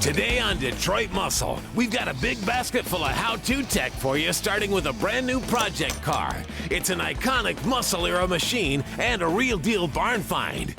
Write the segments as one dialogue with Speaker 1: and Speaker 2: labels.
Speaker 1: Today on Detroit Muscle, we've got a big basket full of how-to tech for you, starting with a brand new project car. It's an iconic muscle era machine and a real deal barn find.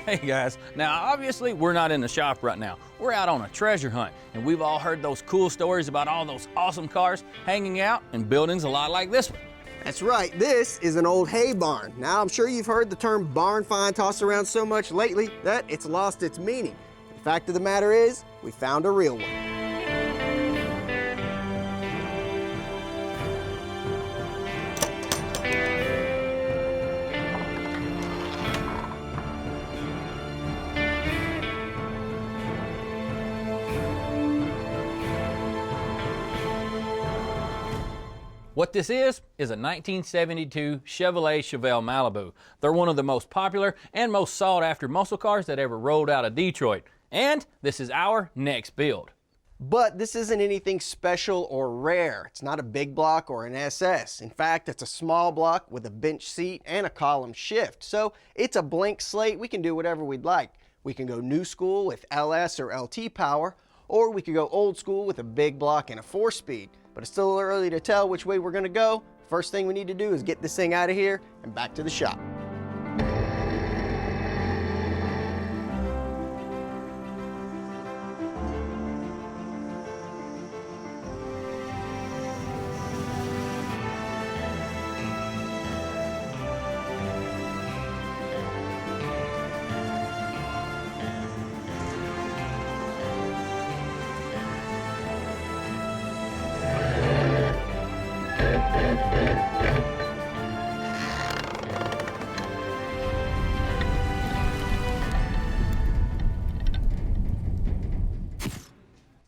Speaker 2: Hey guys, now obviously we're not in the shop right now. We're out on a treasure hunt, and we've all heard those cool stories about all those awesome cars hanging out in buildings a lot like this one.
Speaker 3: That's right, this is an old hay barn. Now I'm sure you've heard the term barn find tossed around so much lately that it's lost its meaning. The fact of the matter is, we found a real one.
Speaker 2: What this is a 1972 Chevrolet Chevelle Malibu. They're one of the most popular and most sought after muscle cars that ever rolled out of Detroit. And this is our next build.
Speaker 3: But this isn't anything special or rare. It's not a big block or an SS. In fact, it's a small block with a bench seat and a column shift. So it's a blank slate. We can do whatever we'd like. We can go new school with LS or LT power, or we could go old school with a big block and a 4-speed. But it's still early to tell which way we're gonna go. First thing we need to do is get this thing out of here and back to the shop.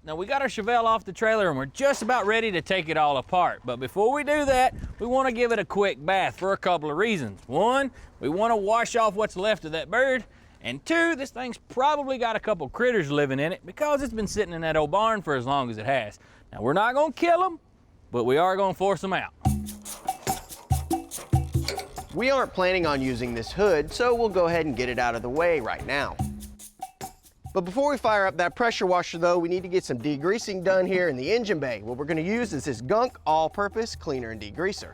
Speaker 2: Now we got our Chevelle off the trailer and we're just about ready to take it all apart. But before we do that, we want to give it a quick bath for a couple of reasons. One, we want to wash off what's left of that bird. And two, this thing's probably got a couple critters living in it because it's been sitting in that old barn for as long as it has. Now we're not going to kill them, but we are going to force them out.
Speaker 3: We aren't planning on using this hood, so we'll go ahead and get it out of the way right now. But before we fire up that pressure washer though, we need to get some degreasing done here in the engine bay. What we're gonna use is this Gunk all-purpose cleaner and degreaser.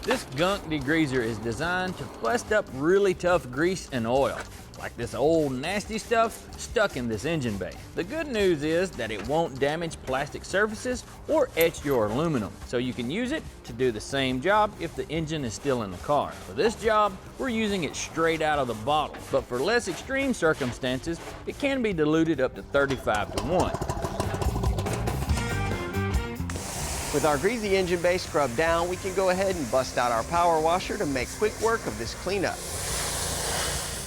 Speaker 2: This Gunk degreaser is designed to bust up really tough grease and oil, like this old nasty stuff stuck in this engine bay. The good news is that it won't damage plastic surfaces or etch your aluminum, so you can use it to do the same job if the engine is still in the car. For this job, we're using it straight out of the bottle, but for less extreme circumstances, it can be diluted up to 35-to-1.
Speaker 3: With our greasy engine bay scrubbed down, we can go ahead and bust out our power washer to make quick work of this cleanup.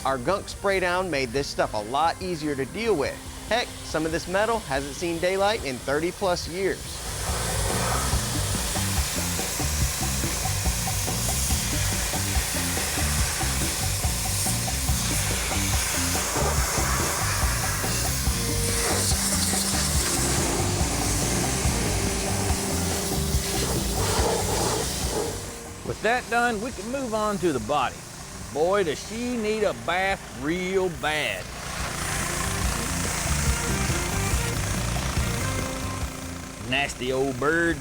Speaker 3: Our Gunk spray down made this stuff a lot easier to deal with. Heck, some of this metal hasn't seen daylight in 30+ years.
Speaker 2: With that done, we can move on to the body. Boy, does she need a bath real bad. Nasty old bird.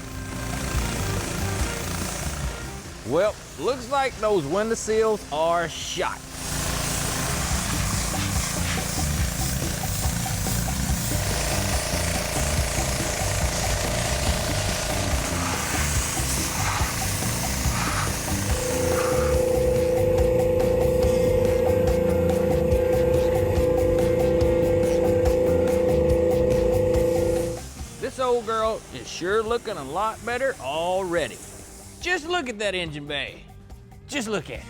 Speaker 2: Well, looks like those window sills are shot. This old girl is sure looking a lot better already. Just look at that engine bay. Just look at it.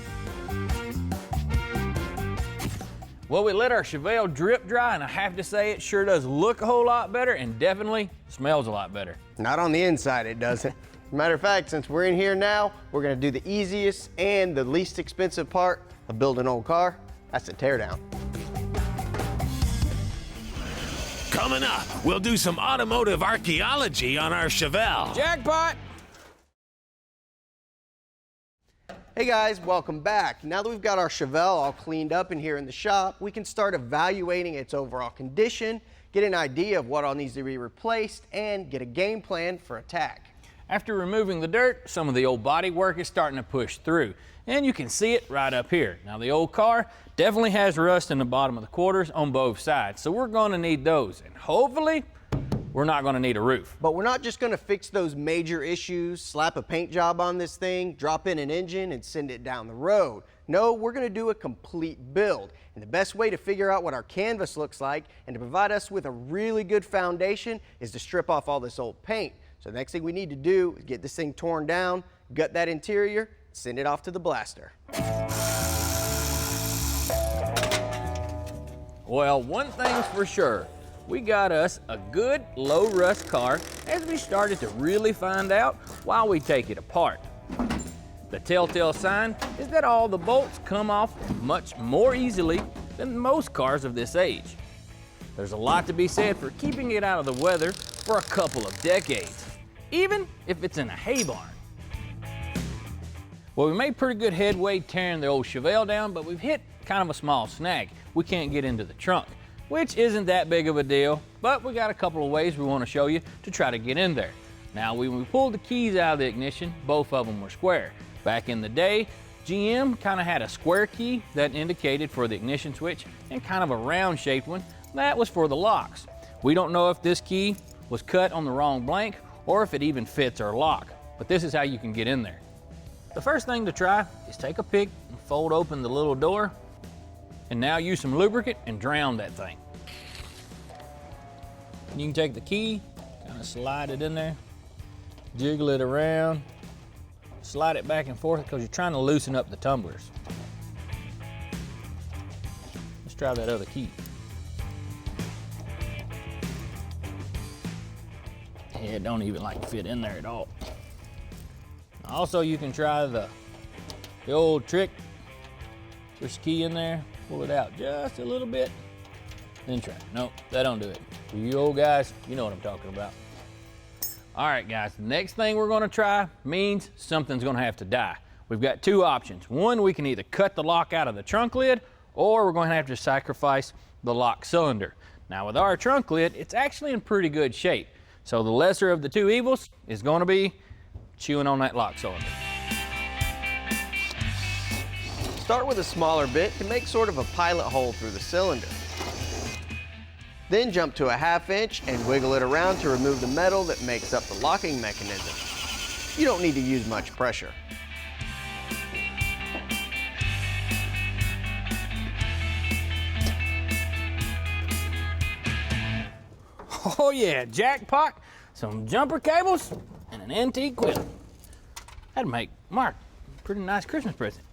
Speaker 2: Well, we let our Chevelle drip dry, and I have to say it sure does look a whole lot better and definitely smells a lot better.
Speaker 3: Not on the inside, it doesn't. As a matter of fact, since we're in here now, we're gonna do the easiest and the least expensive part of building an old car. That's the teardown.
Speaker 1: Coming up, we'll do some automotive archaeology on our Chevelle.
Speaker 2: Jackpot!
Speaker 3: Hey guys, welcome back. Now that we've got our Chevelle all cleaned up in here in the shop, we can start evaluating its overall condition, get an idea of what all needs to be replaced, and get a game plan for attack.
Speaker 2: After removing the dirt, some of the old bodywork is starting to push through, and you can see it right up here. Now the old car definitely has rust in the bottom of the quarters on both sides, so we're going to need those, and hopefully we're not going to need a roof.
Speaker 3: But we're not just going to fix those major issues, slap a paint job on this thing, drop in an engine, and send it down the road. No, we're going to do a complete build. And the best way to figure out what our canvas looks like and to provide us with a really good foundation is to strip off all this old paint. So the next thing we need to do is get this thing torn down, gut that interior, send it off to the blaster.
Speaker 2: Well, one thing's for sure. We got us a good low rust car as we started to really find out while we take it apart. The telltale sign is that all the bolts come off much more easily than most cars of this age. There's a lot to be said for keeping it out of the weather for a couple of decades, even if it's in a hay barn. Well, we made pretty good headway tearing the old Chevelle down, but we've hit kind of a small snag. We can't get into the trunk, which isn't that big of a deal, but we got a couple of ways we want to show you to try to get in there. Now, when we pulled the keys out of the ignition, both of them were square. Back in the day, GM kind of had a square key that indicated for the ignition switch and kind of a round shaped one that was for the locks. We don't know if this key was cut on the wrong blank or if it even fits our lock, but this is how you can get in there. The first thing to try is take a pick and fold open the little door, and now use some lubricant and drown that thing. You can take the key, kind of slide it in there, jiggle it around, slide it back and forth because you're trying to loosen up the tumblers. Let's try that other key. Yeah, it don't even like fit in there at all. Also, you can try the old trick. Push the key in there, pull it out just a little bit, then try. Nope, that don't do it. For you old guys, you know what I'm talking about. All right, guys, the next thing we're gonna try means something's gonna have to die. We've got two options. One, we can either cut the lock out of the trunk lid, or we're gonna have to sacrifice the lock cylinder. Now, with our trunk lid, it's actually in pretty good shape. So the lesser of the two evils is gonna be chewing on that lock cylinder.
Speaker 3: Start with a smaller bit to make sort of a pilot hole through the cylinder. Then jump to a 1/2 inch and wiggle it around to remove the metal that makes up the locking mechanism. You don't need to use much pressure.
Speaker 2: Oh yeah, jackpot, some jumper cables, and an antique whip. That'd make Mark a pretty nice Christmas present.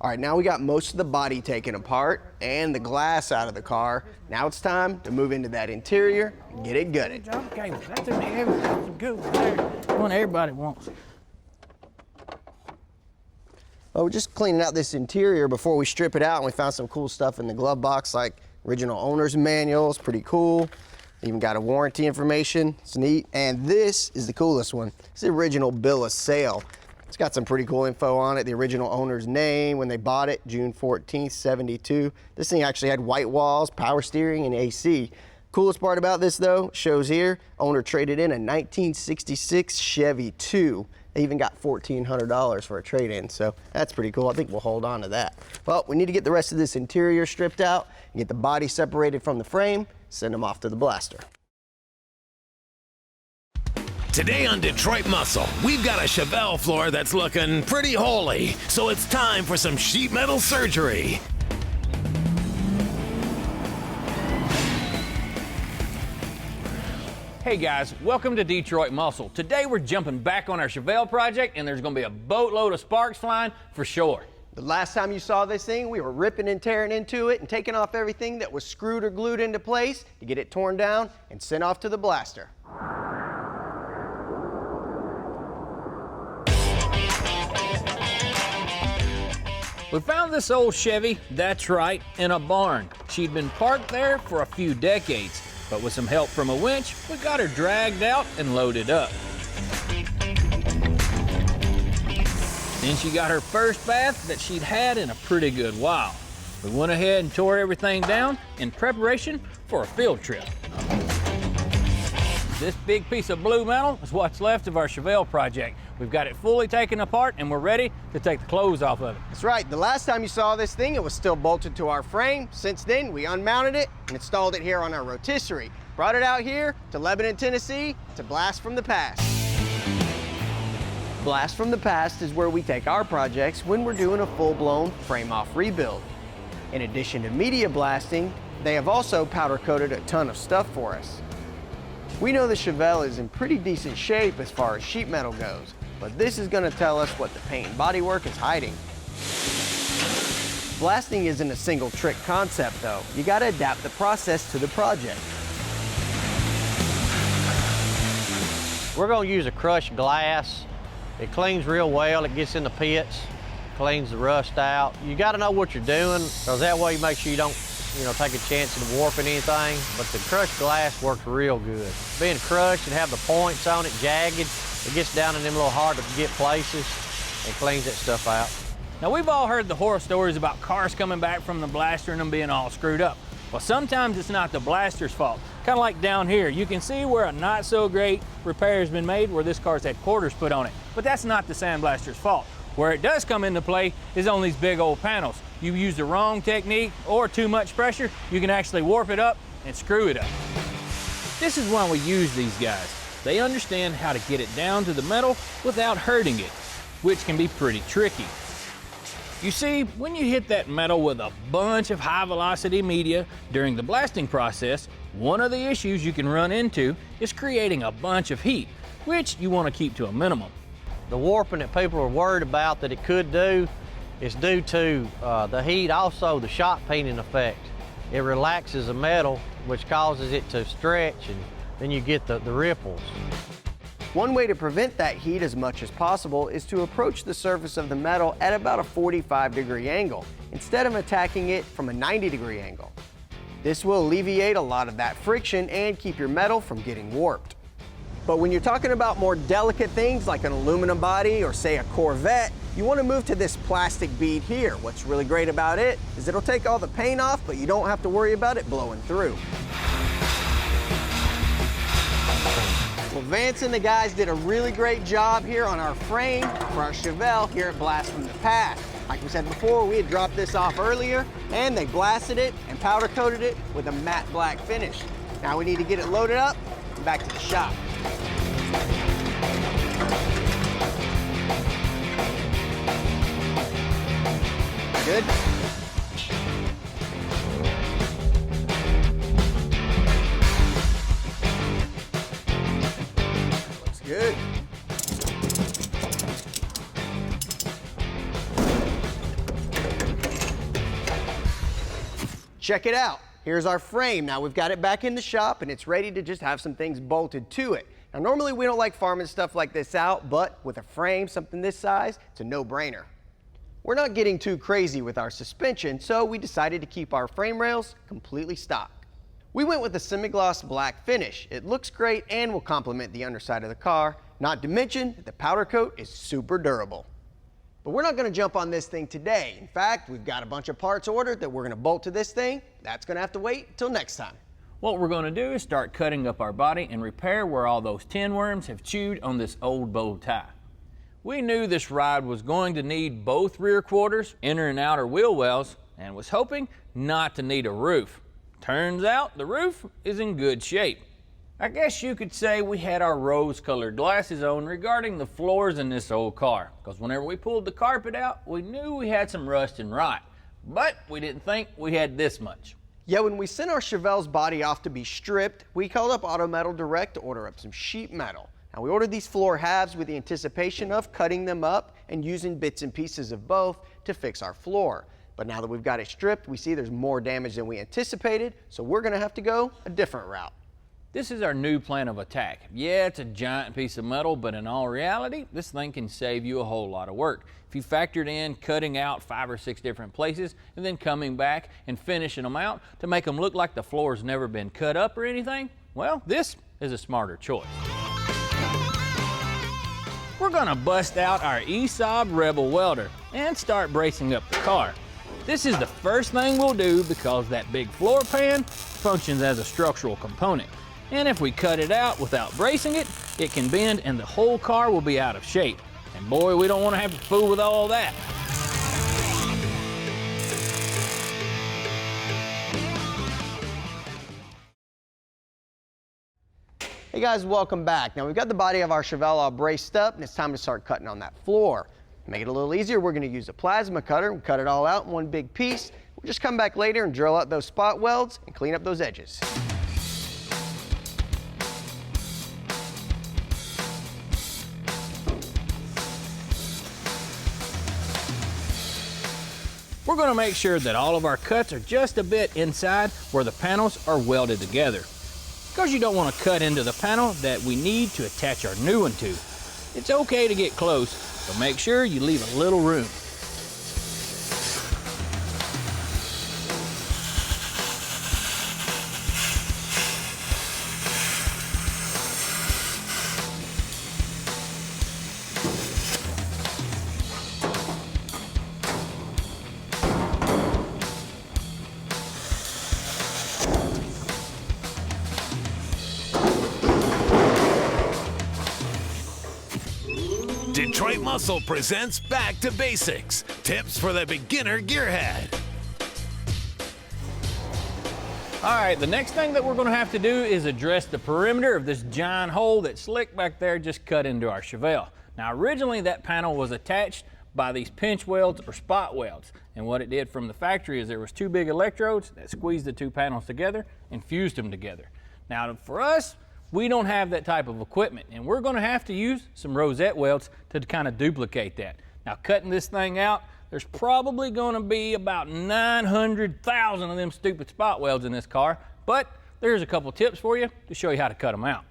Speaker 3: All right, now we got most of the body taken apart and the glass out of the car. Now it's time to move into that interior and get it gutted.
Speaker 2: Jumper cables, that's a good one there. The one everybody wants.
Speaker 3: Well, we're just cleaning out this interior before we strip it out, and we found some cool stuff in the glove box, like original owner's manual. It's pretty cool. Even got a warranty information. It's neat. And this is the coolest one. It's the original bill of sale. It's got some pretty cool info on it. The original owner's name, when they bought it, June 14th, 72. This thing actually had white walls, power steering, and AC. Coolest part about this, though, shows here, owner traded in a 1966 Chevy 2. They even got $1,400 for a trade-in, so that's pretty cool. I think we'll hold on to that. Well, we need to get the rest of this interior stripped out and get the body separated from the frame, send them off to the blaster.
Speaker 1: Today on Detroit Muscle, we've got a Chevelle floor that's looking pretty holy, so it's time for some sheet metal surgery.
Speaker 2: Hey guys, welcome to Detroit Muscle. Today we're jumping back on our Chevelle project, and there's gonna be a boatload of sparks flying for sure.
Speaker 3: The last time you saw this thing, we were ripping and tearing into it and taking off everything that was screwed or glued into place to get it torn down and sent off to the blaster.
Speaker 2: We found this old Chevy, that's right, in a barn. She'd been parked there for a few decades, but with some help from a winch, we got her dragged out and loaded up. Then she got her first bath that she'd had in a pretty good while. We went ahead and tore everything down in preparation for a field trip. This big piece of blue metal is what's left of our Chevelle project. We've got it fully taken apart and we're ready to take the clothes off of it.
Speaker 3: That's right, the last time you saw this thing, it was still bolted to our frame. Since then, we unmounted it and installed it here on our rotisserie. Brought it out here to Lebanon, Tennessee to blast from the past. Blast from the past is where we take our projects when we're doing a full-blown frame-off rebuild. In addition to media blasting, they have also powder-coated a ton of stuff for us. We know the Chevelle is in pretty decent shape as far as sheet metal goes, but this is going to tell us what the paint and bodywork is hiding. Blasting isn't a single trick concept though. You got to adapt the process to the project.
Speaker 4: We're going to use a crushed glass. It cleans real well, it gets in the pits, cleans the rust out. You got to know what you're doing, because that way you make sure you don't take a chance of warping anything, but the crushed glass works real good. Being crushed and have the points on it jagged, it gets down in them little hard to get places and cleans that stuff out.
Speaker 2: Now we've all heard the horror stories about cars coming back from the blaster and them being all screwed up. Well, sometimes it's not the blaster's fault. Kind of like down here, you can see where a not so great repair has been made where this car's had quarters put on it, but that's not the sandblaster's fault. Where it does come into play is on these big old panels. You use the wrong technique or too much pressure, you can actually warp it up and screw it up. This is why we use these guys. They understand how to get it down to the metal without hurting it, which can be pretty tricky. You see, when you hit that metal with a bunch of high velocity media during the blasting process, one of the issues you can run into is creating a bunch of heat, which you want to keep to a minimum.
Speaker 4: The warping that people are worried about that it could do is due to the heat, also the shot peening effect. It relaxes the metal, which causes it to stretch, and then you get the ripples.
Speaker 3: One way to prevent that heat as much as possible is to approach the surface of the metal at about a 45-degree angle, instead of attacking it from a 90-degree angle. This will alleviate a lot of that friction and keep your metal from getting warped. But when you're talking about more delicate things like an aluminum body or say a Corvette, you want to move to this plastic bead here. What's really great about it is it'll take all the paint off, but you don't have to worry about it blowing through. Well, Vance and the guys did a really great job here on our frame for our Chevelle here at Blast from the Past. Like we said before, we had dropped this off earlier, and they blasted it and powder coated it with a matte black finish. Now we need to get it loaded up and back to the shop. Good? Looks good. Check it out. Here's our frame. Now we've got it back in the shop and it's ready to just have some things bolted to it. Now normally we don't like farming stuff like this out, but with a frame, something this size, it's a no-brainer. We're not getting too crazy with our suspension, so we decided to keep our frame rails completely stock. We went with a semi-gloss black finish. It looks great and will complement the underside of the car, not to mention that the powder coat is super durable. But we're not going to jump on this thing today. In fact, we've got a bunch of parts ordered that we're going to bolt to this thing. That's going to have to wait until next time.
Speaker 2: What we're going to do is start cutting up our body and repair where all those tin worms have chewed on this old bow tie. We knew this ride was going to need both rear quarters, inner and outer wheel wells, and was hoping not to need a roof. Turns out the roof is in good shape. I guess you could say we had our rose-colored glasses on regarding the floors in this old car, because whenever we pulled the carpet out, we knew we had some rust and rot, but we didn't think we had this much.
Speaker 3: Yeah, when we sent our Chevelle's body off to be stripped, we called up Auto Metal Direct to order up some sheet metal. Now we ordered these floor halves with the anticipation of cutting them up and using bits and pieces of both to fix our floor. But now that we've got it stripped, we see there's more damage than we anticipated, so we're gonna have to go a different route.
Speaker 2: This is our new plan of attack. Yeah, it's a giant piece of metal, but in all reality, this thing can save you a whole lot of work. If you factored in cutting out 5 or 6 different places and then coming back and finishing them out to make them look like the floor's never been cut up or anything, well, this is a smarter choice. We're gonna bust out our ESOB Rebel welder and start bracing up the car. This is the first thing we'll do because that big floor pan functions as a structural component. And if we cut it out without bracing it, it can bend and the whole car will be out of shape. And boy, we don't want to have to fool with all that.
Speaker 3: Hey guys, welcome back. Now we've got the body of our Chevelle all braced up and it's time to start cutting on that floor. To make it a little easier, we're going to use a plasma cutter and cut it all out in one big piece. We'll just come back later and drill out those spot welds and clean up those edges.
Speaker 2: We're going to make sure that all of our cuts are just a bit inside where the panels are welded together, because you don't want to cut into the panel that we need to attach our new one to. It's okay to get close, but make sure you leave a little room.
Speaker 1: Detroit Muscle presents Back to Basics, tips for the beginner gearhead.
Speaker 2: All right, the next thing that we're going to have to do is address the perimeter of this giant hole that Slick back there just cut into our Chevelle. Now originally that panel was attached by these pinch welds or spot welds, and what it did from the factory is there was 2 big electrodes that squeezed the 2 panels together and fused them together. Now for us, we don't have that type of equipment, and we're going to have to use some rosette welds to kind of duplicate that. Now cutting this thing out, there's probably going to be about 900,000 of them stupid spot welds in this car, but there's a couple tips for you to show you how to cut them out.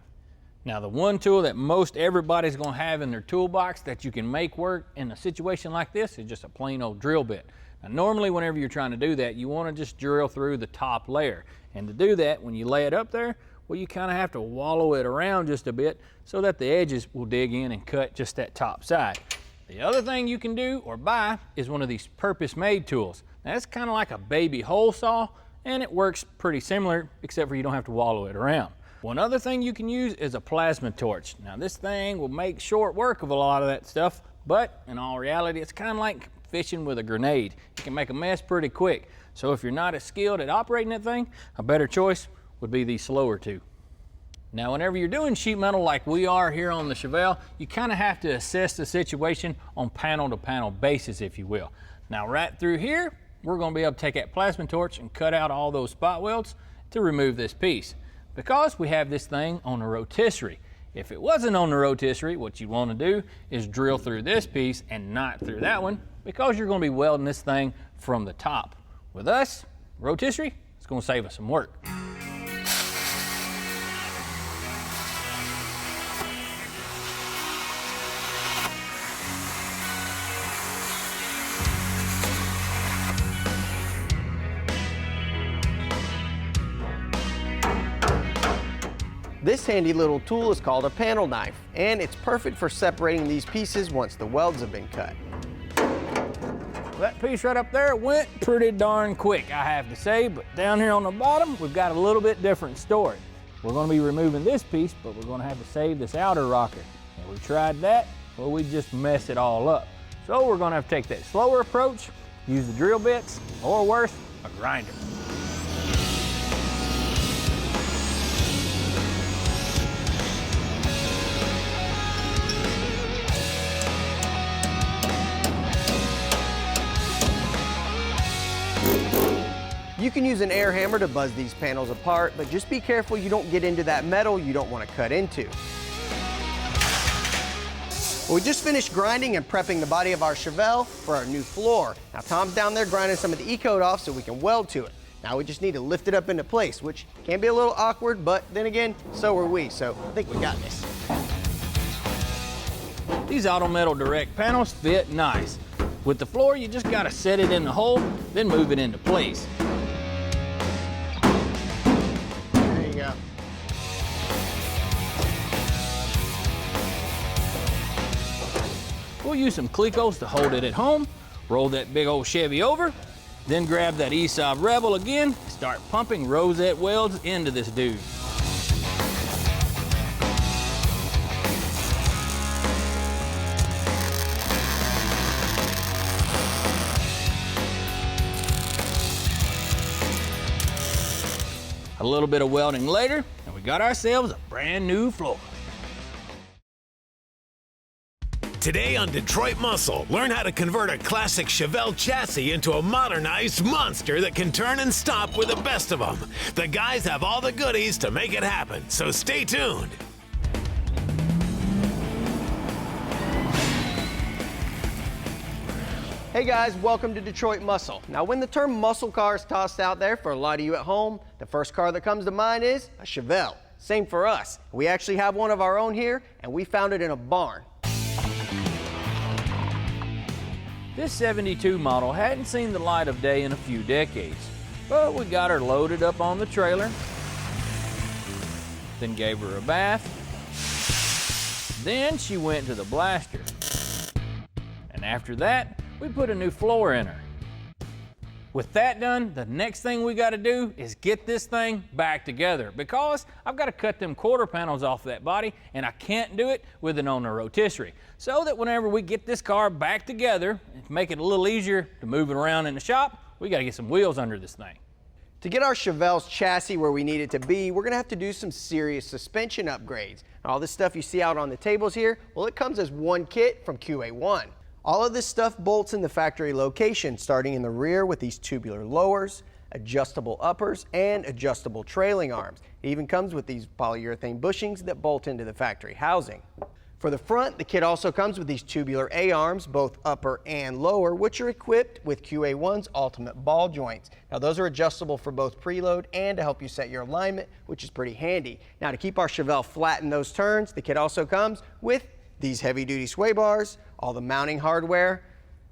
Speaker 2: Now the one tool that most everybody's going to have in their toolbox that you can make work in a situation like this is just a plain old drill bit. Now normally whenever you're trying to do that, you want to just drill through the top layer, and to do that, when you lay it up there, well, you kind of have to wallow it around just a bit so that the edges will dig in and cut just that top side. The other thing you can do or buy is one of these purpose-made tools. Now, it's kind of like a baby hole saw, and it works pretty similar, except for you don't have to wallow it around. One other thing you can use is a plasma torch. Now, this thing will make short work of a lot of that stuff, but in all reality, it's kind of like fishing with a grenade. You can make a mess pretty quick. So if you're not as skilled at operating that thing, a better choice would be the slower two. Now whenever you're doing sheet metal like we are here on the Chevelle, you kind of have to assess the situation on panel to panel basis, if you will. Now right through here, we're going to be able to take that plasma torch and cut out all those spot welds to remove this piece, because we have this thing on a rotisserie. If it wasn't on the rotisserie, what you want to do is drill through this piece and not through that one, because you're going to be welding this thing from the top. With us, rotisserie, it's going to save us some work.
Speaker 3: This handy little tool is called a panel knife, and it's perfect for separating these pieces once the welds have been cut.
Speaker 2: That piece right up there went pretty darn quick, I have to say, but down here on the bottom, we've got a little bit different story. We're going to be removing this piece, but we're going to have to save this outer rocker. And we tried that, well, we just messed it all up. So we're going to have to take that slower approach, use the drill bits, or worse, a grinder.
Speaker 3: You can use an air hammer to buzz these panels apart, but just be careful you don't get into that metal you don't want to cut into. Well, we just finished grinding and prepping the body of our Chevelle for our new floor. Now Tom's down there grinding some of the E-coat off so we can weld to it. Now we just need to lift it up into place, which can be a little awkward, but then again, so are we, so I think we got this.
Speaker 2: These Auto Metal Direct panels fit nice. With the floor, you just gotta set it in the hole, then move it into place.
Speaker 3: There you go.
Speaker 2: We'll use some Clecos to hold it at home, roll that big old Chevy over, then grab that ESOB Rebel again, start pumping rosette welds into this dude. A little bit of welding later, and we got ourselves a brand new floor.
Speaker 1: Today on Detroit Muscle, learn how to convert a classic Chevelle chassis into a modernized monster that can turn and stop with the best of them. The guys have all the goodies to make it happen, so stay tuned.
Speaker 3: Hey guys, welcome to Detroit Muscle. Now when the term muscle car is tossed out there for a lot of you at home, the first car that comes to mind is a Chevelle. Same for us. We actually have one of our own here, and we found it in a barn.
Speaker 2: This 72 model hadn't seen the light of day in a few decades, but we got her loaded up on the trailer, then gave her a bath, then she went to the blaster, and after that, we put a new floor in her. With that done, the next thing we gotta do is get this thing back together because I've gotta cut them quarter panels off that body and I can't do it with it on a rotisserie. So that whenever we get this car back together, and make it a little easier to move it around in the shop, we gotta get some wheels under this thing.
Speaker 3: To get our Chevelle's chassis where we need it to be, we're gonna have to do some serious suspension upgrades. All this stuff you see out on the tables here, well, it comes as one kit from QA1. All of this stuff bolts in the factory location, starting in the rear with these tubular lowers, adjustable uppers, and adjustable trailing arms. It even comes with these polyurethane bushings that bolt into the factory housing. For the front, the kit also comes with these tubular A-arms, both upper and lower, which are equipped with QA1's ultimate ball joints. Now those are adjustable for both preload and to help you set your alignment, which is pretty handy. Now to keep our Chevelle flat in those turns, the kit also comes with these heavy-duty sway bars, all the mounting hardware,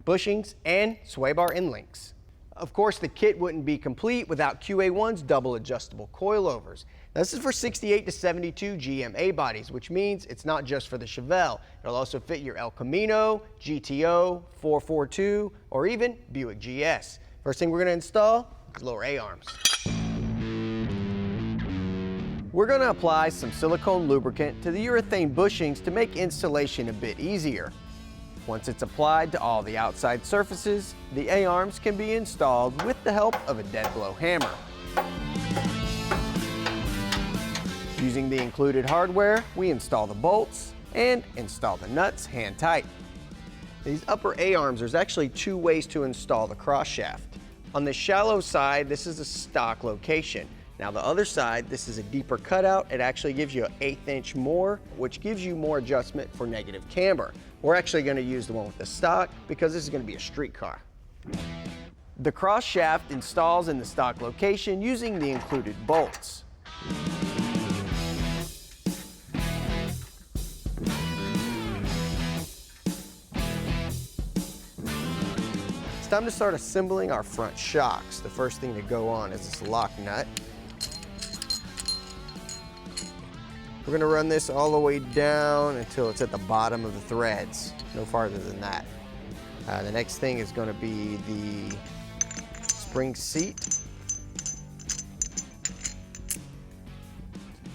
Speaker 3: bushings, and sway bar end links. Of course, the kit wouldn't be complete without QA1's double adjustable coilovers. Now, this is for 68 to 72 GMA bodies, which means it's not just for the Chevelle. It'll also fit your El Camino, GTO, 442, or even Buick GS. First thing we're going to install is lower A-arms. We're going to apply some silicone lubricant to the urethane bushings to make installation a bit easier. Once it's applied to all the outside surfaces, the A-arms can be installed with the help of a dead blow hammer. Using the included hardware, we install the bolts and install the nuts hand tight. These upper A-arms, there's actually two ways to install the cross shaft. On the shallow side, this is a stock location. Now the other side, this is a deeper cutout. It actually gives you an 1/8 inch more, which gives you more adjustment for negative camber. We're actually going to use the one with the stock because this is going to be a street car. The cross shaft installs in the stock location using the included bolts. It's time to start assembling our front shocks. The first thing to go on is this lock nut. We're going to run this all the way down until it's at the bottom of the threads, no farther than that. The next thing is going to be the spring seat.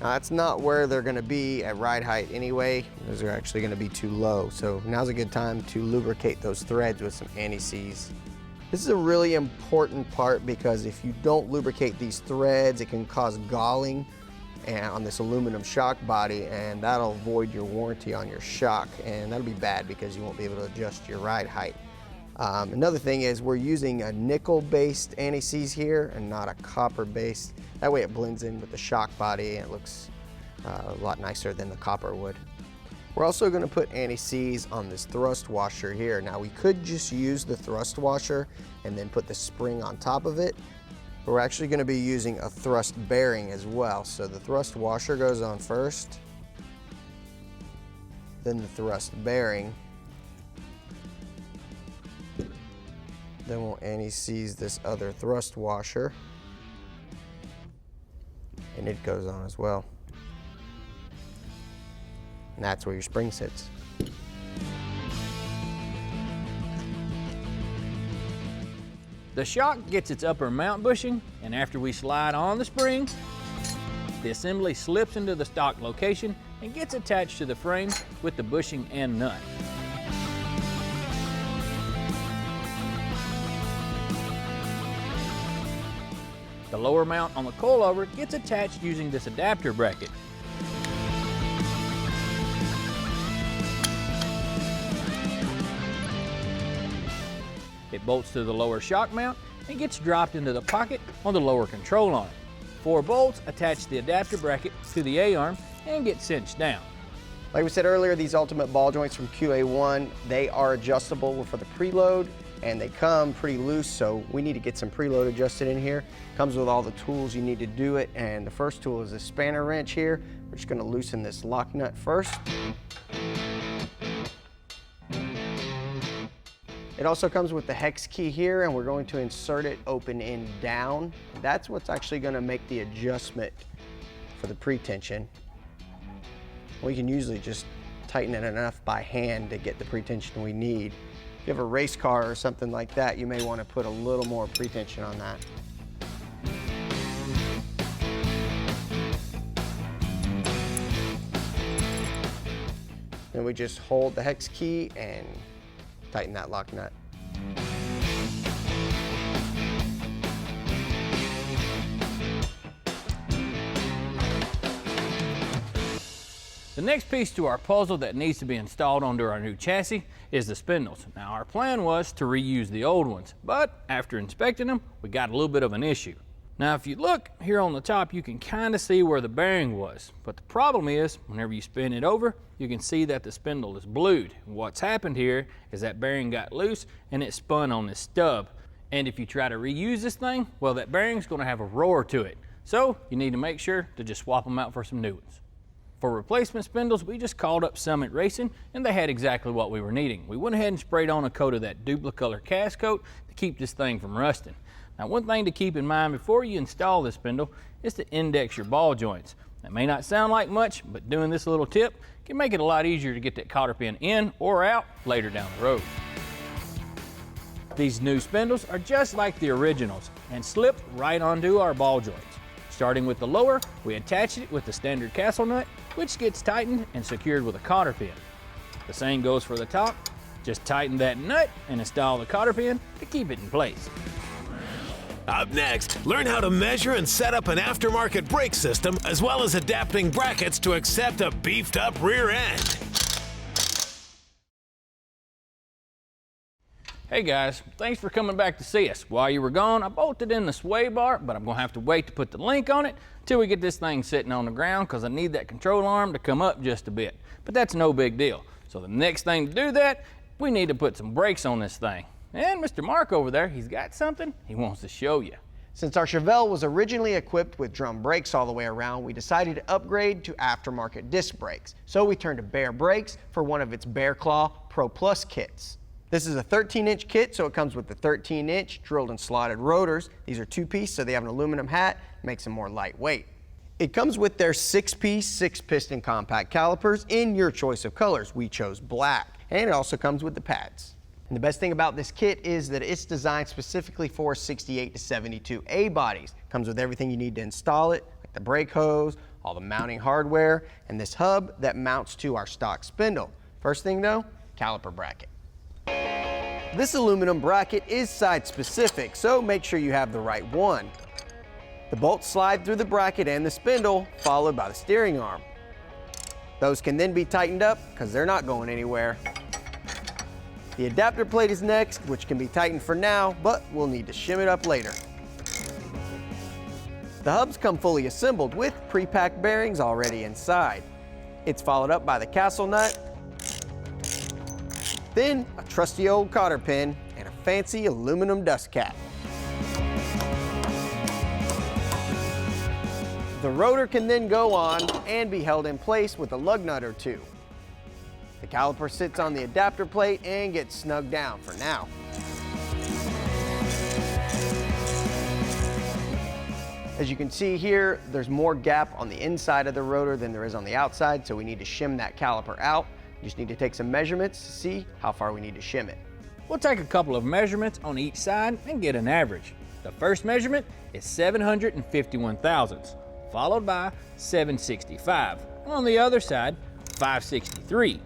Speaker 3: Now that's not where they're going to be at ride height anyway. Those are actually going to be too low. So now's a good time to lubricate those threads with some anti-seize. This is a really important part because if you don't lubricate these threads, it can cause galling on this aluminum shock body, and that'll void your warranty on your shock, and that'll be bad because you won't be able to adjust your ride height. Another thing is we're using a nickel-based anti-seize here and not a copper-based. That way it blends in with the shock body and it looks a lot nicer than the copper would. We're also going to put anti-seize on this thrust washer here. Now we could just use the thrust washer and then put the spring on top of it, but we're actually going to be using a thrust bearing as well. So the thrust washer goes on first, then the thrust bearing. Then we'll anti-seize this other thrust washer, and it goes on as well. And that's where your spring sits.
Speaker 2: The shock gets its upper mount bushing, and after we slide on the spring, the assembly slips into the stock location and gets attached to the frame with the bushing and nut. The lower mount on the coilover gets attached using this adapter bracket. It bolts to the lower shock mount and gets dropped into the pocket on the lower control arm. 4 bolts attach the adapter bracket to the A-arm and get cinched down.
Speaker 3: Like we said earlier, these ultimate ball joints from QA1, they are adjustable for the preload, and they come pretty loose, so we need to get some preload adjusted in here. Comes with all the tools you need to do it, and the first tool is this spanner wrench here. We're just gonna loosen this lock nut first. It also comes with the hex key here, and we're going to insert it open and down. That's what's actually gonna make the adjustment for the pretension. We can usually just tighten it enough by hand to get the pretension we need. If you have a race car or something like that, you may want to put a little more pretension on that. Then we just hold the hex key and tighten that lock nut.
Speaker 2: The next piece to our puzzle that needs to be installed onto our new chassis is the spindles. Now our plan was to reuse the old ones, but after inspecting them, we got a little bit of an issue. Now if you look here on the top, you can kind of see where the bearing was, but the problem is whenever you spin it over, you can see that the spindle is blued. What's happened here is that bearing got loose and it spun on this stub. And if you try to reuse this thing, well, that bearing's gonna have a roar to it. So you need to make sure to just swap them out for some new ones. For replacement spindles, we just called up Summit Racing and they had exactly what we were needing. We went ahead and sprayed on a coat of that Duplicolor cast coat to keep this thing from rusting. Now one thing to keep in mind before you install this spindle is to index your ball joints. That may not sound like much, but doing this little tip can make it a lot easier to get that cotter pin in or out later down the road. These new spindles are just like the originals and slip right onto our ball joints. Starting with the lower, we attach it with the standard castle nut, which gets tightened and secured with a cotter pin. The same goes for the top. Just tighten that nut and install the cotter pin to keep it in place.
Speaker 1: Up next, learn how to measure and set up an aftermarket brake system, as well as adapting brackets to accept a beefed-up rear end.
Speaker 2: Hey guys, thanks for coming back to see us. While you were gone, I bolted in the sway bar, but I'm gonna have to wait to put the link on it until we get this thing sitting on the ground because I need that control arm to come up just a bit. But that's no big deal. So the next thing to do that, we need to put some brakes on this thing. And Mr. Mark over there, he's got something he wants to show you.
Speaker 3: Since our Chevelle was originally equipped with drum brakes all the way around, we decided to upgrade to aftermarket disc brakes. So we turned to Bear Brakes for one of its Bear Claw Pro Plus kits. This is a 13-inch kit, so it comes with the 13-inch drilled and slotted rotors. These are 2-piece, so they have an aluminum hat, makes them more lightweight. It comes with their 6-piece, 6-piston compact calipers in your choice of colors. We chose black, and it also comes with the pads. And the best thing about this kit is that it's designed specifically for 68 to 72 A bodies. It comes with everything you need to install it, like the brake hose, all the mounting hardware, and this hub that mounts to our stock spindle. First thing though, caliper bracket. This aluminum bracket is side specific, so make sure you have the right one. The bolts slide through the bracket and the spindle, followed by the steering arm. Those can then be tightened up because they're not going anywhere. The adapter plate is next, which can be tightened for now, but we'll need to shim it up later. The hubs come fully assembled with pre-packed bearings already inside. It's followed up by the castle nut, then a trusty old cotter pin, and a fancy aluminum dust cap. The rotor can then go on and be held in place with a lug nut or two. The caliper sits on the adapter plate and gets snugged down for now. As you can see here, there's more gap on the inside of the rotor than there is on the outside, so we need to shim that caliper out. You just need to take some measurements to see how far we need to shim it.
Speaker 2: We'll take a couple of measurements on each side and get an average. The first measurement is 751 thousandths, followed by 765. On the other side, 563.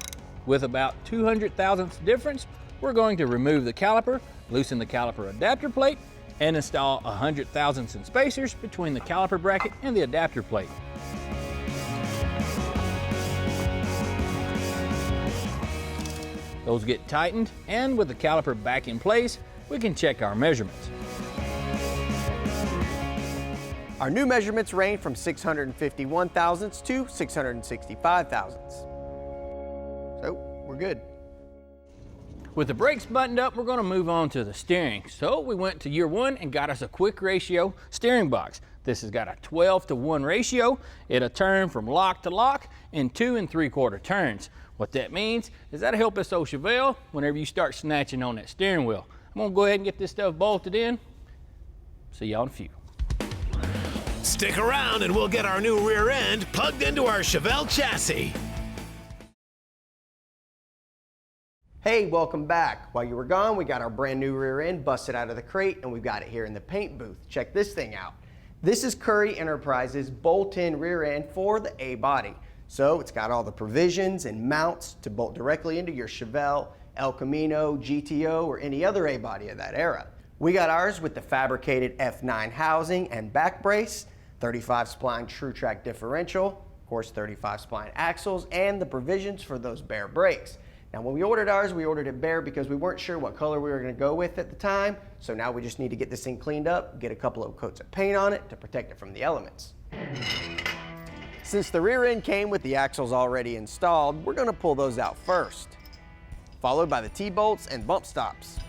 Speaker 2: With about 200 thousandths difference, we're going to remove the caliper, loosen the caliper adapter plate, and install 100 thousandths in spacers between the caliper bracket and the adapter plate. Those get tightened, and with the caliper back in place, we can check our measurements.
Speaker 3: Our new measurements range from 651 thousandths to 665 thousandths. So, we're good.
Speaker 2: With the brakes buttoned up, we're going to move on to the steering. So we went to year one and got us a quick ratio steering box. This has got a 12-to-1 ratio. It'll turn from lock to lock in 2 3/4 turns. What that means is that'll help us old Chevelle whenever you start snatching on that steering wheel. I'm going to go ahead and get this stuff bolted in. See y'all in a few.
Speaker 1: Stick around and we'll get our new rear end plugged into our Chevelle chassis.
Speaker 3: Hey, welcome back. While you were gone, we got our brand new rear end busted out of the crate, and we've got it here in the paint booth. Check this thing out. This is Curry Enterprises bolt-in rear end for the A body. So it's got all the provisions and mounts to bolt directly into your Chevelle, El Camino, GTO, or any other A body of that era. We got ours with the fabricated F9 housing and back brace, 35 spline True Track differential, of course 35 spline axles, and the provisions for those bare brakes. Now when we ordered ours, we ordered it bare because we weren't sure what color we were going to go with at the time. So now we just need to get this thing cleaned up, get a couple of coats of paint on it to protect it from the elements. Since the rear end came with the axles already installed, we're going to pull those out first, followed by the T-bolts and bump stops.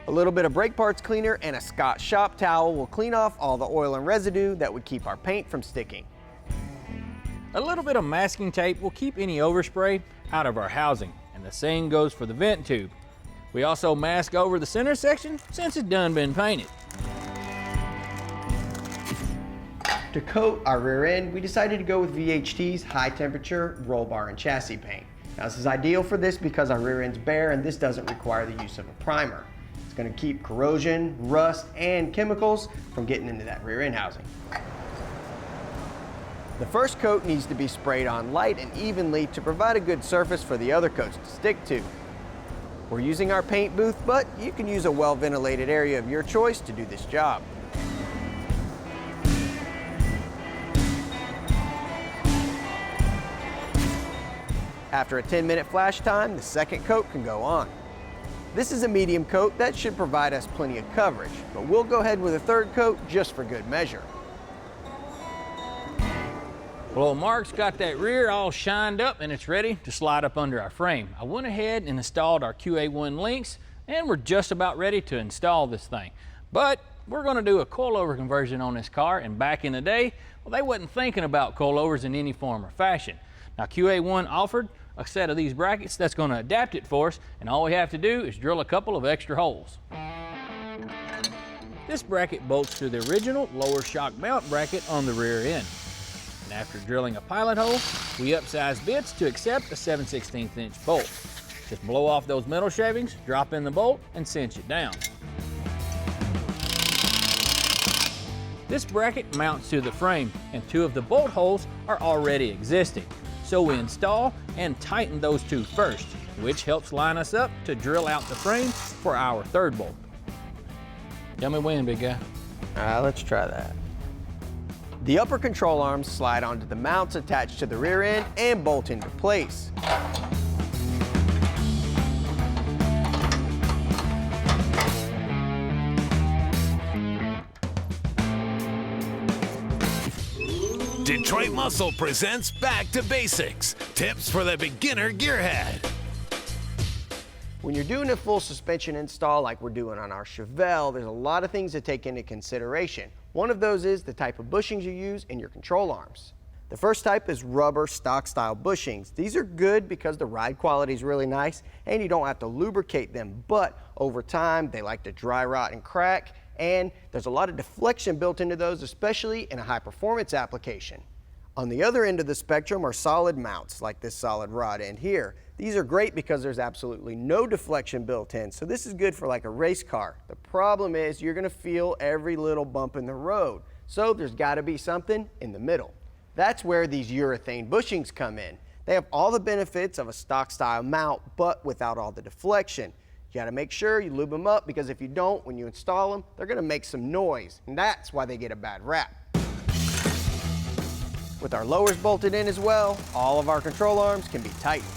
Speaker 3: A little bit of brake parts cleaner and a Scotch shop towel will clean off all the oil and residue that would keep our paint from sticking.
Speaker 2: A little bit of masking tape will keep any overspray out of our housing, and the same goes for the vent tube. We also mask over the center section since it's done been painted.
Speaker 3: To coat our rear end, we decided to go with VHT's high temperature roll bar and chassis paint. Now this is ideal for this because our rear end's bare and this doesn't require the use of a primer. It's going to keep corrosion, rust, and chemicals from getting into that rear end housing. The first coat needs to be sprayed on light and evenly to provide a good surface for the other coats to stick to. We're using our paint booth, but you can use a well-ventilated area of your choice to do this job. After a 10-minute flash time, the second coat can go on. This is a medium coat that should provide us plenty of coverage, but we'll go ahead with a third coat just for good measure.
Speaker 2: Well, old Mark's got that rear all shined up and it's ready to slide up under our frame. I went ahead and installed our QA1 links and we're just about ready to install this thing. But we're going to do a coilover conversion on this car, and back in the day, well, they wasn't thinking about coilovers in any form or fashion. Now QA1 offered a set of these brackets that's going to adapt it for us, and all we have to do is drill a couple of extra holes. This bracket bolts to the original lower shock mount bracket on the rear end. And after drilling a pilot hole, we upsize bits to accept a 7/16 inch bolt. Just blow off those metal shavings, drop in the bolt, and cinch it down. This bracket mounts to the frame, and 2 of the bolt holes are already existing. So we install and tighten those 2 first, which helps line us up to drill out the frame for our third bolt. Tell me when, big guy.
Speaker 3: Let's try that. The upper control arms slide onto the mounts attached to the rear end and bolt into place.
Speaker 1: Detroit Muscle presents Back to Basics, tips for the beginner gearhead.
Speaker 3: When you're doing a full suspension install like we're doing on our Chevelle, there's a lot of things to take into consideration. One of those is the type of bushings you use in your control arms. The first type is rubber stock style bushings. These are good because the ride quality is really nice and you don't have to lubricate them, but over time they like to dry rot and crack, and there's a lot of deflection built into those, especially in a high performance application. On the other end of the spectrum are solid mounts like this solid rod end here. These are great because there's absolutely no deflection built in, so this is good for like a race car. The problem is you're going to feel every little bump in the road, so there's got to be something in the middle. That's where these urethane bushings come in. They have all the benefits of a stock style mount, but without all the deflection. You got to make sure you lube them up, because if you don't, when you install them, they're going to make some noise, and that's why they get a bad rap. With our lowers bolted in as well, all of our control arms can be tightened.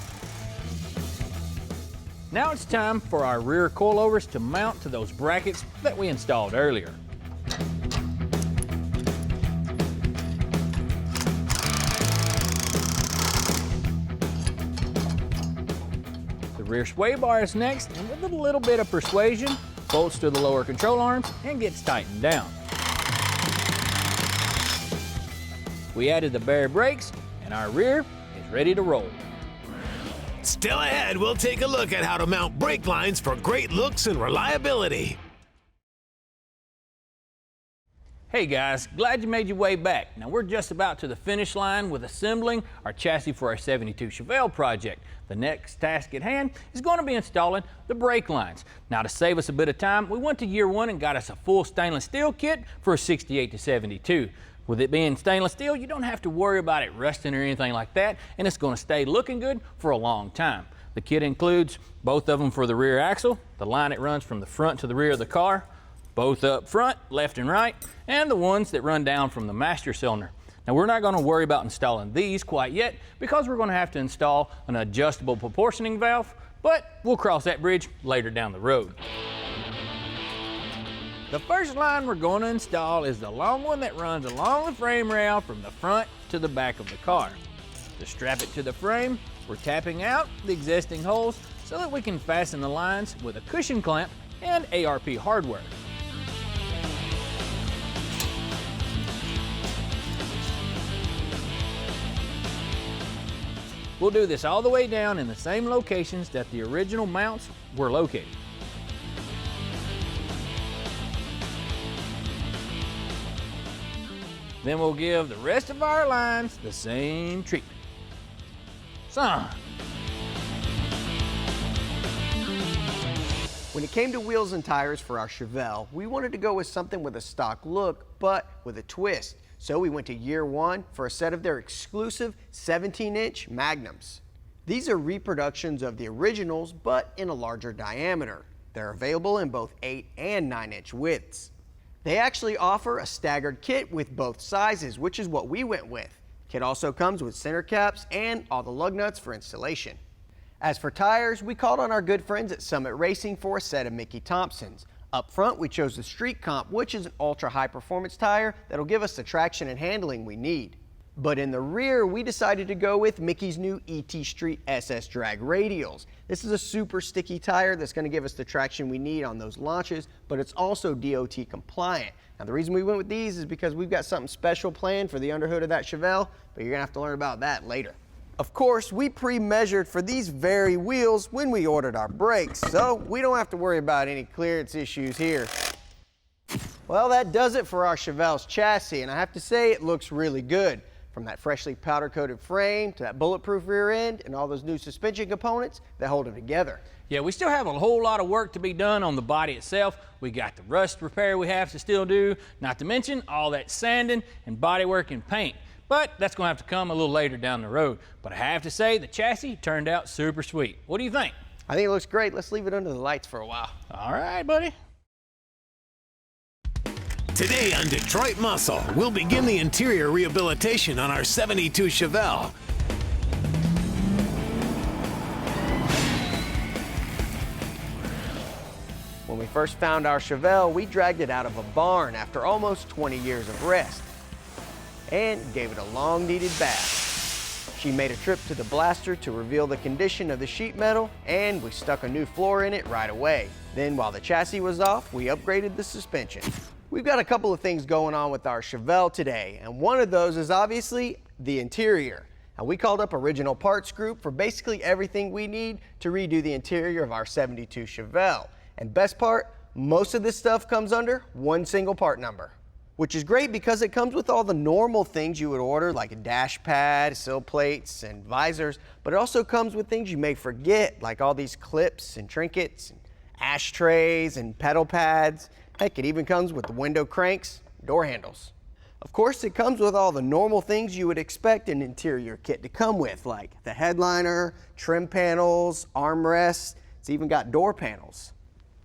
Speaker 2: Now it's time for our rear coilovers to mount to those brackets that we installed earlier. The rear sway bar is next, and with a little bit of persuasion, bolts to the lower control arms and gets tightened down. We added the bare brakes, and our rear is ready to roll.
Speaker 1: Still ahead, we'll take a look at how to mount brake lines for great looks and reliability.
Speaker 2: Hey guys, glad you made your way back. Now we're just about to the finish line with assembling our chassis for our 72 Chevelle project. The next task at hand is going to be installing the brake lines. Now to save us a bit of time, we went to year one and got us a full stainless steel kit for a 68 to 72. With it being stainless steel, you don't have to worry about it rusting or anything like that, and it's going to stay looking good for a long time. The kit includes both of them for the rear axle, the line that runs from the front to the rear of the car, both up front, left and right, and the ones that run down from the master cylinder. Now we're not going to worry about installing these quite yet because we're going to have to install an adjustable proportioning valve, but we'll cross that bridge later down the road. The first line we're going to install is the long one that runs along the frame rail from the front to the back of the car. To strap it to the frame, we're tapping out the existing holes so that we can fasten the lines with a cushion clamp and ARP hardware. We'll do this all the way down in the same locations that the original mounts were located. Then we'll give the rest of our lines the same treatment. Son.
Speaker 3: When it came to wheels and tires for our Chevelle, we wanted to go with something with a stock look, but with a twist. So we went to year one for a set of their exclusive 17-inch Magnums. These are reproductions of the originals, but in a larger diameter. They're available in both 8 and 9-inch widths. They actually offer a staggered kit with both sizes, which is what we went with. Kit also comes with center caps and all the lug nuts for installation. As for tires, we called on our good friends at Summit Racing for a set of Mickey Thompsons. Up front, we chose the Street Comp, which is an ultra high performance tire that'll give us the traction and handling we need. But in the rear, we decided to go with Mickey's new ET Street SS Drag Radials. This is a super sticky tire that's going to give us the traction we need on those launches, but it's also DOT compliant. Now the reason we went with these is because we've got something special planned for the underhood of that Chevelle, but you're going to have to learn about that later. Of course, we pre-measured for these very wheels when we ordered our brakes, so we don't have to worry about any clearance issues here. Well, that does it for our Chevelle's chassis, and I have to say it looks really good. From that freshly powder-coated frame to that bulletproof rear end and all those new suspension components that hold them together.
Speaker 2: Yeah, we still have a whole lot of work to be done on the body itself. We got the rust repair we have to still do, not to mention all that sanding and bodywork and paint. But that's going to have to come a little later down the road. But I have to say, the chassis turned out super sweet. What do you think?
Speaker 3: I think it looks great. Let's leave it under the lights for a while.
Speaker 2: All right, buddy.
Speaker 1: Today on Detroit Muscle, we'll begin the interior rehabilitation on our 72 Chevelle.
Speaker 3: When we first found our Chevelle, we dragged it out of a barn after almost 20 years of rest. and gave it a long-needed bath. She made a trip to the blaster to reveal the condition of the sheet metal, and we stuck a new floor in it right away. Then while the chassis was off, we upgraded the suspension. We've got a couple of things going on with our Chevelle today, and one of those is obviously the interior. And we called up Original Parts Group for basically everything we need to redo the interior of our 72 Chevelle. And best part, most of this stuff comes under one single part number, which is great because it comes with all the normal things you would order, like a dash pad, sill plates, and visors, but it also comes with things you may forget, like all these clips and trinkets, and ashtrays and pedal pads. Heck, it even comes with the window cranks, door handles. Of course, it comes with all the normal things you would expect an interior kit to come with, like the headliner, trim panels, armrests. It's even got door panels.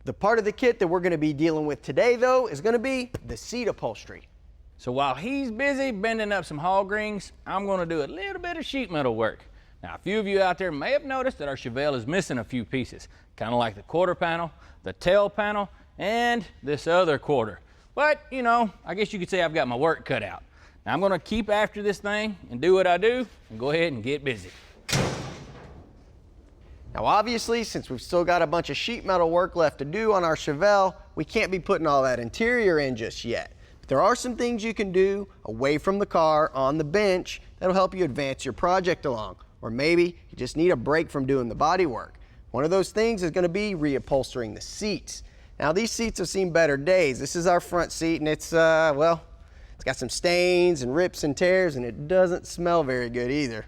Speaker 3: The part of the kit that we're going to be dealing with today, though, is going to be the seat upholstery.
Speaker 2: So while he's busy bending up some hog rings, I'm going to do a little bit of sheet metal work. Now, a few of you out there may have noticed that our Chevelle is missing a few pieces, kind of like the quarter panel, the tail panel, and this other quarter. But, you know, I guess you could say I've got my work cut out. Now, I'm going to keep after this thing and do what I do and go ahead and get busy.
Speaker 3: Now, obviously, since we've still got a bunch of sheet metal work left to do on our Chevelle, we can't be putting all that interior in just yet. But there are some things you can do away from the car on the bench that'll help you advance your project along. Or maybe you just need a break from doing the bodywork. One of those things is going to be reupholstering the seats. Now, these seats have seen better days. This is our front seat, and it's, well, it's got some stains and rips and tears, and it doesn't smell very good either.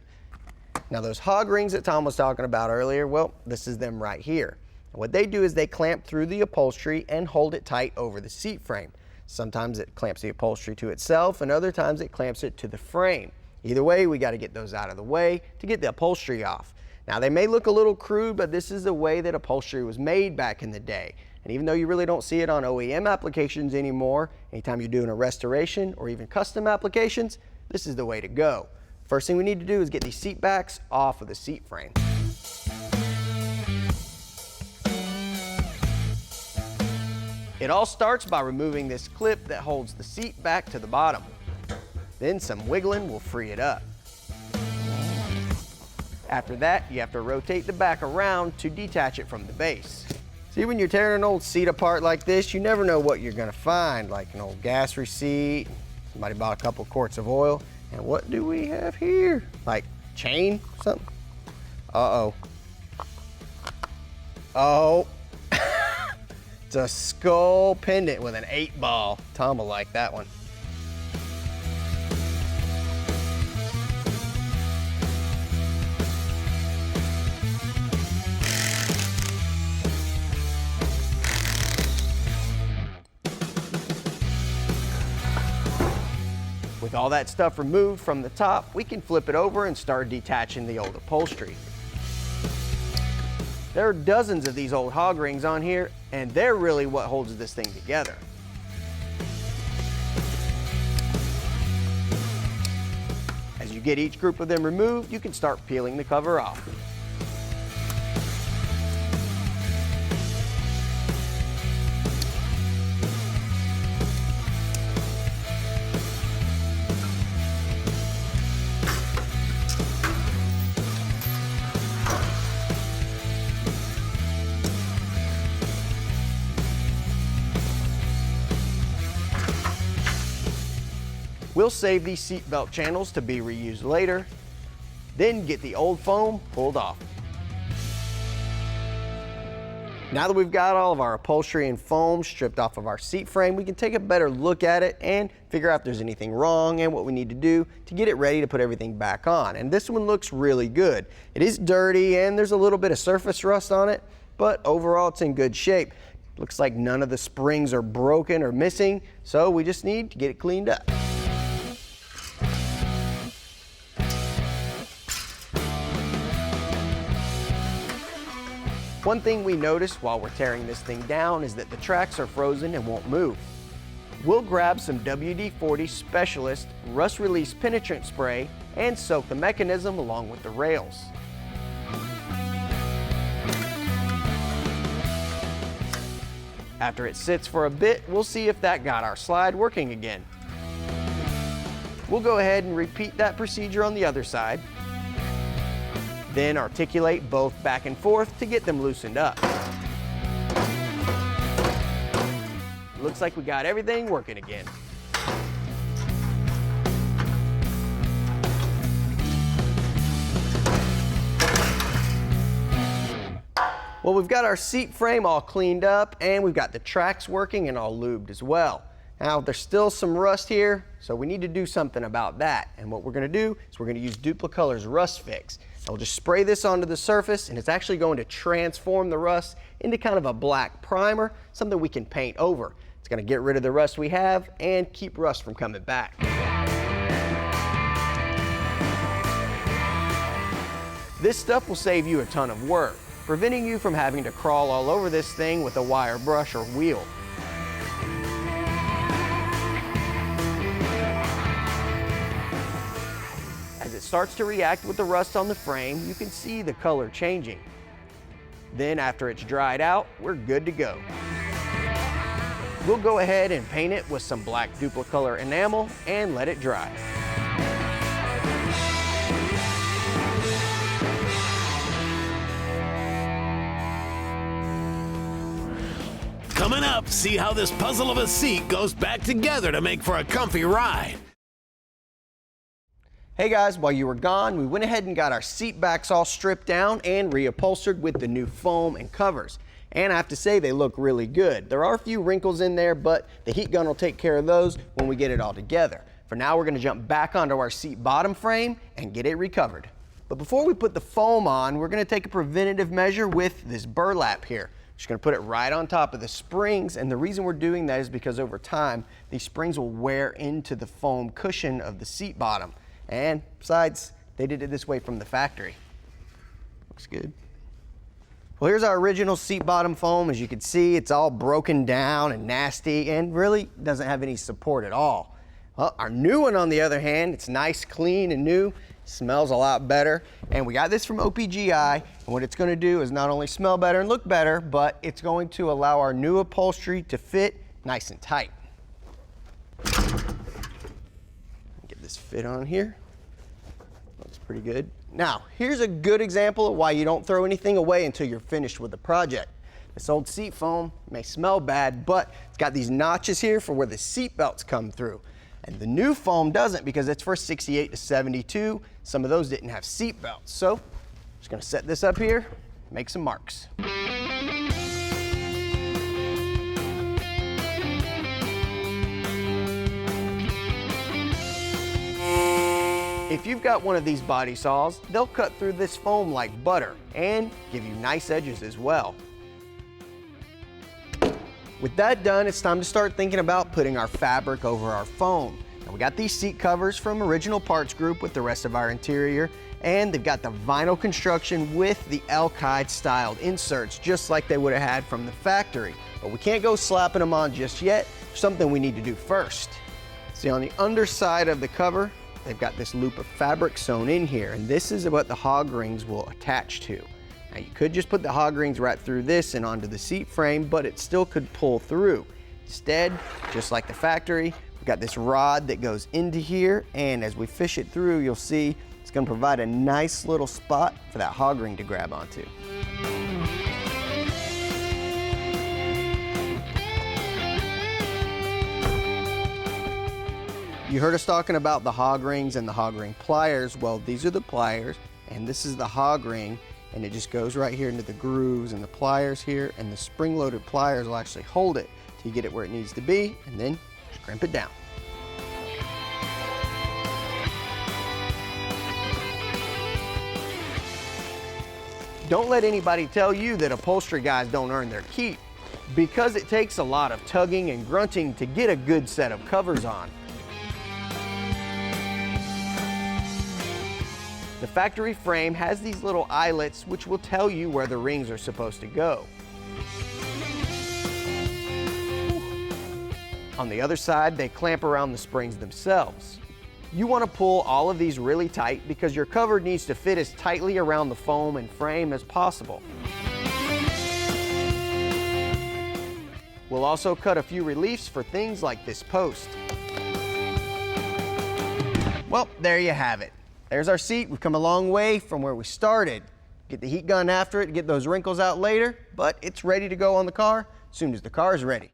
Speaker 3: Now, those hog rings that Tom was talking about earlier, well, this is them right here. And what they do is they clamp through the upholstery and hold it tight over the seat frame. Sometimes it clamps the upholstery to itself, and other times it clamps it to the frame. Either way, we got to get those out of the way to get the upholstery off. Now, they may look a little crude, but this is the way that upholstery was made back in the day. And even though you really don't see it on OEM applications anymore, anytime you're doing a restoration or even custom applications, this is the way to go. First thing we need to do is get these seat backs off of the seat frame. It all starts by removing this clip that holds the seat back to the bottom. Then some wiggling will free it up. After that, you have to rotate the back around to detach it from the base. See, when you're tearing an old seat apart like this, you never know what you're gonna find, like an old gas receipt, somebody bought a couple quarts of oil, and what do we have here? Like chain, something? Uh-oh. Oh, it's a skull pendant with an 8-ball. Tom will like that one. With all that stuff removed from the top, we can flip it over and start detaching the old upholstery. There are dozens of these old hog rings on here, and they're really what holds this thing together. As you get each group of them removed, you can start peeling the cover off. We'll save these seat belt channels to be reused later, then get the old foam pulled off. Now that we've got all of our upholstery and foam stripped off of our seat frame, we can take a better look at it and figure out if there's anything wrong and what we need to do to get it ready to put everything back on. And this one looks really good. It is dirty and there's a little bit of surface rust on it, but overall it's in good shape. Looks like none of the springs are broken or missing, so we just need to get it cleaned up. One thing we noticed while we're tearing this thing down is that the tracks are frozen and won't move. We'll grab some WD-40 Specialist Rust Release Penetrant Spray and soak the mechanism along with the rails. After it sits for a bit, we'll see if that got our slide working again. We'll go ahead and repeat that procedure on the other side. Then articulate both back and forth to get them loosened up. Looks like we got everything working again. Well, we've got our seat frame all cleaned up and we've got the tracks working and all lubed as well. Now, there's still some rust here, so we need to do something about that. And what we're gonna do is we're gonna use Duplicolor's Rust Fix. I'll just spray this onto the surface and it's actually going to transform the rust into kind of a black primer, something we can paint over. It's gonna get rid of the rust we have and keep rust from coming back. This stuff will save you a ton of work, preventing you from having to crawl all over this thing with a wire brush or wheel. As it starts to react with the rust on the frame, you can see the color changing. Then after it's dried out, we're good to go. We'll go ahead and paint it with some black Duplicolor enamel and let it dry.
Speaker 1: Coming up, see how this puzzle of a seat goes back together to make for a comfy ride.
Speaker 3: Hey guys, while you were gone, we went ahead and got our seat backs all stripped down and reupholstered with the new foam and covers. And I have to say, they look really good. There are a few wrinkles in there, but the heat gun will take care of those when we get it all together. For now, we're gonna jump back onto our seat bottom frame and get it recovered. But before we put the foam on, we're gonna take a preventative measure with this burlap here. Just gonna put it right on top of the springs, and the reason we're doing that is because over time, these springs will wear into the foam cushion of the seat bottom. And besides, they did it this way from the factory. Looks good. Well, here's our original seat bottom foam. As you can see, it's all broken down and nasty and really doesn't have any support at all. Well, our new one, on the other hand, it's nice, clean, and new. Smells a lot better. And we got this from OPGI. And what it's gonna do is not only smell better and look better, but it's going to allow our new upholstery to fit nice and tight. Get this fit on here. Looks pretty good. Now, here's a good example of why you don't throw anything away until you're finished with the project. This old seat foam may smell bad, but it's got these notches here for where the seat belts come through. And the new foam doesn't because it's for 68 to 72. Some of those didn't have seat belts. So, just gonna set this up here, make some marks. If you've got one of these body saws, they'll cut through this foam like butter and give you nice edges as well. With that done, it's time to start thinking about putting our fabric over our foam. Now, we got these seat covers from Original Parts Group with the rest of our interior, and they've got the vinyl construction with the Elkide styled inserts, just like they would have had from the factory. But we can't go slapping them on just yet. There's something we need to do first. See, on the underside of the cover, they've got this loop of fabric sewn in here, and this is what the hog rings will attach to. Now, you could just put the hog rings right through this and onto the seat frame, but it still could pull through. Instead, just like the factory, we've got this rod that goes into here, and as we fish it through, you'll see it's gonna provide a nice little spot for that hog ring to grab onto. You heard us talking about the hog rings and the hog ring pliers. Well, these are the pliers, and this is the hog ring, and it just goes right here into the grooves and the pliers here, and the spring-loaded pliers will actually hold it till you get it where it needs to be, and then just crimp it down. Don't let anybody tell you that upholstery guys don't earn their keep, because it takes a lot of tugging and grunting to get a good set of covers on. The factory frame has these little eyelets which will tell you where the rings are supposed to go. On the other side, they clamp around the springs themselves. You want to pull all of these really tight because your cover needs to fit as tightly around the foam and frame as possible. We'll also cut a few reliefs for things like this post. Well, there you have it. There's our seat. We've come a long way from where we started. Get the heat gun after it, get those wrinkles out later, but it's ready to go on the car as soon as the car is ready.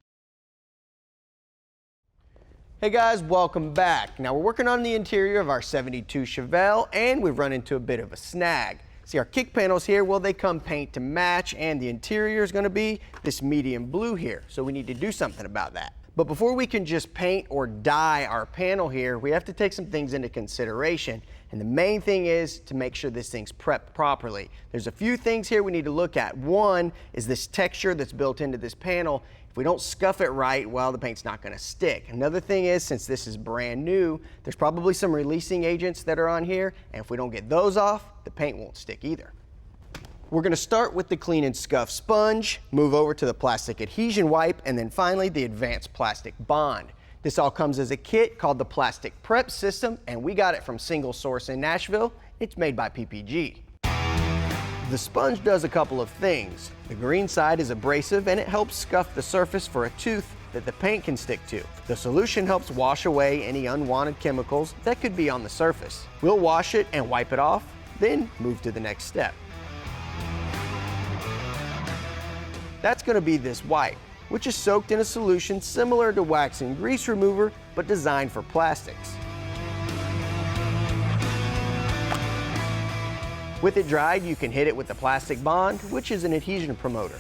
Speaker 3: Hey guys, welcome back. Now we're working on the interior of our 72 Chevelle, and we've run into a bit of a snag. See, our kick panels here, well, they come paint to match, and the interior is going to be this medium blue here, so we need to do something about that. But before we can just paint or dye our panel here, we have to take some things into consideration. And the main thing is to make sure this thing's prepped properly. There's a few things here we need to look at. One is this texture that's built into this panel. If we don't scuff it right, well, the paint's not going to stick. Another thing is, since this is brand new, there's probably some releasing agents that are on here, and if we don't get those off, the paint won't stick either. We're going to start with the clean and scuff sponge, move over to the plastic adhesion wipe, and then finally the advanced plastic bond. This all comes as a kit called the Plastic Prep System, and we got it from Single Source in Nashville. It's made by PPG. The sponge does a couple of things. The green side is abrasive and it helps scuff the surface for a tooth that the paint can stick to. The solution helps wash away any unwanted chemicals that could be on the surface. We'll wash it and wipe it off, then move to the next step. That's going to be this wipe, which is soaked in a solution similar to wax and grease remover, but designed for plastics. With it dried, you can hit it with the plastic bond, which is an adhesion promoter.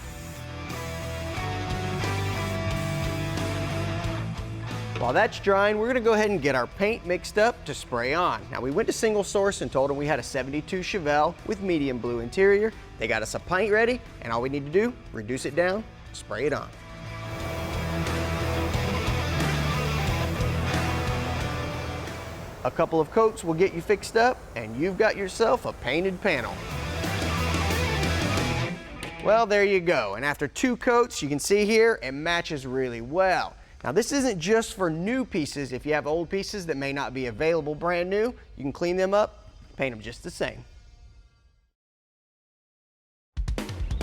Speaker 3: While that's drying, we're going to go ahead and get our paint mixed up to spray on. Now, we went to Single Source and told them we had a 72 Chevelle with medium blue interior. They got us a paint ready, and all we need to do, reduce it down, spray it on. A couple of coats will get you fixed up, and you've got yourself a painted panel. Well, there you go. And after 2 coats, you can see here, it matches really well. Now, this isn't just for new pieces. If you have old pieces that may not be available brand new, you can clean them up, paint them just the same.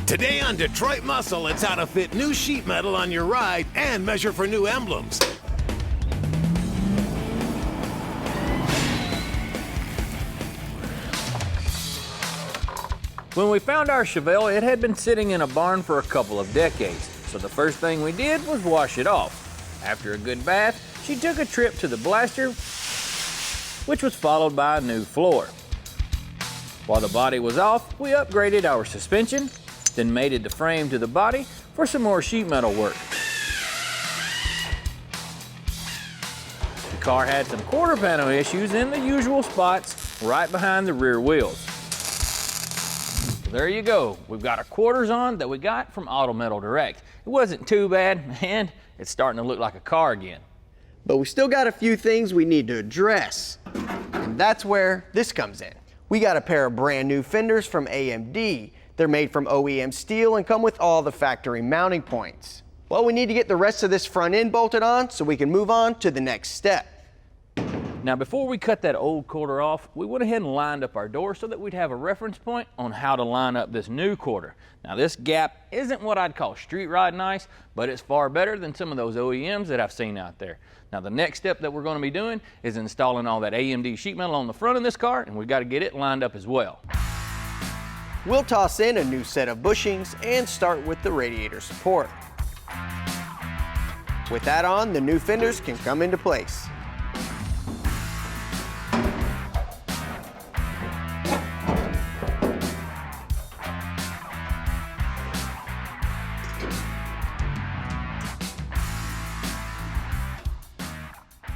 Speaker 1: Today on Detroit Muscle, it's how to fit new sheet metal on your ride and measure for new emblems.
Speaker 2: When we found our Chevelle, it had been sitting in a barn for a couple of decades, so the first thing we did was wash it off. After a good bath, she took a trip to the blaster, which was followed by a new floor. While the body was off, we upgraded our suspension, then mated the frame to the body for some more sheet metal work. The car had some quarter panel issues in the usual spots right behind the rear wheels. There you go. We've got our quarters on that we got from Auto Metal Direct. It wasn't too bad, and it's starting to look like a car again.
Speaker 3: But we still got a few things we need to address, and that's where this comes in. We got a pair of brand new fenders from AMD. They're made from OEM steel and come with all the factory mounting points. Well, we need to get the rest of this front end bolted on so we can move on to the next step.
Speaker 2: Now, before we cut that old quarter off, we went ahead and lined up our door so that we'd have a reference point on how to line up this new quarter. Now, this gap isn't what I'd call street rod nice, but it's far better than some of those OEMs that I've seen out there. Now, the next step that we're going to be doing is installing all that AMD sheet metal on the front of this car, and we've got to get it lined up as well.
Speaker 3: We'll toss in a new set of bushings and start with the radiator support. With that on, the new fenders can come into place.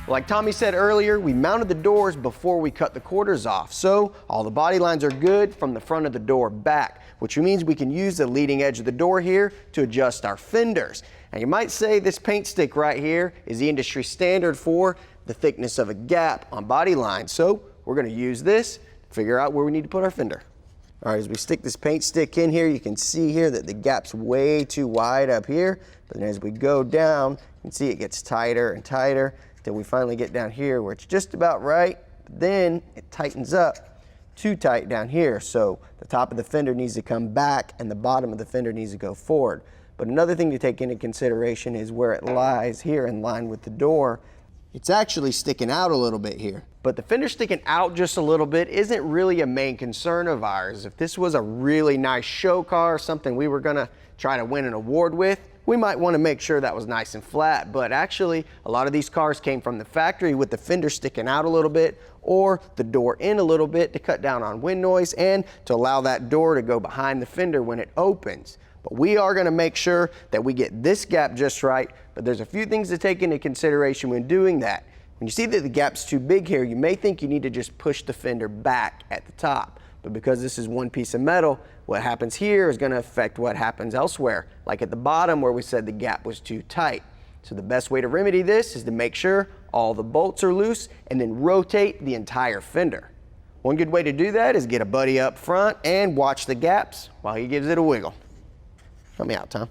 Speaker 3: Like Tommy said earlier, we mounted the doors before we cut the quarters off, so all the body lines are good from the front of the door back, which means we can use the leading edge of the door here to adjust our fenders. Now, you might say this paint stick right here is the industry standard for the thickness of a gap on body lines, so we're going to use this to figure out where we need to put our fender. All right, as we stick this paint stick in here, you can see here that the gap's way too wide up here, but then as we go down, you can see it gets tighter and tighter till we finally get down here where it's just about right. Then it tightens up too tight down here, so the top of the fender needs to come back and the bottom of the fender needs to go forward. But another thing to take into consideration is where it lies here in line with the door. It's actually sticking out a little bit here. But the fender sticking out just a little bit isn't really a main concern of ours. If this was a really nice show car, something we were gonna try to win an award with, we might want to make sure that was nice and flat. But actually, a lot of these cars came from the factory with the fender sticking out a little bit or the door in a little bit to cut down on wind noise and to allow that door to go behind the fender when it opens. But we are going to make sure that we get this gap just right, but there's a few things to take into consideration when doing that. When you see that the gap's too big here, you may think you need to just push the fender back at the top. But because this is one piece of metal, what happens here is going to affect what happens elsewhere, like at the bottom where we said the gap was too tight. So the best way to remedy this is to make sure all the bolts are loose and then rotate the entire fender. One good way to do that is get a buddy up front and watch the gaps while he gives it a wiggle. Help me out, Tom.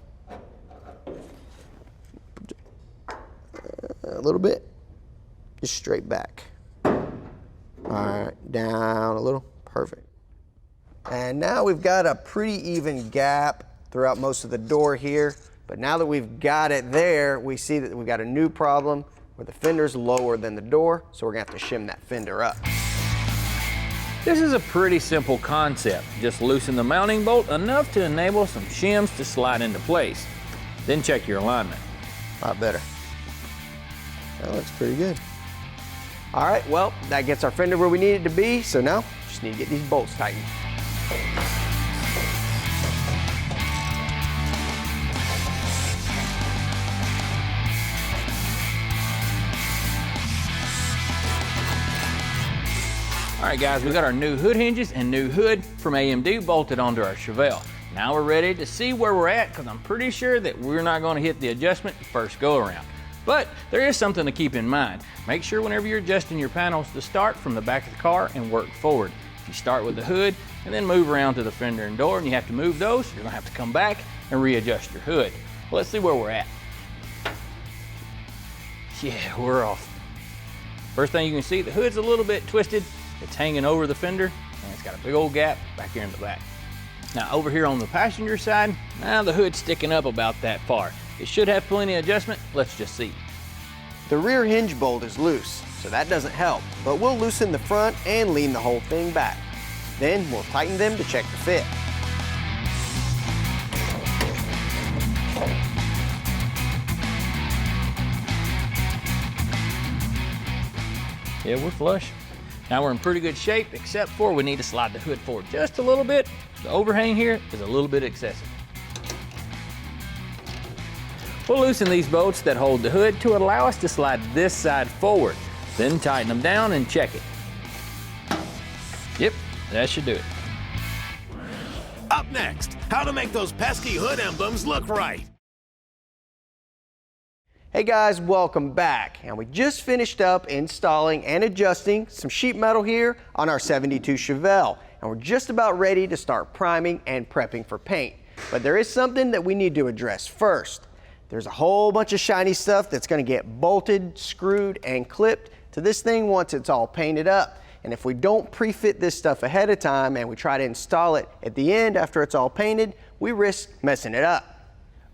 Speaker 3: A little bit. Just straight back. All right, down a little. Perfect. And now we've got a pretty even gap throughout most of the door here. But now that we've got it there, we see that we've got a new problem where the fender's lower than the door, so we're gonna have to shim that fender up.
Speaker 2: This is a pretty simple concept. Just loosen the mounting bolt enough to enable some shims to slide into place. Then check your alignment.
Speaker 3: A lot better. That looks pretty good. All right, well, that gets our fender where we need it to be, so now just need to get these bolts tightened.
Speaker 2: All right, guys, we got our new hood hinges and new hood from AMD bolted onto our Chevelle. Now we're ready to see where we're at, because I'm pretty sure that we're not going to hit the adjustment first go around. But there is something to keep in mind. Make sure whenever you're adjusting your panels to start from the back of the car and work forward. If you start with the hood and then move around to the fender and door and you have to move those, you're going to have to come back and readjust your hood. Well, let's see where we're at. Yeah, we're off. First thing you can see, the hood's a little bit twisted. It's hanging over the fender, and it's got a big old gap back here in the back. Now over here on the passenger side, now the hood's sticking up about that far. It should have plenty of adjustment. Let's just see.
Speaker 3: The rear hinge bolt is loose, so that doesn't help, but we'll loosen the front and lean the whole thing back. Then we'll tighten them to check the fit.
Speaker 2: Yeah, we're flush. Now we're in pretty good shape, except for we need to slide the hood forward just a little bit. The overhang here is a little bit excessive. We'll loosen these bolts that hold the hood to allow us to slide this side forward. Then tighten them down and check it. Yep, that should do it.
Speaker 1: Up next, how to make those pesky hood emblems look right.
Speaker 3: Hey guys, welcome back. And we just finished up installing and adjusting some sheet metal here on our 72 Chevelle. And we're just about ready to start priming and prepping for paint. But there is something that we need to address first. There's a whole bunch of shiny stuff that's going to get bolted, screwed, and clipped to this thing once it's all painted up. And if we don't pre-fit this stuff ahead of time and we try to install it at the end after it's all painted, we risk messing it up.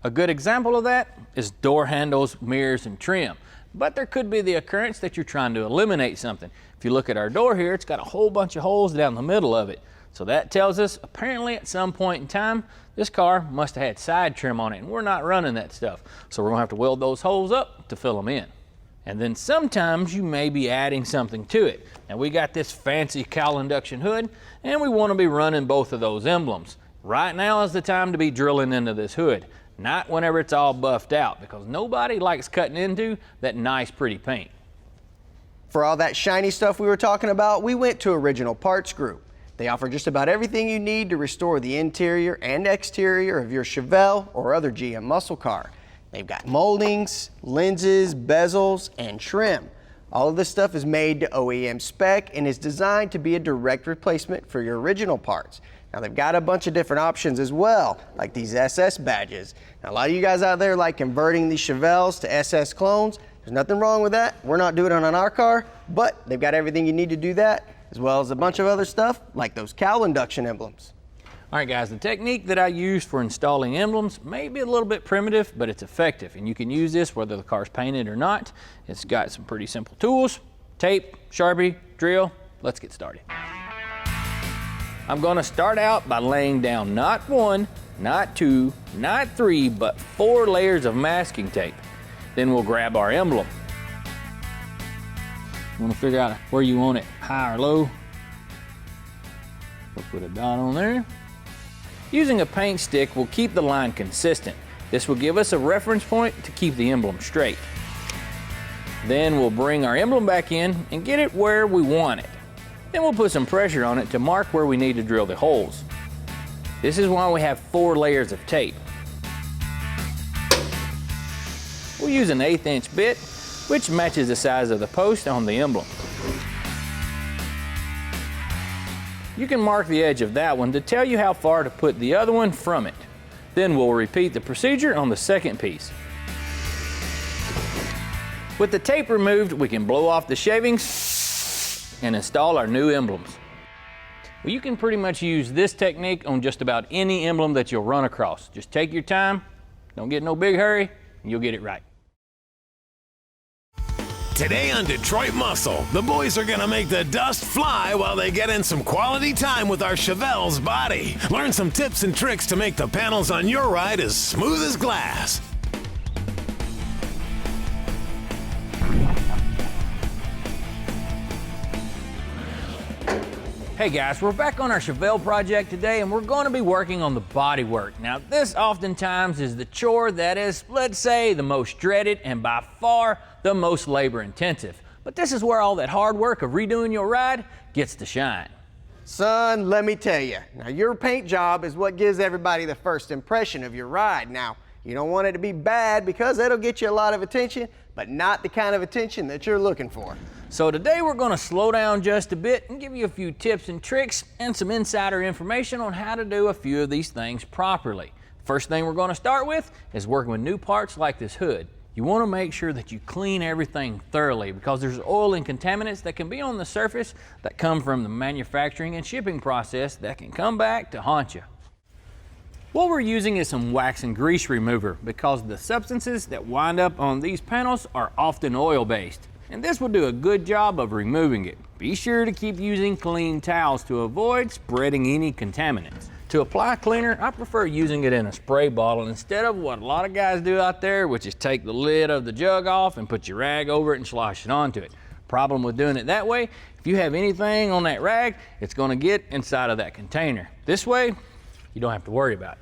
Speaker 2: A good example of that is door handles, mirrors, and trim. But there could be the occurrence that you're trying to eliminate something. If you look at our door here, it's got a whole bunch of holes down the middle of it. So that tells us apparently at some point in time, this car must have had side trim on it, and we're not running that stuff. So we're gonna have to weld those holes up to fill them in. And then sometimes you may be adding something to it. Now we got this fancy cowl induction hood, and we wanna be running both of those emblems. Right now is the time to be drilling into this hood. Not whenever it's all buffed out, because nobody likes cutting into that nice pretty paint.
Speaker 3: For all that shiny stuff we were talking about, we went to Original Parts Group. They offer just about everything you need to restore the interior and exterior of your Chevelle or other GM muscle car. They've got moldings, lenses, bezels, and trim. All of this stuff is made to OEM spec and is designed to be a direct replacement for your original parts. Now they've got a bunch of different options as well, like these SS badges. Now a lot of you guys out there like converting these Chevelles to SS clones. There's nothing wrong with that. We're not doing it on our car, but they've got everything you need to do that, as well as a bunch of other stuff like those cowl induction emblems.
Speaker 2: All right guys, the technique that I use for installing emblems may be a little bit primitive, but it's effective, and you can use this whether the car's painted or not. It's got some pretty simple tools: tape, Sharpie, drill. Let's get started. I'm gonna start out by laying down not 1, not 2, not 3, but 4 layers of masking tape. Then we'll grab our emblem. You wanna figure out where you want it, high or low. We'll put a dot on there. Using a paint stick will keep the line consistent. This will give us a reference point to keep the emblem straight. Then we'll bring our emblem back in and get it where we want it. Then we'll put some pressure on it to mark where we need to drill the holes. This is why we have 4 layers of tape. We'll use an 1/8 inch bit, which matches the size of the post on the emblem. You can mark the edge of that one to tell you how far to put the other one from it. Then we'll repeat the procedure on the second piece. With the tape removed, we can blow off the shavings and install our new emblems. Well, you can pretty much use this technique on just about any emblem that you'll run across. Just take your time, don't get in no big hurry, and you'll get it right.
Speaker 1: Today on Detroit Muscle, the boys are gonna make the dust fly while they get in some quality time with our Chevelle's body. Learn some tips and tricks to make the panels on your ride as smooth as glass.
Speaker 2: Hey guys, we're back on our Chevelle project today, and we're going to be working on the bodywork. Now this oftentimes is the chore that is, let's say, the most dreaded and by far the most labor intensive. But this is where all that hard work of redoing your ride gets to shine.
Speaker 3: Son, let me tell you. Now, your paint job is what gives everybody the first impression of your ride. Now, you don't want it to be bad because that'll get you a lot of attention, but not the kind of attention that you're looking for.
Speaker 2: So today we're going to slow down just a bit and give you a few tips and tricks and some insider information on how to do a few of these things properly. First thing we're going to start with is working with new parts like this hood. You want to make sure that you clean everything thoroughly because there's oil and contaminants that can be on the surface that come from the manufacturing and shipping process that can come back to haunt you. What we're using is some wax and grease remover because the substances that wind up on these panels are often oil-based, and this will do a good job of removing it. Be sure to keep using clean towels to avoid spreading any contaminants. To apply cleaner, I prefer using it in a spray bottle instead of what a lot of guys do out there, which is take the lid of the jug off and put your rag over it and slosh it onto it. Problem with doing it that way, if you have anything on that rag, it's going to get inside of that container. This way, you don't have to worry about it.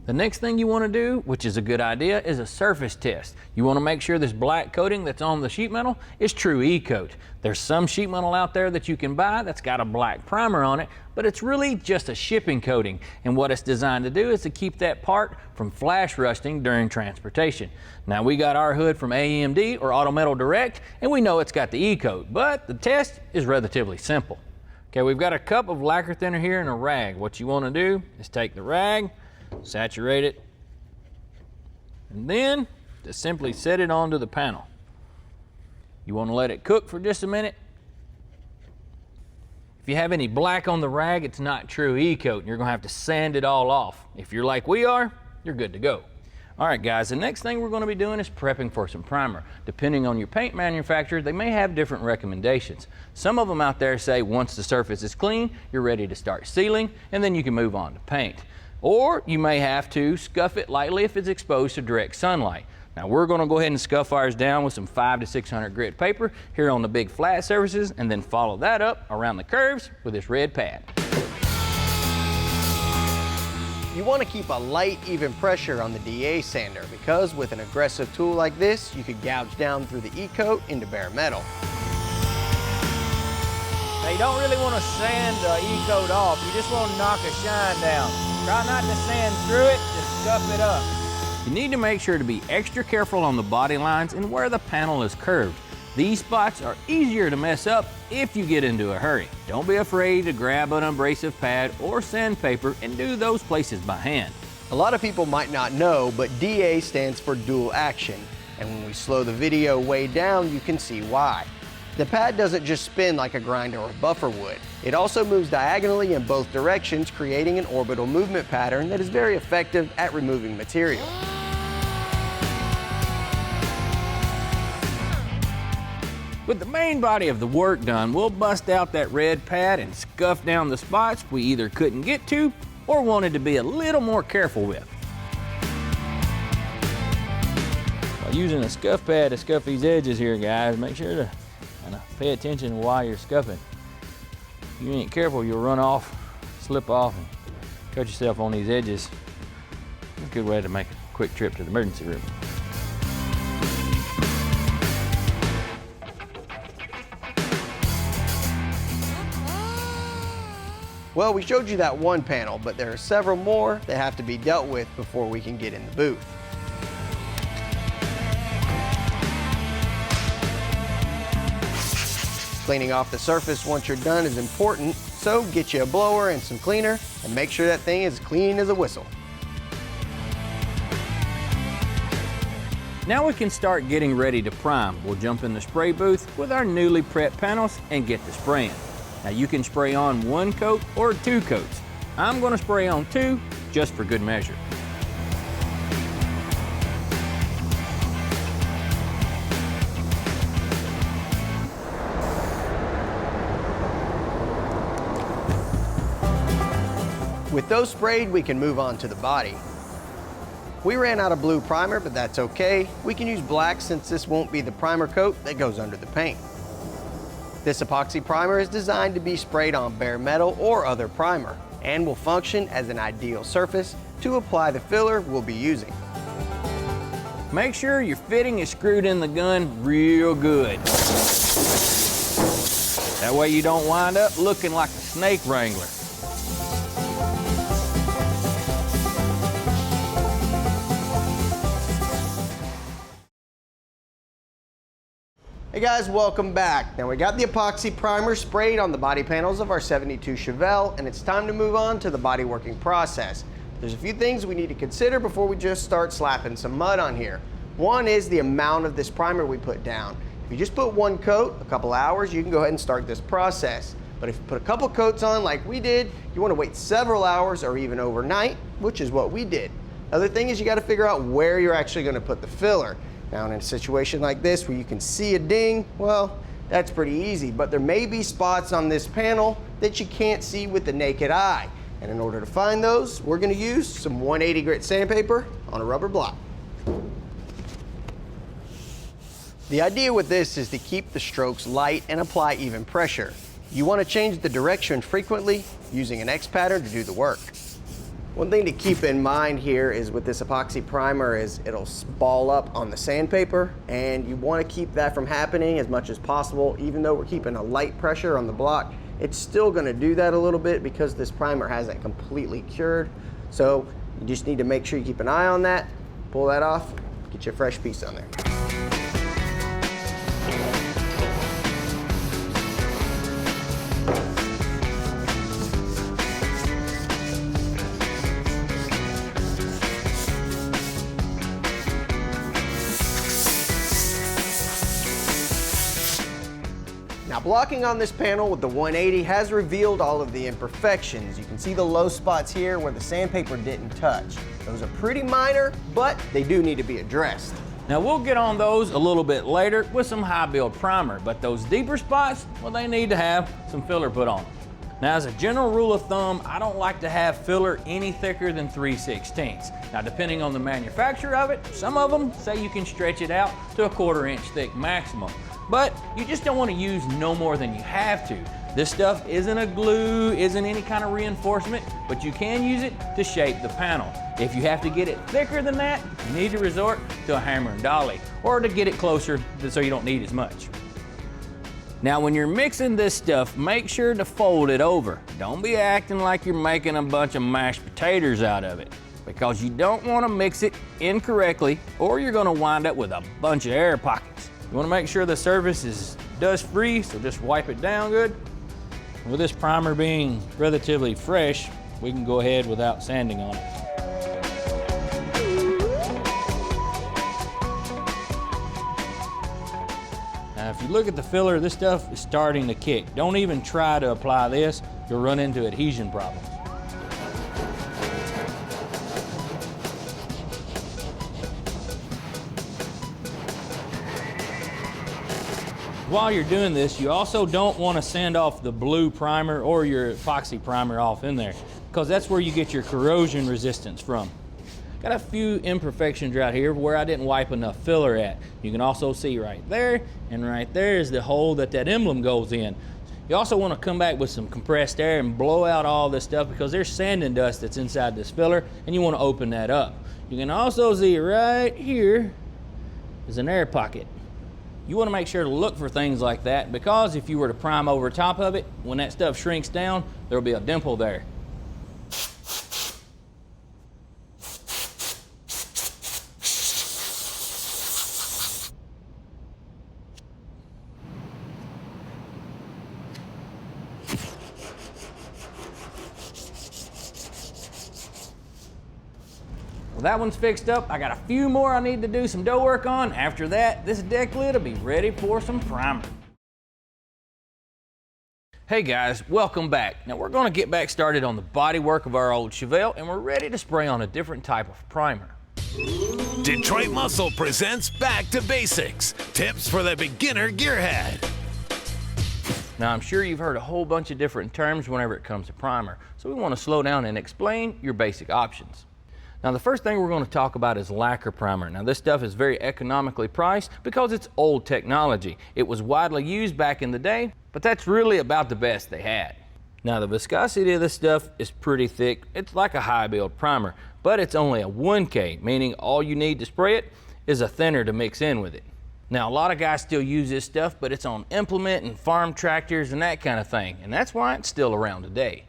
Speaker 2: The next thing you want to do, which is a good idea, is a surface test. You want to make sure this black coating that's on the sheet metal is true E-coat. There's some sheet metal out there that you can buy that's got a black primer on it, but it's really just a shipping coating. And what it's designed to do is to keep that part from flash rusting during transportation. Now we got our hood from AMD or Auto Metal Direct, and we know it's got the E-coat, but the test is relatively simple. Okay, we've got a cup of lacquer thinner here and a rag. What you want to do is take the rag, saturate it, and then just simply set it onto the panel. You want to let it cook for just a minute. If you have any black on the rag, it's not true E-coat, and you're going to have to sand it all off. If you're like we are, you're good to go. All right guys, the next thing we're going to be doing is prepping for some primer. Depending on your paint manufacturer, they may have different recommendations. Some of them out there say once the surface is clean, you're ready to start sealing, and then you can move on to paint. Or you may have to scuff it lightly if it's exposed to direct sunlight. Now we're going to go ahead and scuff ours down with some 500 to 600 grit paper here on the big flat surfaces, and then follow that up around the curves with this red pad.
Speaker 3: You want to keep a light, even pressure on the DA sander because with an aggressive tool like this, you could gouge down through the E-coat into bare metal.
Speaker 2: Now you don't really want to sand the E-coat off, you just want to knock a shine down. Try not to sand through it, just scuff it up. You need to make sure to be extra careful on the body lines and where the panel is curved. These spots are easier to mess up if you get into a hurry. Don't be afraid to grab an abrasive pad or sandpaper and do those places by hand.
Speaker 3: A lot of people might not know, but DA stands for dual action. And when we slow the video way down, you can see why. The pad doesn't just spin like a grinder or buffer would. It also moves diagonally in both directions, creating an orbital movement pattern that is very effective at removing material.
Speaker 2: With the main body of the work done, we'll bust out that red pad and scuff down the spots we either couldn't get to or wanted to be a little more careful with. By using a scuff pad to scuff these edges here, guys, make sure to kind of pay attention while you're scuffing. If you ain't careful, you'll run off, slip off, and cut yourself on these edges. It's a good way to make a quick trip to the emergency room.
Speaker 3: Well, we showed you that one panel, but there are several more that have to be dealt with before we can get in the booth. Cleaning off the surface once you're done is important, so get you a blower and some cleaner and make sure that thing is clean as a whistle.
Speaker 2: Now we can start getting ready to prime. We'll jump in the spray booth with our newly prepped panels and get to spraying. Now you can spray on 1 coat or 2 coats. I'm going to spray on 2 just for good measure.
Speaker 3: With those sprayed, we can move on to the body. We ran out of blue primer, but that's okay. We can use black since this won't be the primer coat that goes under the paint. This epoxy primer is designed to be sprayed on bare metal or other primer and will function as an ideal surface to apply the filler we'll be using.
Speaker 2: Make sure your fitting is screwed in the gun real good. That way you don't wind up looking like a snake wrangler.
Speaker 3: Hey guys, welcome back. Now we got the epoxy primer sprayed on the body panels of our 72 Chevelle, and it's time to move on to the body working process. There's a few things we need to consider before we just start slapping some mud on here. One is the amount of this primer we put down. If you just put 1 coat, a couple hours, you can go ahead and start this process. But if you put a couple coats on like we did, you want to wait several hours or even overnight, which is what we did. Other thing is you got to figure out where you're actually going to put the filler. Now in a situation like this where you can see a ding, well, that's pretty easy, but there may be spots on this panel that you can't see with the naked eye. And in order to find those, we're gonna use some 180 grit sandpaper on a rubber block. The idea with this is to keep the strokes light and apply even pressure. You wanna change the direction frequently using an X pattern to do the work. One thing to keep in mind here is with this epoxy primer is it'll ball up on the sandpaper, and you want to keep that from happening as much as possible. Even though we're keeping a light pressure on the block, it's still going to do that a little bit because this primer hasn't completely cured. So you just need to make sure you keep an eye on that, pull that off, get you a fresh piece on there. Now blocking on this panel with the 180 has revealed all of the imperfections. You can see the low spots here where the sandpaper didn't touch. Those are pretty minor, but they do need to be addressed.
Speaker 2: Now we'll get on those a little bit later with some high build primer, but those deeper spots, well, they need to have some filler put on. Now as a general rule of thumb, I don't like to have filler any thicker than 3/16. Now depending on the manufacturer of it, some of them say you can stretch it out to a 1/4 inch thick maximum. But you just don't want to use no more than you have to. This stuff isn't a glue, isn't any kind of reinforcement, but you can use it to shape the panel. If you have to get it thicker than that, you need to resort to a hammer and dolly, or to get it closer so you don't need as much. Now when you're mixing this stuff, make sure to fold it over. Don't be acting like you're making a bunch of mashed potatoes out of it, because you don't want to mix it incorrectly, or you're going to wind up with a bunch of air pockets. You want to make sure the surface is dust free, so just wipe it down good. With this primer being relatively fresh, we can go ahead without sanding on it. Now if If you look at the filler, this stuff is starting to kick. Don't even try to apply this. You'll run into adhesion problems. While you're doing this, you also don't want to sand off the blue primer or your epoxy primer off in there, because that's where you get your corrosion resistance from. Got a few imperfections right here where I didn't wipe enough filler at. You can also see right there, and right there is the hole that emblem goes in. You also want to come back with some compressed air and blow out all this stuff, because there's sand and dust that's inside this filler, and you want to open that up. You can also see right here is an air pocket. You want to make sure to look for things like that, because if you were to prime over top of it, when that stuff shrinks down, there'll be a dimple there. Well, that one's fixed up. I got a few more I need to do some dough work on. After that, this deck lid will be ready for some primer. Hey guys, welcome back. Now we're going to get back started on the bodywork of our old Chevelle, and we're ready to spray on a different type of primer.
Speaker 1: Detroit Muscle presents Back to Basics, tips for the beginner gearhead.
Speaker 2: Now I'm sure you've heard a whole bunch of different terms whenever it comes to primer, so we want to slow down and explain your basic options. Now the first thing we're going to talk about is lacquer primer. Now this stuff is very economically priced because it's old technology. It was widely used back in the day, but that's really about the best they had. Now the viscosity of this stuff is pretty thick. It's like a high build primer, but it's only a 1K, meaning all you need to spray it is a thinner to mix in with it. Now a lot of guys still use this stuff, but it's on implement and farm tractors and that kind of thing, and that's why it's still around today.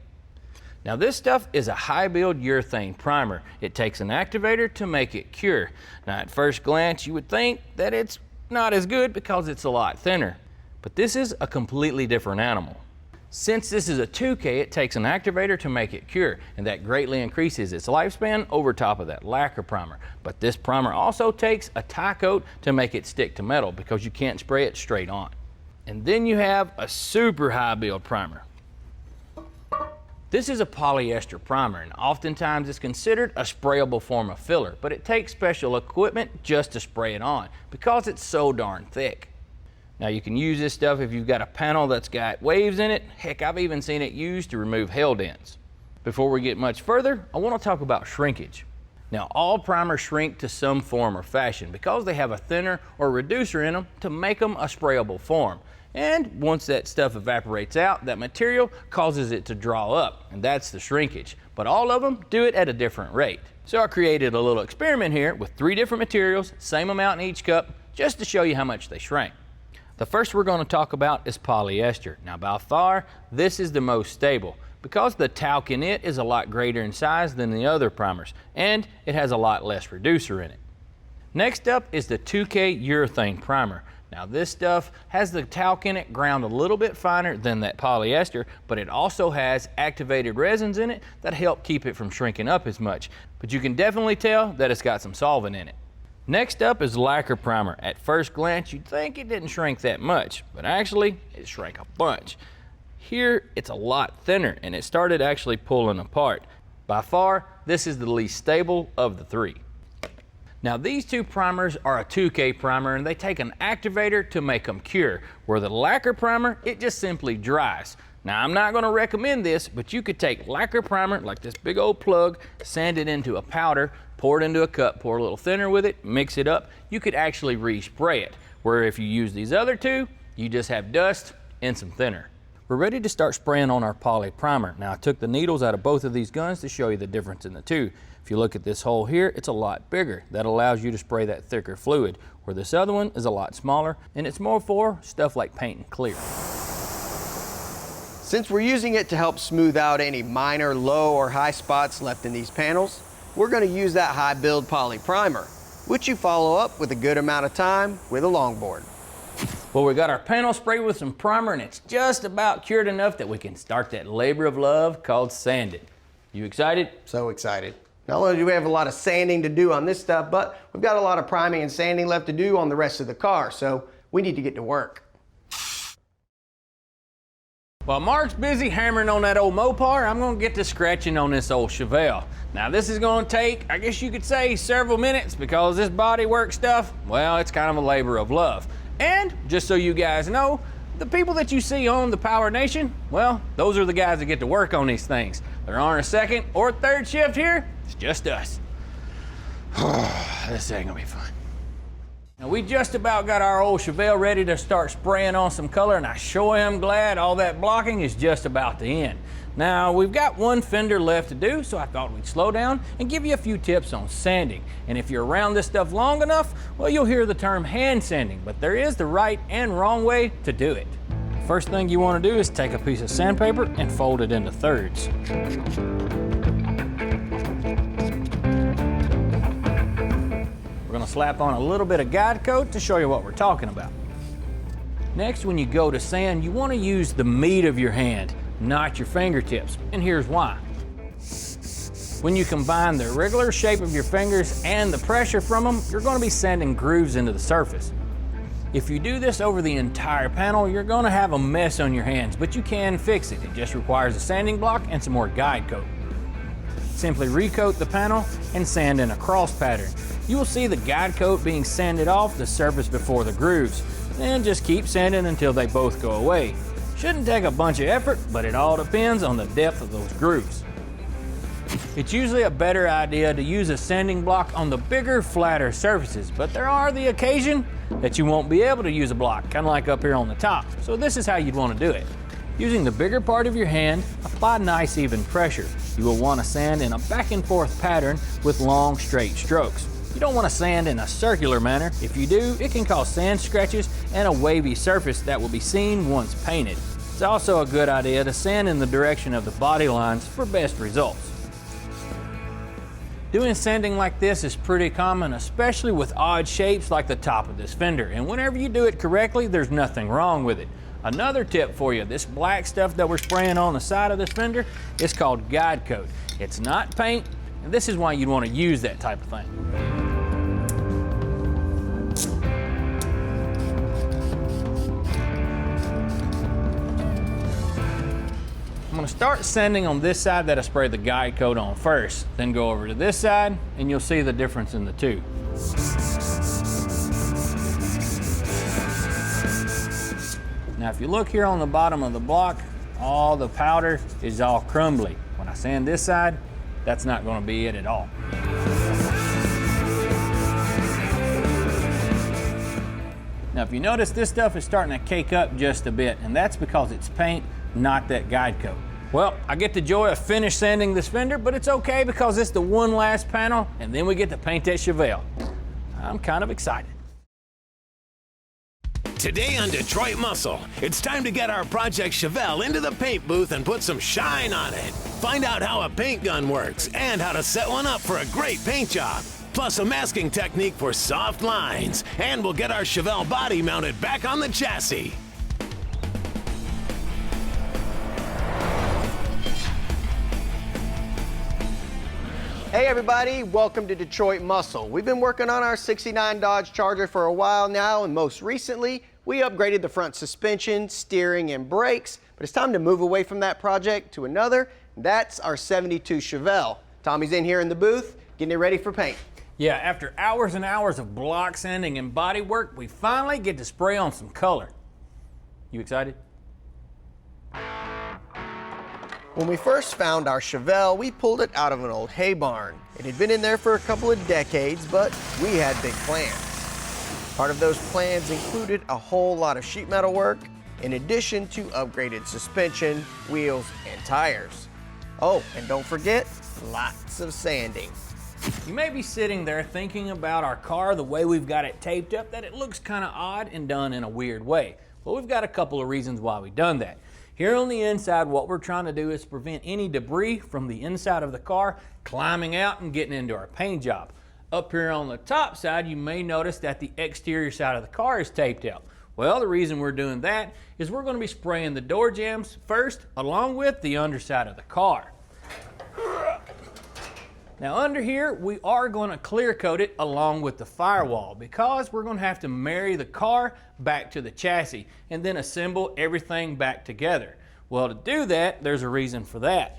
Speaker 2: Now this stuff is a high build urethane primer. It takes an activator to make it cure. Now at first glance you would think that it's not as good because it's a lot thinner, but this is a completely different animal. Since this is a 2K, it takes an activator to make it cure, and that greatly increases its lifespan over top of that lacquer primer. But this primer also takes a tie coat to make it stick to metal, because you can't spray it straight on. And then you have a super high build primer. This is a polyester primer, and oftentimes it's considered a sprayable form of filler, but it takes special equipment just to spray it on because it's so darn thick. Now you can use this stuff if you've got a panel that's got waves in it. Heck, I've even seen it used to remove hail dents. Before we get much further, I want to talk about shrinkage. Now all primers shrink to some form or fashion because they have a thinner or reducer in them to make them a sprayable form. And once that stuff evaporates out, that material causes it to draw up, and that's the shrinkage. But all of them do it at a different rate. So I created a little experiment here with 3 different materials, same amount in each cup, just to show you how much they shrank. The first we're going to talk about is polyester. Now by far, this is the most stable because the talc in it is a lot greater in size than the other primers, and it has a lot less reducer in it. Next up is the 2K urethane primer. Now this stuff has the talc in it ground a little bit finer than that polyester, but it also has activated resins in it that help keep it from shrinking up as much. But you can definitely tell that it's got some solvent in it. Next up is lacquer primer. At first glance, you'd think it didn't shrink that much, but actually it shrank a bunch. Here it's a lot thinner, and it started actually pulling apart. By far, this is the least stable of the 3. Now these 2 primers are a 2K primer, and they take an activator to make them cure, where the lacquer primer, it just simply dries. Now I'm not going to recommend this, but you could take lacquer primer, like this big old plug, sand it into a powder, pour it into a cup, pour a little thinner with it, mix it up. You could actually respray it, where if you use these other 2, you just have dust and some thinner. We're ready to start spraying on our poly primer. Now I took the needles out of both of these guns to show you the difference in the 2. If you look at this hole here, it's a lot bigger. That allows you to spray that thicker fluid, where this other one is a lot smaller, and it's more for stuff like paint and clear.
Speaker 3: Since we're using it to help smooth out any minor low or high spots left in these panels, we're going to use that high build poly primer, which you follow up with a good amount of time with a longboard.
Speaker 2: Well, we got our panel sprayed with some primer, and it's just about cured enough that we can start that labor of love called sanding. You excited?
Speaker 3: So excited. Not only do we have a lot of sanding to do on this stuff, but we've got a lot of priming and sanding left to do on the rest of the car, so we need to get to work.
Speaker 2: While Mark's busy hammering on that old Mopar, I'm gonna get to scratching on this old Chevelle. Now this is gonna take, I guess you could say, several minutes because this bodywork stuff, well, it's kind of a labor of love. And just so you guys know, the people that you see on the PowerNation, well, those are the guys that get to work on these things. There aren't a second or third shift here, it's just us. This ain't gonna be fun. Now we just about got our old Chevelle ready to start spraying on some color, and I sure am glad all that blocking is just about to end. Now we've got one fender left to do, so I thought we'd slow down and give you a few tips on sanding. And if you're around this stuff long enough, well, you'll hear the term hand sanding, but there is the right and wrong way to do it. First thing you want to do is take a piece of sandpaper and fold it into thirds. We're gonna slap on a little bit of guide coat to show you what we're talking about. Next, when you go to sand, you wanna use the meat of your hand, not your fingertips, and here's why. When you combine the irregular shape of your fingers and the pressure from them, you're gonna be sanding grooves into the surface. If you do this over the entire panel, you're gonna have a mess on your hands, but you can fix it. It just requires a sanding block and some more guide coat. Simply recoat the panel and sand in a cross pattern. You will see the guide coat being sanded off the surface before the grooves. Then just keep sanding until they both go away. Shouldn't take a bunch of effort, but it all depends on the depth of those grooves. It's usually a better idea to use a sanding block on the bigger, flatter surfaces, but there are the occasion that you won't be able to use a block, kind of like up here on the top. So this is how you'd want to do it. Using the bigger part of your hand, apply nice even pressure. You will want to sand in a back and forth pattern with long, straight strokes. You don't want to sand in a circular manner. If you do, it can cause sand scratches and a wavy surface that will be seen once painted. It's also a good idea to sand in the direction of the body lines for best results. Doing sanding like this is pretty common, especially with odd shapes like the top of this fender. And whenever you do it correctly, there's nothing wrong with it. Another tip for you, this black stuff that we're spraying on the side of this fender is called guide coat. It's not paint, and this is why you'd want to use that type of thing. I'm going to start sanding on this side that I sprayed the guide coat on first, then go over to this side, and you'll see the difference in the two. Now if you look here on the bottom of the block, all the powder is all crumbly. When I sand this side, that's not going to be it at all. Now if you notice, this stuff is starting to cake up just a bit, and that's because it's paint, not that guide coat. Well, I get the joy of finish sanding this fender, but it's okay because it's the one last panel, and then we get to paint that Chevelle. I'm kind of excited.
Speaker 1: Today on Detroit Muscle, it's time to get our Project Chevelle into the paint booth and put some shine on it. Find out how a paint gun works and how to set one up for a great paint job. Plus a masking technique for soft lines. And we'll get our Chevelle body mounted back on the chassis.
Speaker 3: Hey everybody, welcome to Detroit Muscle. We've been working on our '69 Dodge Charger for a while now, and most recently, we upgraded the front suspension, steering, and brakes, but it's time to move away from that project to another. That's our '72 Chevelle. Tommy's in here in the booth, getting it ready for paint.
Speaker 2: Yeah, after hours and hours of block sanding and body work, we finally get to spray on some color. You excited?
Speaker 3: When we first found our Chevelle, we pulled it out of an old hay barn. It had been in there for a couple of decades, but we had big plans. Part of those plans included a whole lot of sheet metal work, in addition to upgraded suspension, wheels, and tires. Oh, and don't forget, lots of sanding.
Speaker 2: You may be sitting there thinking about our car the way we've got it taped up, that it looks kind of odd and done in a weird way. Well, we've got a couple of reasons why we've done that. Here on the inside, what we're trying to do is prevent any debris from the inside of the car climbing out and getting into our paint job. Up here on the top side, you may notice that the exterior side of the car is taped out. Well, the reason we're doing that is we're going to be spraying the door jambs first, along with the underside of the car. Now under here, we are going to clear coat it along with the firewall because we're going to have to marry the car back to the chassis and then assemble everything back together. Well, to do that, there's a reason for that.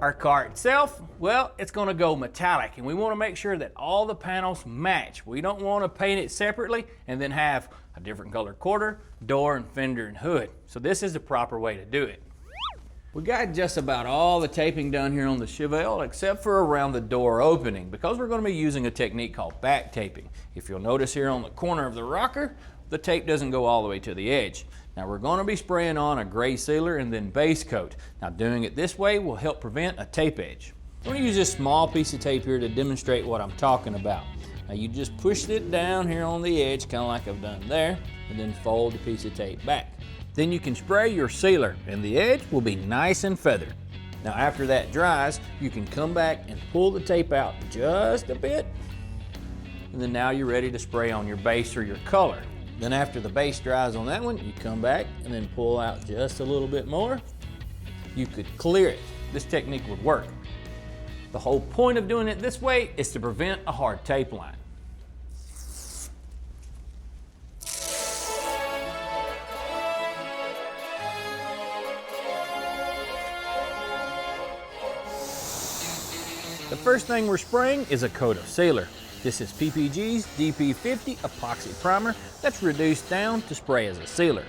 Speaker 2: Our car itself, well, it's going to go metallic, and we want to make sure that all the panels match. We don't want to paint it separately and then have a different color quarter, door, and fender and hood. So this is the proper way to do it. We got just about all the taping done here on the Chevelle except for around the door opening, because we're going to be using a technique called back taping. If you'll notice here on the corner of the rocker, the tape doesn't go all the way to the edge. Now we're going to be spraying on a gray sealer and then base coat. Now doing it this way will help prevent a tape edge. I'm going to use this small piece of tape here to demonstrate what I'm talking about. Now you just push it down here on the edge, kind of like I've done there, and then fold the piece of tape back. Then you can spray your sealer and the edge will be nice and feathered. Now after that dries, you can come back and pull the tape out just a bit, and then now you're ready to spray on your base or your color. Then after the base dries on that one, you come back and then pull out just a little bit more. You could clear it. This technique would work. The whole point of doing it this way is to prevent a hard tape line. The first thing we're spraying is a coat of sealer. This is PPG's DP50 epoxy primer that's reduced down to spray as a sealer.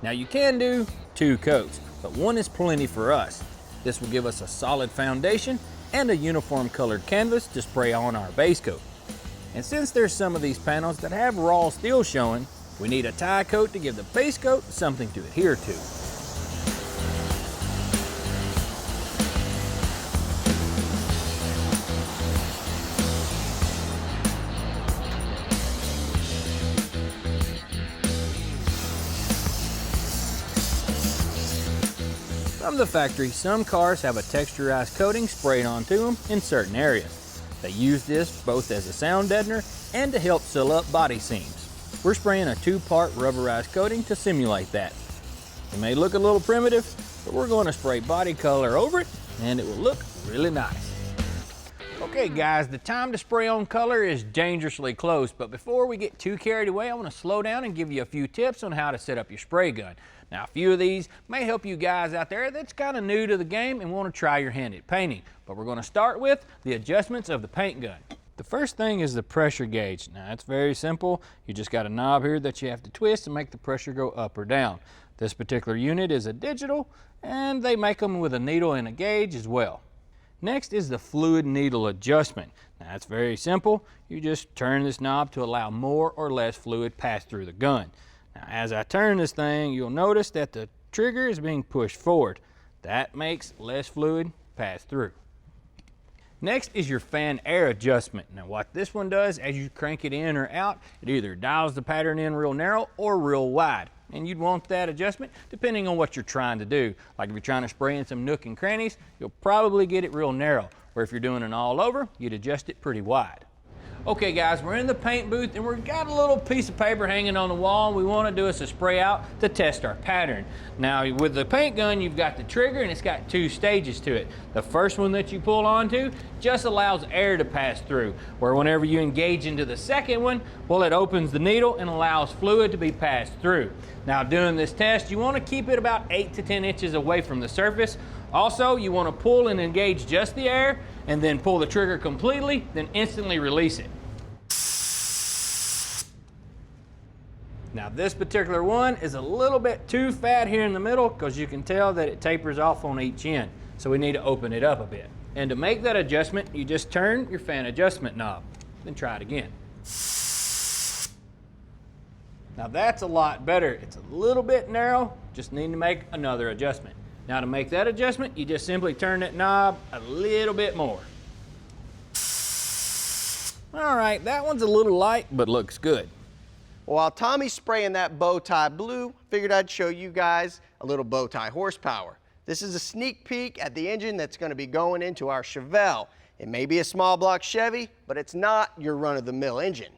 Speaker 2: Now you can do 2 coats, but 1 is plenty for us. This will give us a solid foundation and a uniform colored canvas to spray on our base coat. And since there's some of these panels that have raw steel showing, we need a tie coat to give the base coat something to adhere to. From the factory, some cars have a texturized coating sprayed onto them in certain areas. They use this both as a sound deadener and to help seal up body seams. We're spraying a 2-part rubberized coating to simulate that. It may look a little primitive, but we're going to spray body color over it and it will look really nice. Okay guys, the time to spray on color is dangerously close, but before we get too carried away, I want to slow down and give you a few tips on how to set up your spray gun. Now a few of these may help you guys out there that's kind of new to the game and want to try your hand at painting, but we're going to start with the adjustments of the paint gun. The first thing is the pressure gauge. Now it's very simple. You just got a knob here that you have to twist to make the pressure go up or down. This particular unit is a digital, and they make them with a needle and a gauge as well. Next is the fluid needle adjustment. Now that's very simple. You just turn this knob to allow more or less fluid pass through the gun. Now as I turn this thing, you'll notice that the trigger is being pushed forward. That makes less fluid pass through. Next is your fan air adjustment. Now what this one does, as you crank it in or out, it either dials the pattern in real narrow or real wide. And you'd want that adjustment depending on what you're trying to do. Like if you're trying to spray in some nook and crannies, you'll probably get it real narrow. Or if you're doing it all over, you'd adjust it pretty wide. Okay guys, we're in the paint booth and we've got a little piece of paper hanging on the wall. We want to do is a spray out to test our pattern. Now with the paint gun, you've got the trigger and it's got 2 stages to it. The first one that you pull onto just allows air to pass through, where whenever you engage into the second one, well, it opens the needle and allows fluid to be passed through. Now doing this test, you want to keep it about 8 to 10 inches away from the surface. Also, you want to pull and engage just the air and then pull the trigger completely, then instantly release it. Now this particular one is a little bit too fat here in the middle because you can tell that it tapers off on each end. So we need to open it up a bit. And to make that adjustment, you just turn your fan adjustment knob, then try it again. Now that's a lot better. It's a little bit narrow, just need to make another adjustment. Now to make that adjustment, you just simply turn that knob a little bit more. All right, that one's a little light, but looks good.
Speaker 3: While Tommy's spraying that bow tie blue, figured I'd show you guys a little bow tie horsepower. This is a sneak peek at the engine that's going to be going into our Chevelle. It may be a small block Chevy, but it's not your run-of-the-mill engine.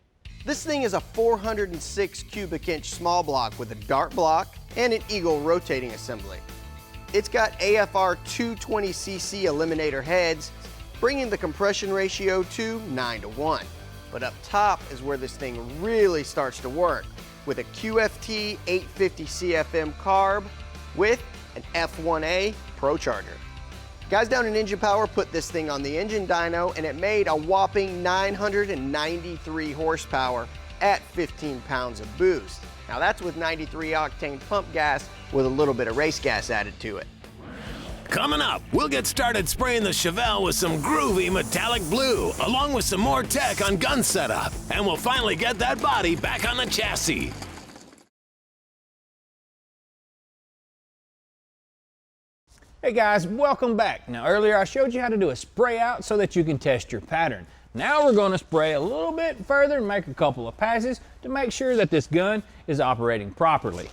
Speaker 3: This thing is a 406 cubic inch small block with a dart block and an eagle rotating assembly. It's got AFR 220cc eliminator heads, bringing the compression ratio to 9:1. But up top is where this thing really starts to work, with a QFT 850 CFM carb, with an F1A Pro Charger. Guys down in Engine Power put this thing on the engine dyno and it made a whopping 993 horsepower at 15 pounds of boost. Now that's with 93 octane pump gas with a little bit of race gas added to it.
Speaker 1: Coming up, we'll get started spraying the Chevelle with some groovy metallic blue, along with some more tech on gun setup. And we'll finally get that body back on the chassis.
Speaker 2: Hey guys, welcome back. Now earlier I showed you how to do a spray out so that you can test your pattern. Now we're going to spray a little bit further and make a couple of passes to make sure that this gun is operating properly.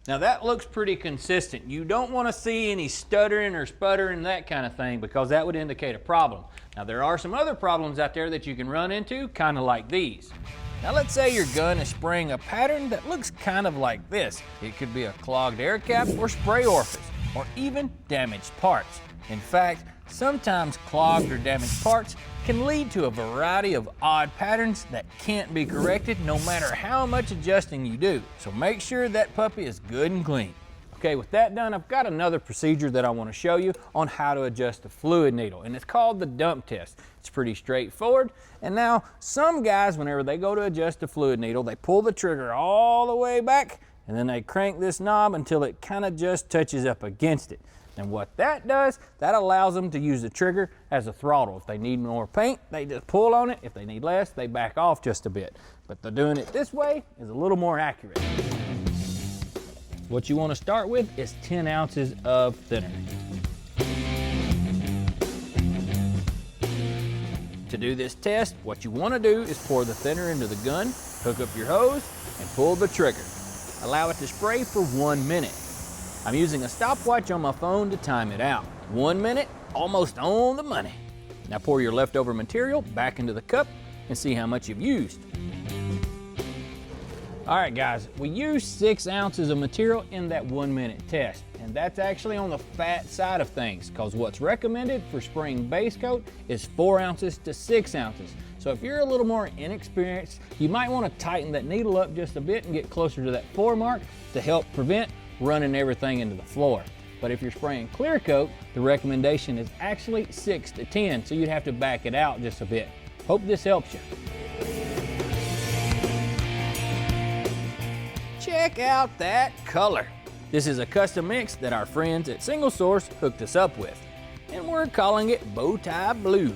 Speaker 2: Now that looks pretty consistent. You don't want to see any stuttering or sputtering, that kind of thing, because that would indicate a problem. Now there are some other problems out there that you can run into, kind of like these. Now let's say your gun is spraying a pattern that looks kind of like this. It could be a clogged air cap or spray orifice, or even damaged parts. In fact, sometimes clogged or damaged parts can lead to a variety of odd patterns that can't be corrected no matter how much adjusting you do. So make sure that puppy is good and clean. Okay, with that done, I've got another procedure that I want to show you on how to adjust the fluid needle, and it's called the dump test. It's pretty straightforward. And now some guys, whenever they go to adjust the fluid needle, they pull the trigger all the way back and then they crank this knob until it kind of just touches up against it. And what that does, that allows them to use the trigger as a throttle. If they need more paint, they just pull on it. If they need less, they back off just a bit. But they're doing it this way is a little more accurate. What you want to start with is 10 ounces of thinner. To do this test, what you want to do is pour the thinner into the gun, hook up your hose, and pull the trigger. Allow it to spray for 1 minute. I'm using a stopwatch on my phone to time it out. 1 minute, almost on the money. Now pour your leftover material back into the cup and see how much you've used. All right guys, we used 6 ounces of material in that 1 minute test. And that's actually on the fat side of things, because what's recommended for spraying base coat is 4 ounces to 6 ounces. So if you're a little more inexperienced, you might want to tighten that needle up just a bit and get closer to that 4 mark to help prevent running everything into the floor. But if you're spraying clear coat, the recommendation is actually 6 to 10, so you'd have to back it out just a bit. Hope this helps you. Check out that color. This is a custom mix that our friends at Single Source hooked us up with, and we're calling it Bowtie Blue.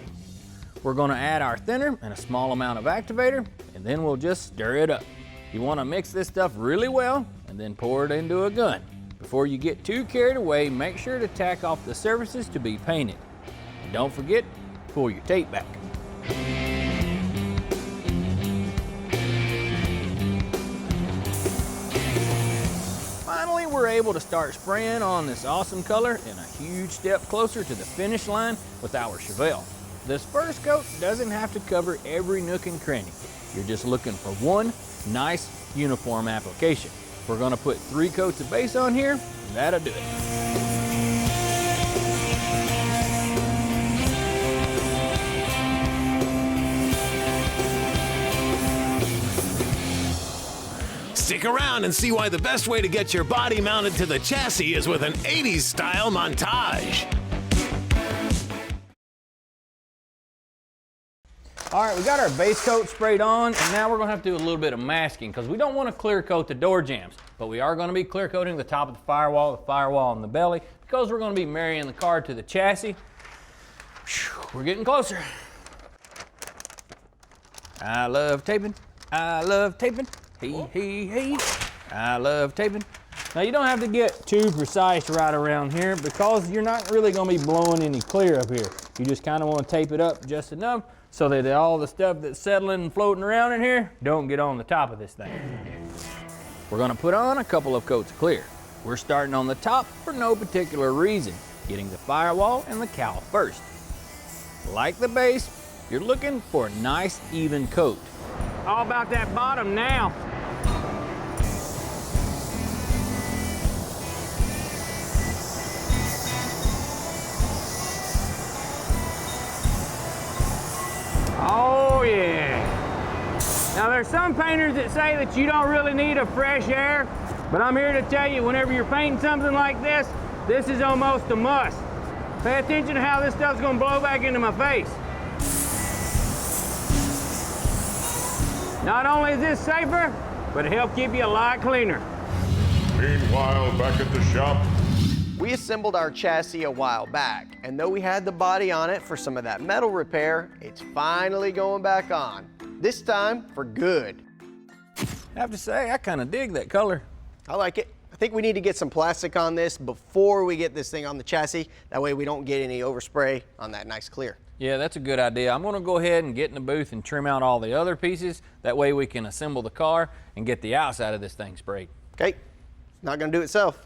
Speaker 2: We're going to add our thinner and a small amount of activator, and then we'll just stir it up. You want to mix this stuff really well and then pour it into a gun. Before you get too carried away, make sure to tack off the surfaces to be painted. And don't forget, pull your tape back. Finally, we're able to start spraying on this awesome color and a huge step closer to the finish line with our Chevelle. This first coat doesn't have to cover every nook and cranny. You're just looking for one nice uniform application. We're going to put 3 coats of base on here, and that'll do it.
Speaker 1: Stick around and see why the best way to get your body mounted to the chassis is with an 80s style montage.
Speaker 2: All right, we got our base coat sprayed on, and now we're gonna have to do a little bit of masking because we don't want to clear coat the door jambs, but we are gonna be clear coating the top of the firewall, and the belly, because we're gonna be marrying the car to the chassis. Whew, we're getting closer. I love taping. I love taping. Hey. I love taping. Now you don't have to get too precise right around here because you're not really gonna be blowing any clear up here. You just kind of want to tape it up just enough so that all the stuff that's settling and floating around in here don't get on the top of this thing. We're gonna put on a couple of coats of clear. We're starting on the top for no particular reason, getting the firewall and the cowl first. Like the base, you're looking for a nice even coat. All about that bottom now. Oh yeah.
Speaker 5: Now there's some painters that say that you don't really need a fresh air, but I'm here to tell you, whenever you're painting something like this is almost a must. Pay attention to how this stuff's gonna blow back into my face. Not only is this safer, but it helps keep you a lot cleaner.
Speaker 6: Meanwhile, back at the shop.
Speaker 3: We assembled our chassis a while back, and though we had the body on it for some of that metal repair, it's finally going back on. This time for good.
Speaker 2: I have to say, I kind of dig that color.
Speaker 3: I like it. I think we need to get some plastic on this before we get this thing on the chassis. That way we don't get any overspray on that nice clear.
Speaker 2: Yeah, that's a good idea. I'm gonna go ahead and get in the booth and trim out all the other pieces. That way we can assemble the car and get the outside of this thing sprayed.
Speaker 3: Okay, it's not gonna do itself.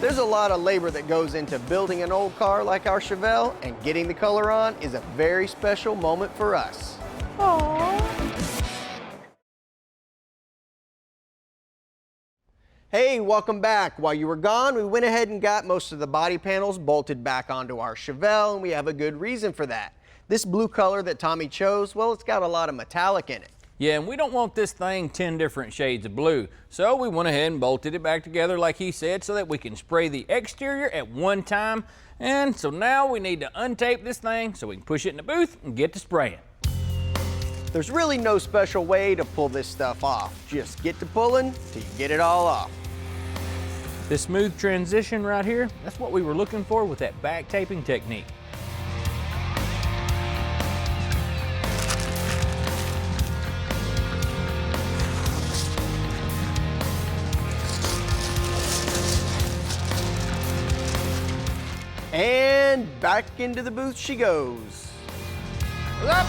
Speaker 3: There's a lot of labor that goes into building an old car like our Chevelle, and getting the color on is a very special moment for us. Hey, welcome back. While you were gone, we went ahead and got most of the body panels bolted back onto our Chevelle, and we have a good reason for that. This blue color that Tommy chose, well, it's got a lot of metallic in it.
Speaker 2: Yeah, and we don't want this thing 10 different shades of blue. So we went ahead and bolted it back together like he said so that we can spray the exterior at one time. And so now we need to untape this thing so we can push it in the booth and get to spraying.
Speaker 3: There's really no special way to pull this stuff off. Just get to pulling till you get it all off.
Speaker 2: This smooth transition right here, that's what we were looking for with that back taping technique.
Speaker 3: And back into the booth she goes.
Speaker 2: Up.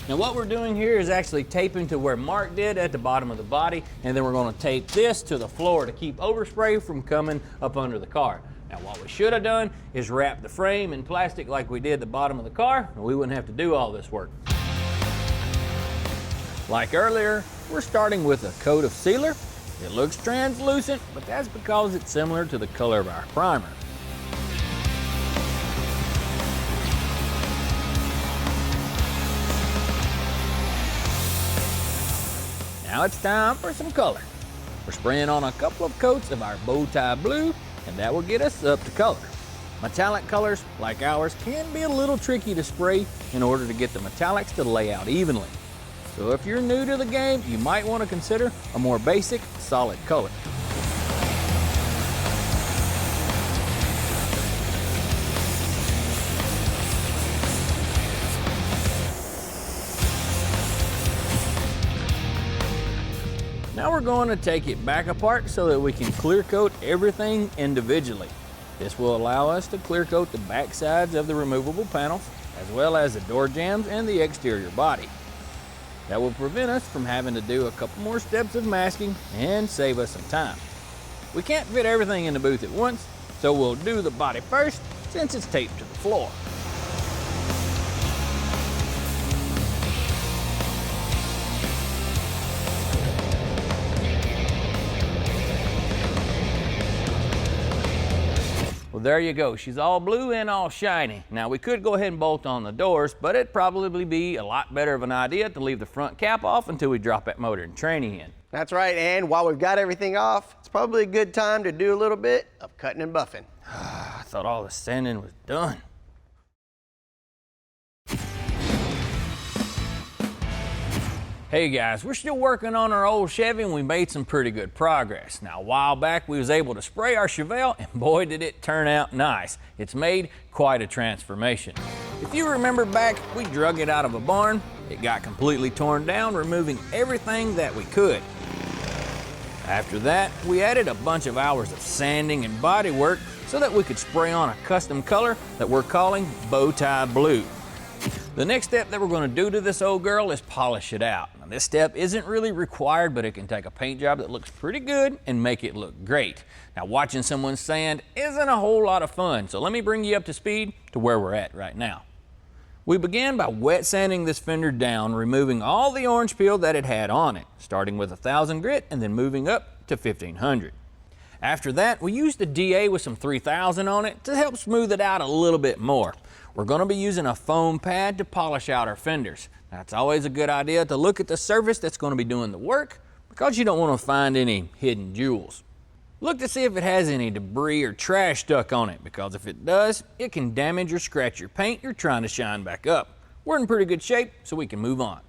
Speaker 2: Now what we're doing here is actually taping to where Mark did at the bottom of the body, and then we're going to tape this to the floor to keep overspray from coming up under the car. Now what we should have done is wrap the frame in plastic like we did the bottom of the car, and we wouldn't have to do all this work. Like earlier, we're starting with a coat of sealer. It looks translucent, but that's because it's similar to the color of our primer. Now it's time for some color. We're spraying on a couple of coats of our bow tie blue, and that will get us up to color. Metallic colors, like ours, can be a little tricky to spray in order to get the metallics to lay out evenly. So if you're new to the game, you might want to consider a more basic, solid color. Now we're going to take it back apart so that we can clear coat everything individually. This will allow us to clear coat the back sides of the removable panels, as well as the door jambs and the exterior body. That will prevent us from having to do a couple more steps of masking and save us some time. We can't fit everything in the booth at once, so we'll do the body first since it's taped to the floor. Well, there you go. She's all blue and all shiny. Now we could go ahead and bolt on the doors, but it'd probably be a lot better of an idea to leave the front cap off until we drop that motor and tranny in.
Speaker 3: That's right, and while we've got everything off, it's probably a good time to do a little bit of cutting and buffing.
Speaker 2: I thought all the sanding was done. Hey guys, we're still working on our old Chevy and we made some pretty good progress. Now a while back we was able to spray our Chevelle and boy did it turn out nice. It's made quite a transformation. If you remember back, we drug it out of a barn. It got completely torn down, removing everything that we could. After that, we added a bunch of hours of sanding and bodywork so that we could spray on a custom color that we're calling bowtie blue. The next step that we're going to do to this old girl is polish it out. Now, this step isn't really required, but it can take a paint job that looks pretty good and make it look great. Now, watching someone sand isn't a whole lot of fun, so let me bring you up to speed to where we're at right now. We began by wet sanding this fender down, removing all the orange peel that it had on it, starting with 1000 grit and then moving up to 1500. After that, we used a DA with some 3000 on it to help smooth it out a little bit more. We're going to be using a foam pad to polish out our fenders. Now, it's always a good idea to look at the surface that's going to be doing the work because you don't want to find any hidden jewels. Look to see if it has any debris or trash stuck on it, because if it does, it can damage or scratch your paint you're trying to shine back up. We're in pretty good shape, so we can move on.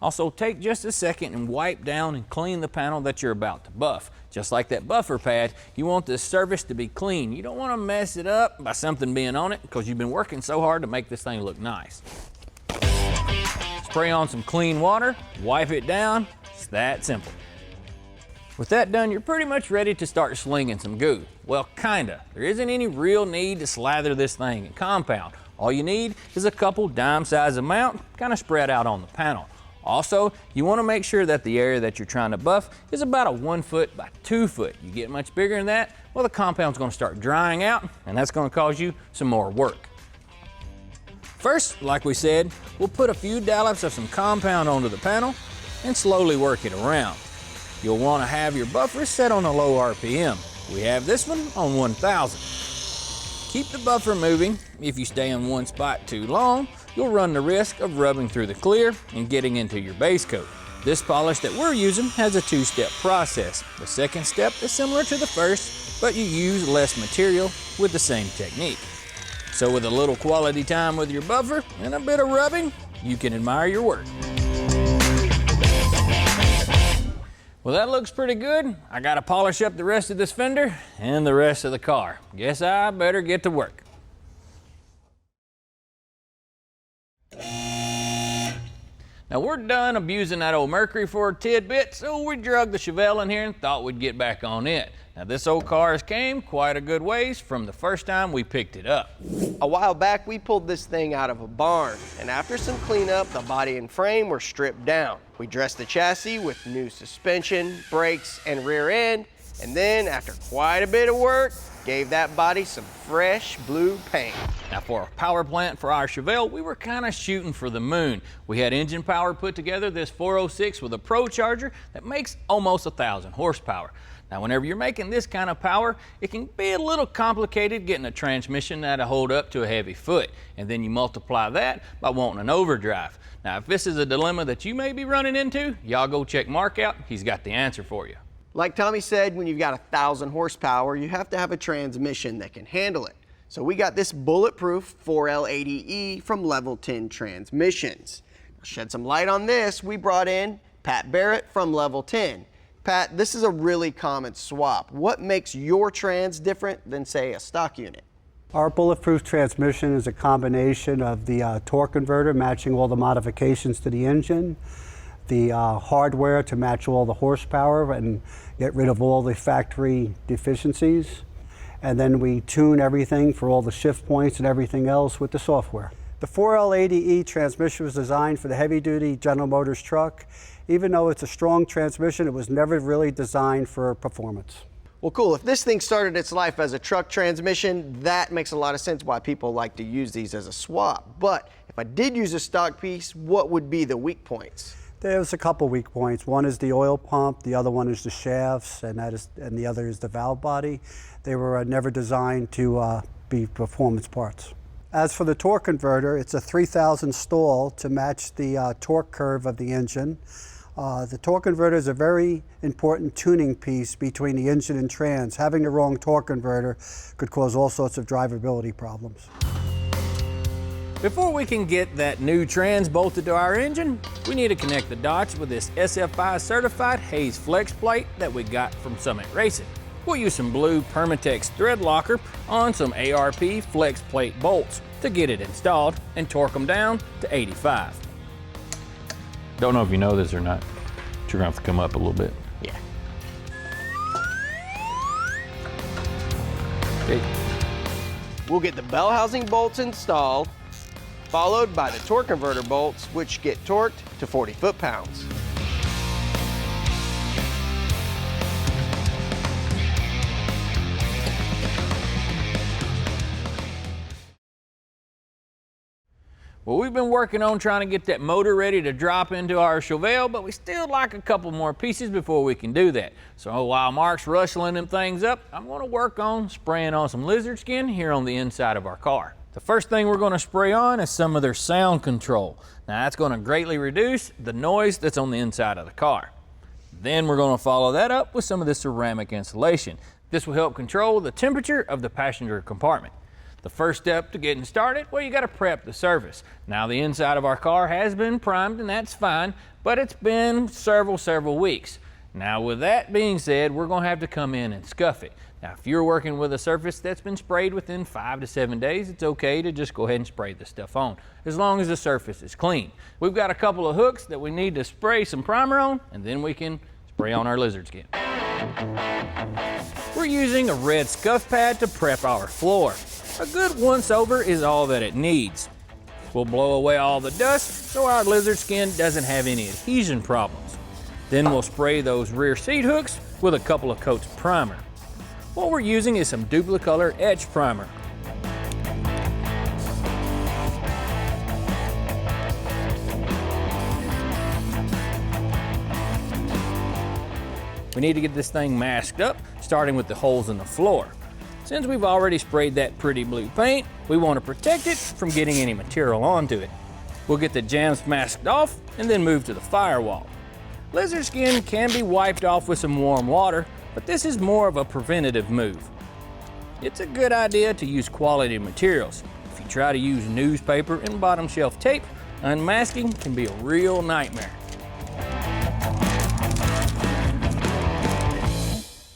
Speaker 2: Also, take just a second and wipe down and clean the panel that you're about to buff. Just like that buffer pad, you want this surface to be clean. You don't want to mess it up by something being on it because you've been working so hard to make this thing look nice. Spray on some clean water, wipe it down. It's that simple. With that done, you're pretty much ready to start slinging some goo. Well, kinda. There isn't any real need to slather this thing in compound. All you need is a couple dime-sized amount, kind of spread out on the panel. Also, you want to make sure that the area that you're trying to buff is about a 1 foot by 2 foot. You get much bigger than that, well, the compound's going to start drying out, and that's going to cause you some more work. First, like we said, we'll put a few dollops of some compound onto the panel and slowly work it around. You'll want to have your buffer set on a low RPM. We have this one on 1000. Keep the buffer moving. If you stay in one spot too long, you'll run the risk of rubbing through the clear and getting into your base coat. This polish that we're using has a two-step process. The second step is similar to the first, but you use less material with the same technique. So with a little quality time with your buffer and a bit of rubbing, you can admire your work. Well, that looks pretty good. I gotta polish up the rest of this fender and the rest of the car. Guess I better get to work. Now we're done abusing that old Mercury for a tidbit, so we drug the Chevelle in here and thought we'd get back on it. Now this old car has came quite a good ways from the first time we picked it up.
Speaker 3: A while back, we pulled this thing out of a barn, and after some cleanup, the body and frame were stripped down. We dressed the chassis with new suspension, brakes, and rear end, and then after quite a bit of work, gave that body some fresh blue paint.
Speaker 2: Now for a power plant for our Chevelle, we were kind of shooting for the moon. We had engine power put together, this 406 with a Pro charger that makes almost 1000 horsepower. Now whenever you're making this kind of power, it can be a little complicated getting a transmission that'll hold up to a heavy foot. And then you multiply that by wanting an overdrive. Now if this is a dilemma that you may be running into, y'all go check Marc out, he's got the answer for you.
Speaker 3: Like Tommy said, when you've got 1000 horsepower, you have to have a transmission that can handle it. So we got this bulletproof 4L80E from Level 10 Transmissions. To shed some light on this, we brought in Pat Barrett from Level 10. Pat, this is a really common swap. What makes your trans different than, say, a stock unit?
Speaker 7: Our bulletproof transmission is a combination of the torque converter matching all the modifications to the engine, the hardware to match all the horsepower and get rid of all the factory deficiencies. And then we tune everything for all the shift points and everything else with the software. The 4L80E transmission was designed for the heavy-duty General Motors truck. Even though it's a strong transmission, it was never really designed for performance.
Speaker 3: Well, cool. If this thing started its life as a truck transmission, that makes a lot of sense why people like to use these as a swap. But if I did use a stock piece, what would be the weak points?
Speaker 7: There's a couple weak points. One is the oil pump, the other one is the shafts, and the other is the valve body. They were never designed to be performance parts. As for the torque converter, it's a 3000 stall to match the torque curve of the engine. The torque converter is a very important tuning piece between the engine and trans. Having the wrong torque converter could cause all sorts of drivability problems.
Speaker 2: Before we can get that new trans bolted to our engine, we need to connect the dots with this SFI certified Hayes flex plate that we got from Summit Racing. We'll use some blue Permatex thread locker on some ARP flex plate bolts to get it installed and torque them down to 85.
Speaker 8: Don't know if you know this or not, but you're gonna have to come up a little bit.
Speaker 2: Yeah. Okay.
Speaker 3: We'll get the bell housing bolts installed, followed by the torque converter bolts, which get torqued to 40 foot-pounds.
Speaker 2: Well, we've been working on trying to get that motor ready to drop into our Chevelle, but we still like a couple more pieces before we can do that. So while Mark's rustling them things up, I'm going to work on spraying on some lizard skin here on the inside of our car. The first thing we're going to spray on is some of their sound control. Now that's going to greatly reduce the noise that's on the inside of the car. Then we're going to follow that up with some of this ceramic insulation. This will help control the temperature of the passenger compartment. The first step to getting started, well, you got to prep the surface. Now the inside of our car has been primed and that's fine, but it's been several weeks. Now with that being said, we're going to have to come in and scuff it. Now if you're working with a surface that's been sprayed within 5 to 7 days, it's okay to just go ahead and spray the stuff on, as long as the surface is clean. We've got a couple of hooks that we need to spray some primer on, and then we can spray on our lizard skin. We're using a red scuff pad to prep our floor. A good once over is all that it needs. We'll blow away all the dust so our lizard skin doesn't have any adhesion problems. Then we'll spray those rear seat hooks with a couple of coats of primer. What we're using is some Duplicolor etch primer. We need to get this thing masked up, starting with the holes in the floor. Since we've already sprayed that pretty blue paint, we want to protect it from getting any material onto it. We'll get the jams masked off and then move to the firewall. Lizard skin can be wiped off with some warm water, but this is more of a preventative move. It's a good idea to use quality materials. If you try to use newspaper and bottom shelf tape, unmasking can be a real nightmare.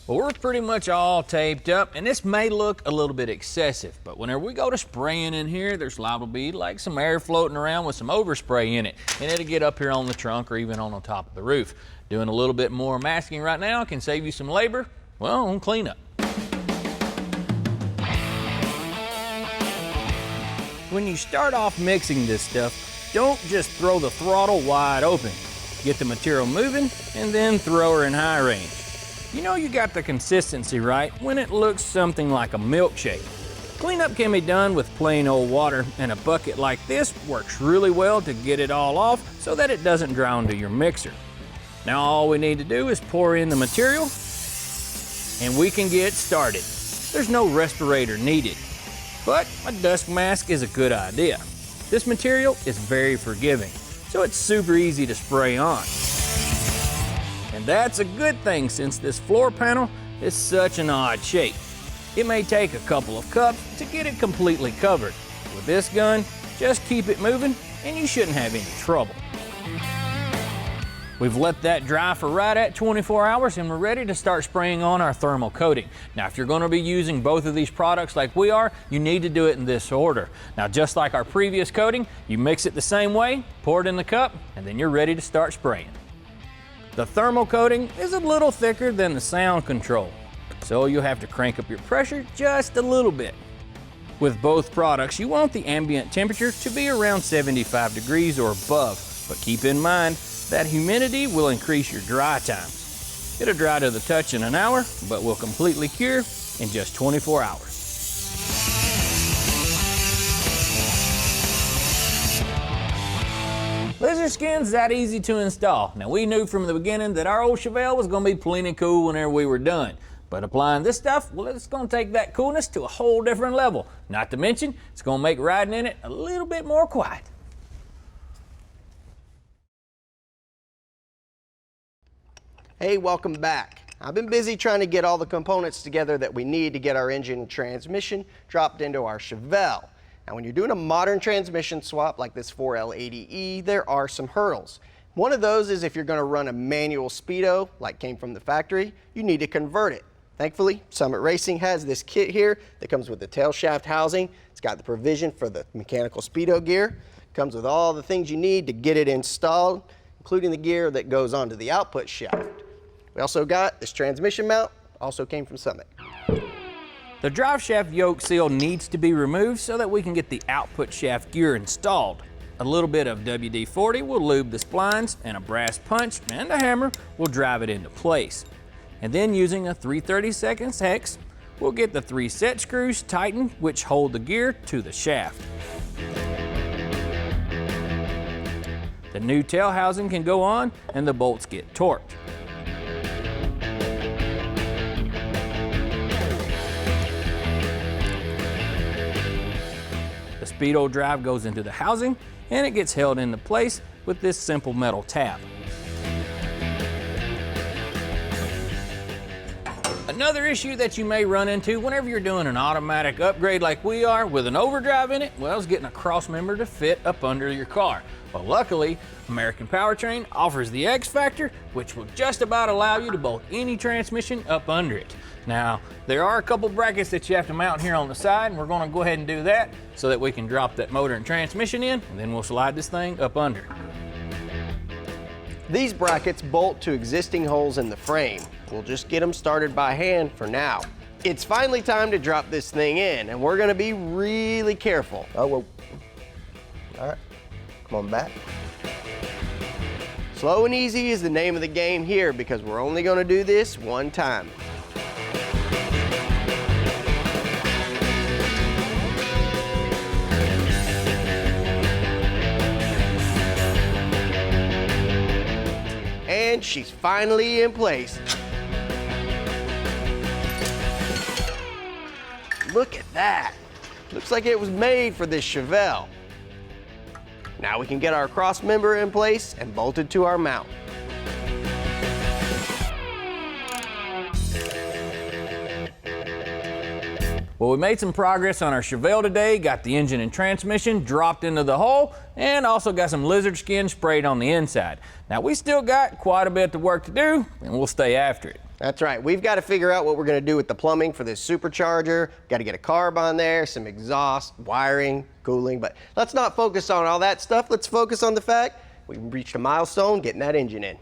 Speaker 2: Well, we're pretty much all taped up, and this may look a little bit excessive, but whenever we go to spraying in here, there's liable to be like some air floating around with some overspray in it, and it'll get up here on the trunk or even on the top of the roof. Doing a little bit more masking right now can save you some labor, well, on cleanup. When you start off mixing this stuff, don't just throw the throttle wide open. Get the material moving, and then throw her in high range. You know you got the consistency right when it looks something like a milkshake. Cleanup can be done with plain old water, and a bucket like this works really well to get it all off so that it doesn't dry onto your mixer. Now all we need to do is pour in the material and we can get started. There's no respirator needed, but a dust mask is a good idea. This material is very forgiving, so it's super easy to spray on. And that's a good thing since this floor panel is such an odd shape. It may take a couple of cups to get it completely covered. With this gun, just keep it moving and you shouldn't have any trouble. We've let that dry for right at 24 hours and we're ready to start spraying on our thermal coating. Now if you're going to be using both of these products like we are, you need to do it in this order. Now just like our previous coating, you mix it the same way, pour it in the cup, and then you're ready to start spraying. The thermal coating is a little thicker than the sound control, so you'll have to crank up your pressure just a little bit. With both products, you want the ambient temperature to be around 75 degrees or above, but keep in mind that humidity will increase your dry times. It'll dry to the touch in an hour, but will completely cure in just 24 hours. Lizard skin's that easy to install. Now we knew from the beginning that our old Chevelle was gonna be plenty cool whenever we were done. But applying this stuff, well, it's gonna take that coolness to a whole different level. Not to mention, it's gonna make riding in it a little bit more quiet.
Speaker 3: Hey, welcome back. I've been busy trying to get all the components together that we need to get our engine and transmission dropped into our Chevelle. Now, when you're doing a modern transmission swap like this 4L80E, there are some hurdles. One of those is if you're going to run a manual speedo, like came from the factory, you need to convert it. Thankfully, Summit Racing has this kit here that comes with the tail shaft housing. It's got the provision for the mechanical speedo gear. Comes with all the things you need to get it installed, including the gear that goes onto the output shaft. We also got this transmission mount, also came from Summit.
Speaker 2: The drive shaft yoke seal needs to be removed so that we can get the output shaft gear installed. A little bit of WD-40 will lube the splines, and a brass punch and a hammer will drive it into place. And then using a 3/32 hex, we'll get the 3 set screws tightened, which hold the gear to the shaft. The new tail housing can go on and the bolts get torqued. The speedo drive goes into the housing and it gets held into place with this simple metal tab. Another issue that you may run into whenever you're doing an automatic upgrade like we are with an overdrive in it, well, is getting a cross member to fit up under your car. Well, luckily, American Powertrain offers the X Factor, which will just about allow you to bolt any transmission up under it. Now, there are a couple brackets that you have to mount here on the side, and we're going to go ahead and do that so that we can drop that motor and transmission in, and then we'll slide this thing up under.
Speaker 3: These brackets bolt to existing holes in the frame. We'll just get them started by hand for now. It's finally time to drop this thing in, and we're gonna be really careful. Oh, whoa. All right, come on back. Slow and easy is the name of the game here because we're only gonna do this one time. And she's finally in place. Look at that. Looks like it was made for this Chevelle. Now we can get our cross member in place and bolted to our mount.
Speaker 2: Well, we made some progress on our Chevelle today, got the engine and transmission dropped into the hole, and also got some lizard skin sprayed on the inside. Now, we still got quite a bit of work to do, and we'll stay after it.
Speaker 3: That's right. We've got to figure out what we're going to do with the plumbing for this supercharger. Got to get a carb on there, some exhaust, wiring, cooling, but let's not focus on all that stuff. Let's focus on the fact we reached a milestone getting that engine in.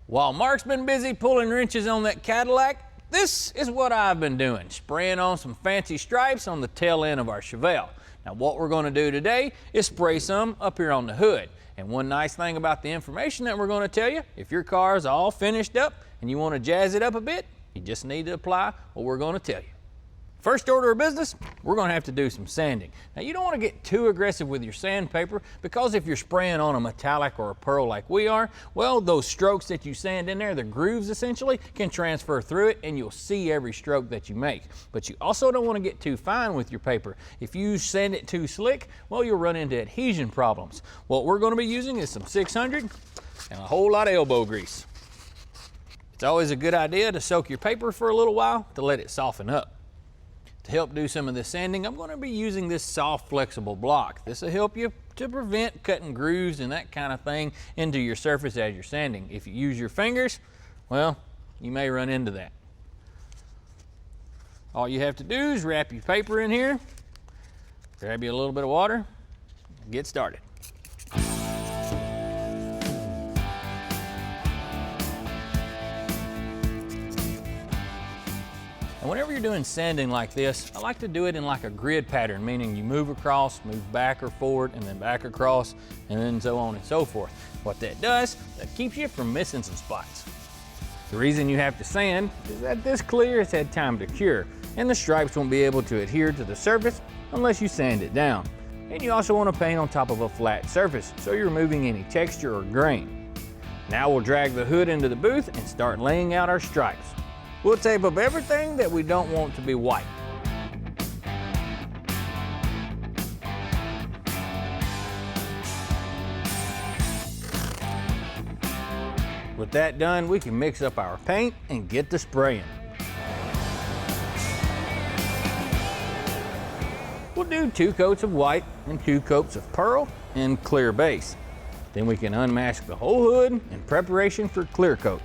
Speaker 2: While Mark's been busy pulling wrenches on that Cadillac, this is what I've been doing, spraying on some fancy stripes on the tail end of our Chevelle. Now, what we're going to do today is spray some up here on the hood. And one nice thing about the information that we're going to tell you, if your car is all finished up and you want to jazz it up a bit, you just need to apply what we're going to tell you. First order of business, we're going to have to do some sanding. Now, you don't want to get too aggressive with your sandpaper because if you're spraying on a metallic or a pearl like we are, well, those strokes that you sand in there, the grooves essentially, can transfer through it and you'll see every stroke that you make. But you also don't want to get too fine with your paper. If you sand it too slick, well, you'll run into adhesion problems. What we're going to be using is some 600 and a whole lot of elbow grease. It's always a good idea to soak your paper for a little while to let it soften up. To help do some of this sanding, I'm going to be using this soft, flexible block. This will help you to prevent cutting grooves and that kind of thing into your surface as you're sanding. If you use your fingers, well, you may run into that. All you have to do is wrap your paper in here, grab you a little bit of water, and get started. And whenever you're doing sanding like this, I like to do it in like a grid pattern, meaning you move across, move back or forward, and then back across, and then so on and so forth. What that does, that keeps you from missing some spots. The reason you have to sand is that this clear has had time to cure, and the stripes won't be able to adhere to the surface unless you sand it down. And you also want to paint on top of a flat surface, so you're removing any texture or grain. Now we'll drag the hood into the booth and start laying out our stripes. We'll tape up everything that we don't want to be white. With that done, we can mix up our paint and get to spraying. We'll do 2 coats of white and 2 coats of pearl and clear base. Then we can unmask the whole hood in preparation for clear coat.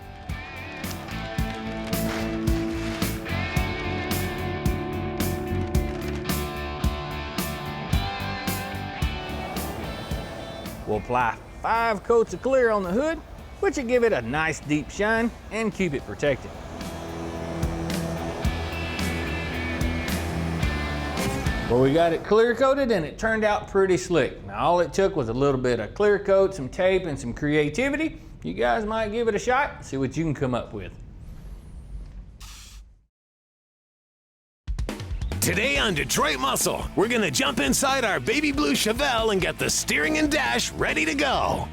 Speaker 2: We'll apply 5 coats of clear on the hood, which will give it a nice deep shine and keep it protected. Well, we got it clear coated and it turned out pretty slick. Now all it took was a little bit of clear coat, some tape, and some creativity. You guys might give it a shot, see what you can come up with.
Speaker 1: Today on Detroit Muscle, we're gonna jump inside our baby blue Chevelle and get the steering and dash ready to go.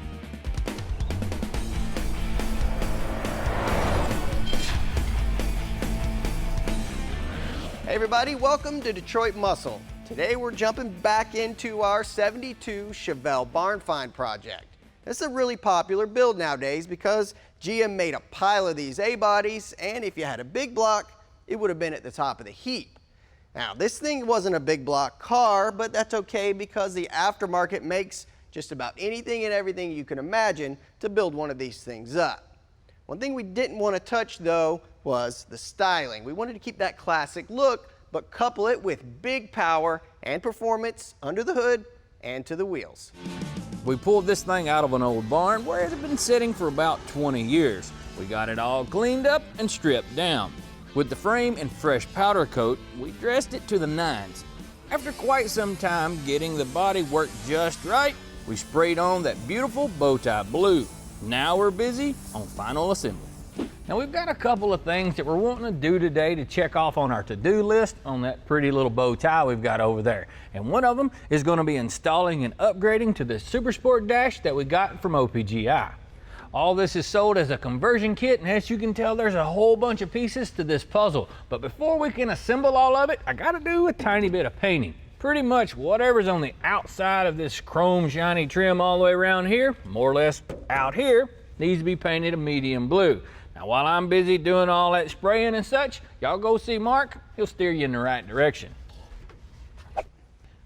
Speaker 3: Hey everybody, welcome to Detroit Muscle. Today we're jumping back into our 72 Chevelle barn find project. This is a really popular build nowadays because GM made a pile of these A-bodies, and if you had a big block, it would have been at the top of the heap. Now this thing wasn't a big block car, but that's okay because the aftermarket makes just about anything and everything you can imagine to build one of these things up. One thing we didn't want to touch though was the styling. We wanted to keep that classic look, but couple it with big power and performance under the hood and to the wheels.
Speaker 2: We pulled this thing out of an old barn where it had been sitting for about 20 years. We got it all cleaned up and stripped down. With the frame and fresh powder coat, we dressed it to the nines. After quite some time getting the body worked just right, we sprayed on that beautiful bow tie blue. Now we're busy on final assembly. Now we've got a couple of things that we're wanting to do today to check off on our to-do list on that pretty little bow tie we've got over there. And one of them is going to be installing and upgrading to the Super Sport dash that we got from OPGI. All this is sold as a conversion kit, and as you can tell, there's a whole bunch of pieces to this puzzle. But before we can assemble all of it, I got to do a tiny bit of painting. Pretty much whatever's on the outside of this chrome shiny trim all the way around here, more or less out here, needs to be painted a medium blue. Now while I'm busy doing all that spraying and such, y'all go see Mark, he'll steer you in the right direction.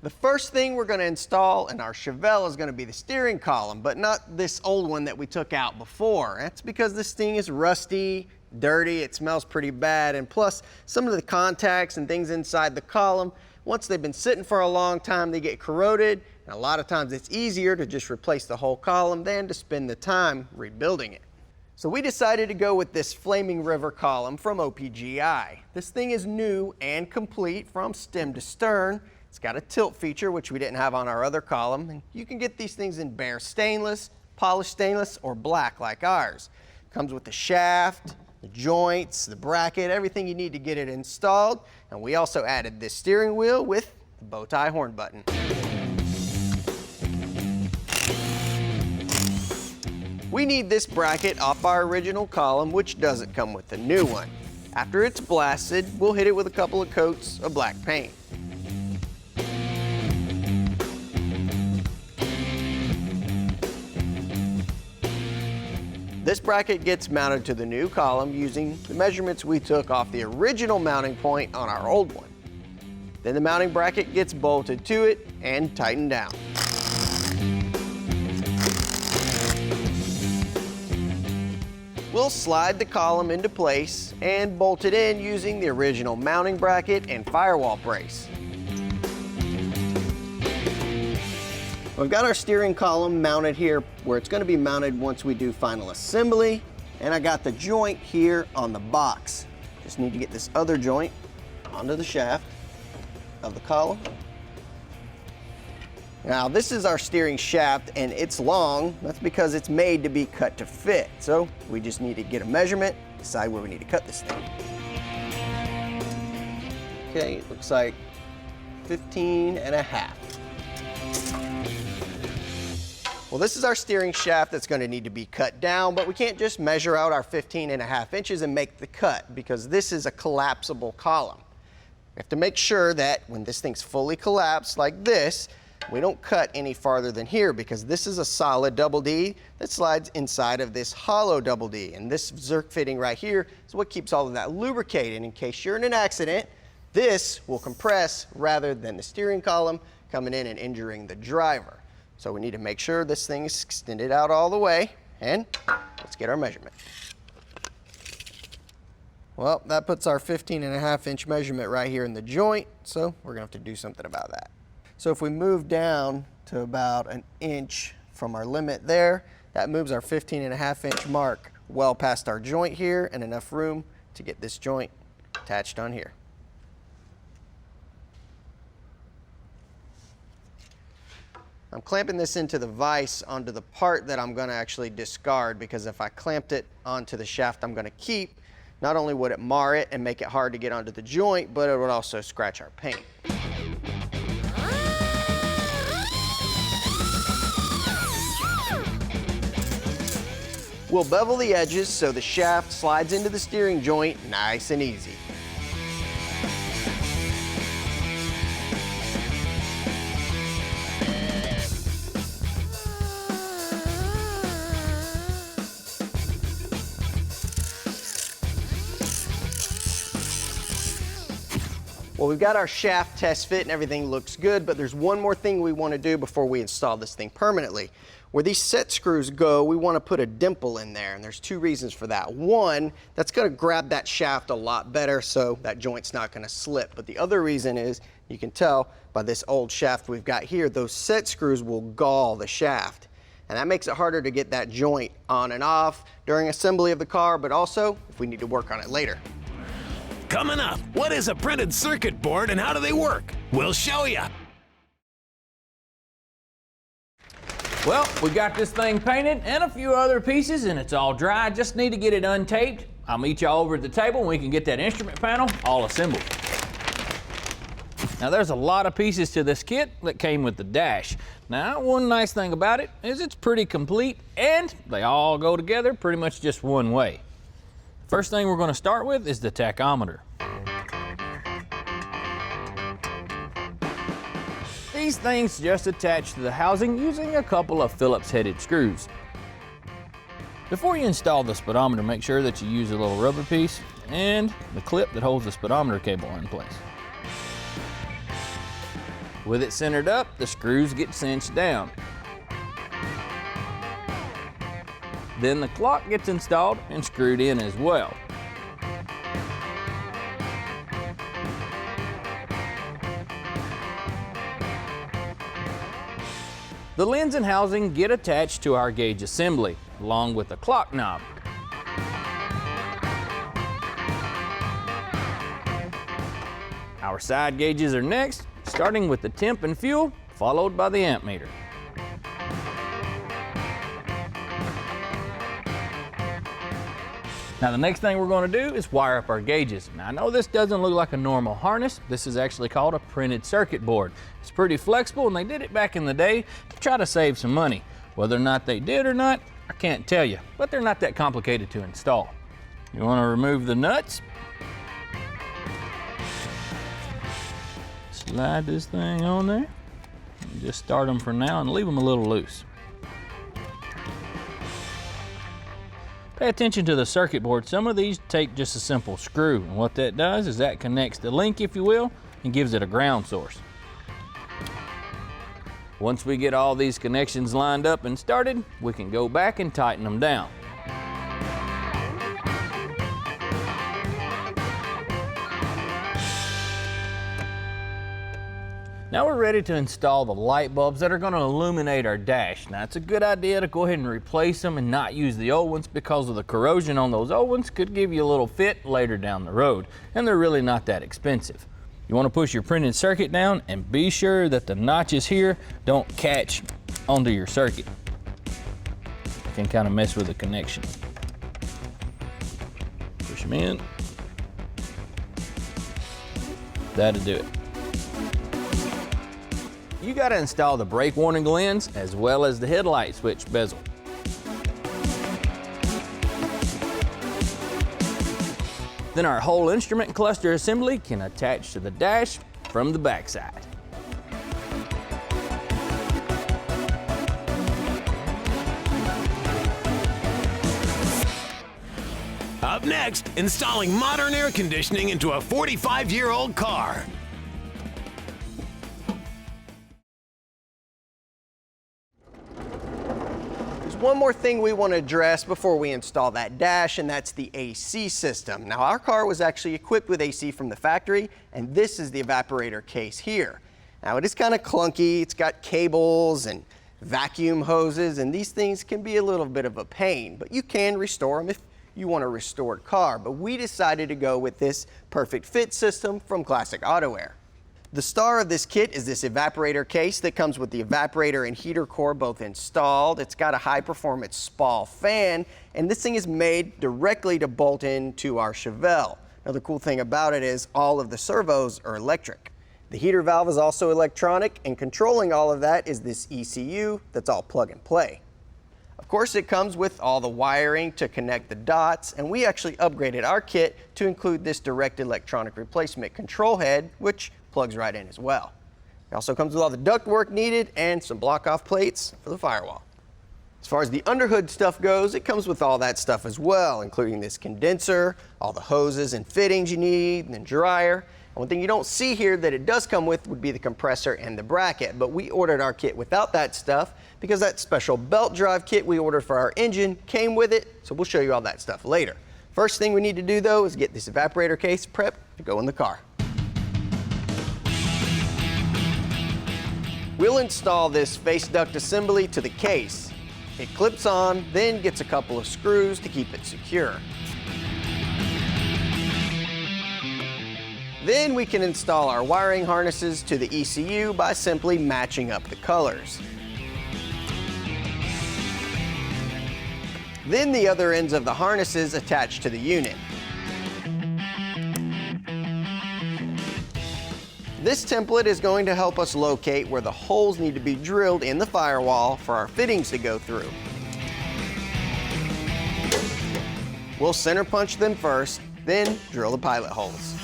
Speaker 3: The first thing we're going to install in our Chevelle is going to be the steering column, but not this old one that we took out before. That's because this thing is rusty, dirty, it smells pretty bad, and plus some of the contacts and things inside the column, once they've been sitting for a long time, they get corroded, and a lot of times it's easier to just replace the whole column than to spend the time rebuilding it. So we decided to go with this Flaming River column from OPGI. This thing is new and complete from stem to stern. It's got a tilt feature, which we didn't have on our other column, and you can get these things in bare stainless, polished stainless, or black like ours. Comes with the shaft, the joints, the bracket, everything you need to get it installed. And we also added this steering wheel with the bow tie horn button. We need this bracket off our original column, which doesn't come with the new one. After it's blasted, we'll hit it with a couple of coats of black paint. This bracket gets mounted to the new column using the measurements we took off the original mounting point on our old one. Then the mounting bracket gets bolted to it and tightened down. We'll slide the column into place and bolt it in using the original mounting bracket and firewall brace. We've got our steering column mounted here where it's going to be mounted once we do final assembly, and I got the joint here on the box. Just need to get this other joint onto the shaft of the column. Now this is our steering shaft and it's long. That's because it's made to be cut to fit. So we just need to get a measurement, decide where we need to cut this thing. Okay, it looks like 15.5. Well, this is our steering shaft that's going to need to be cut down, but we can't just measure out our 15.5 inches and make the cut because this is a collapsible column. We have to make sure that when this thing's fully collapsed like this, we don't cut any farther than here because this is a solid double D that slides inside of this hollow double D. And this Zerk fitting right here is what keeps all of that lubricated. In case you're in an accident, this will compress rather than the steering column coming in and injuring the driver. So we need to make sure this thing is extended out all the way, and let's get our measurement. Well, that puts our 15.5-inch measurement right here in the joint, so we're gonna have to do something about that. So if we move down to about an inch from our limit there, that moves our 15.5-inch mark well past our joint here and enough room to get this joint attached on here. I'm clamping this into the vise onto the part that I'm gonna actually discard, because if I clamped it onto the shaft I'm gonna keep, not only would it mar it and make it hard to get onto the joint, but it would also scratch our paint. We'll bevel the edges so the shaft slides into the steering joint nice and easy. Well, we've got our shaft test fit and everything looks good, but there's one more thing we want to do before we install this thing permanently. Where these set screws go, we want to put a dimple in there, and there's two reasons for that. One, that's going to grab that shaft a lot better so that joint's not going to slip. But the other reason is, you can tell by this old shaft we've got here, those set screws will gall the shaft. And that makes it harder to get that joint on and off during assembly of the car, but also if we need to work on it later.
Speaker 1: Coming up, what is a printed circuit board and how do they work? We'll show you.
Speaker 2: Well, we got this thing painted and a few other pieces, and it's all dry. Just need to get it untaped. I'll meet y'all over at the table and we can get that instrument panel all assembled. Now there's a lot of pieces to this kit that came with the dash. Now one nice thing about it is it's pretty complete and they all go together pretty much just one way. First thing we're going to start with is the tachometer. These things just attach to the housing using a couple of Phillips headed screws. Before you install the speedometer, make sure that you use a little rubber piece and the clip that holds the speedometer cable in place. With it centered up, the screws get cinched down. Then the clock gets installed and screwed in as well. The lens and housing get attached to our gauge assembly, along with the clock knob. Our side gauges are next, starting with the temp and fuel, followed by the amp meter. Now the next thing we're going to do is wire up our gauges. Now I know this doesn't look like a normal harness. This is actually called a printed circuit board. It's pretty flexible and they did it back in the day to try to save some money. Whether or not they did or not, I can't tell you, but they're not that complicated to install. You want to remove the nuts. Slide this thing on there. And just start them for now and leave them a little loose. Pay attention to the circuit board. Some of these take just a simple screw, and what that does is that connects the link, if you will, and gives it a ground source. Once we get all these connections lined up and started, we can go back and tighten them down. Now we're ready to install the light bulbs that are going to illuminate our dash. Now it's a good idea to go ahead and replace them and not use the old ones, because of the corrosion on those old ones could give you a little fit later down the road, and they're really not that expensive. You want to push your printed circuit down and be sure that the notches here don't catch onto your circuit. It can kind of mess with the connection. Push them in. That'll do it. You got to install the brake warning lens as well as the headlight switch bezel. Then our whole instrument cluster assembly can attach to the dash from the backside.
Speaker 1: Up next, installing modern air conditioning into a 45-year-old car.
Speaker 3: There's one more thing we want to address before we install that dash, and that's the AC system. Now, our car was actually equipped with AC from the factory, and this is the evaporator case here. Now, it is kind of clunky. It's got cables and vacuum hoses, and these things can be a little bit of a pain, but you can restore them if you want a restored car. But we decided to go with this perfect fit system from Classic Auto Air. The star of this kit is this evaporator case that comes with the evaporator and heater core both installed. It's got a high performance SPAL fan, and this thing is made directly to bolt into our Chevelle. Now, the cool thing about it is all of the servos are electric. The heater valve is also electronic, and controlling all of that is this ECU that's all plug and play. Of course, it comes with all the wiring to connect the dots, and we actually upgraded our kit to include this direct electronic replacement control head, which plugs right in as well. It also comes with all the ductwork needed and some block-off plates for the firewall. As far as the underhood stuff goes, it comes with all that stuff as well, including this condenser, all the hoses and fittings you need, and then dryer. And one thing you don't see here that it does come with would be the compressor and the bracket, but we ordered our kit without that stuff because that special belt drive kit we ordered for our engine came with it, so we'll show you all that stuff later. First thing we need to do though is get this evaporator case prepped to go in the car. We'll install this face duct assembly to the case. It clips on, then gets a couple of screws to keep it secure. Then we can install our wiring harnesses to the ECU by simply matching up the colors. Then the other ends of the harnesses attach to the unit. This template is going to help us locate where the holes need to be drilled in the firewall for our fittings to go through. We'll center punch them first, then drill the pilot holes.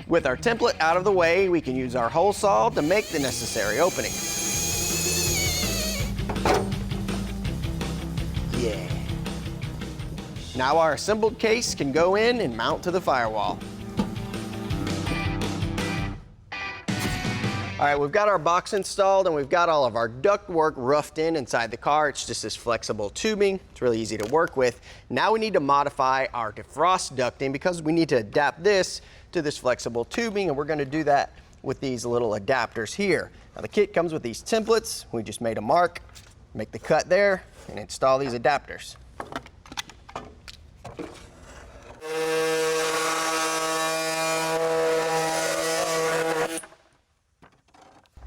Speaker 3: With our template out of the way, we can use our hole saw to make the necessary opening. Yeah. Now our assembled case can go in and mount to the firewall. All right, we've got our box installed and we've got all of our ductwork roughed in inside the car. It's just this flexible tubing. It's really easy to work with. Now we need to modify our defrost ducting because we need to adapt this to this flexible tubing, and we're going to do that with these little adapters here. Now the kit comes with these templates. We just made a mark, make the cut there, and install these adapters.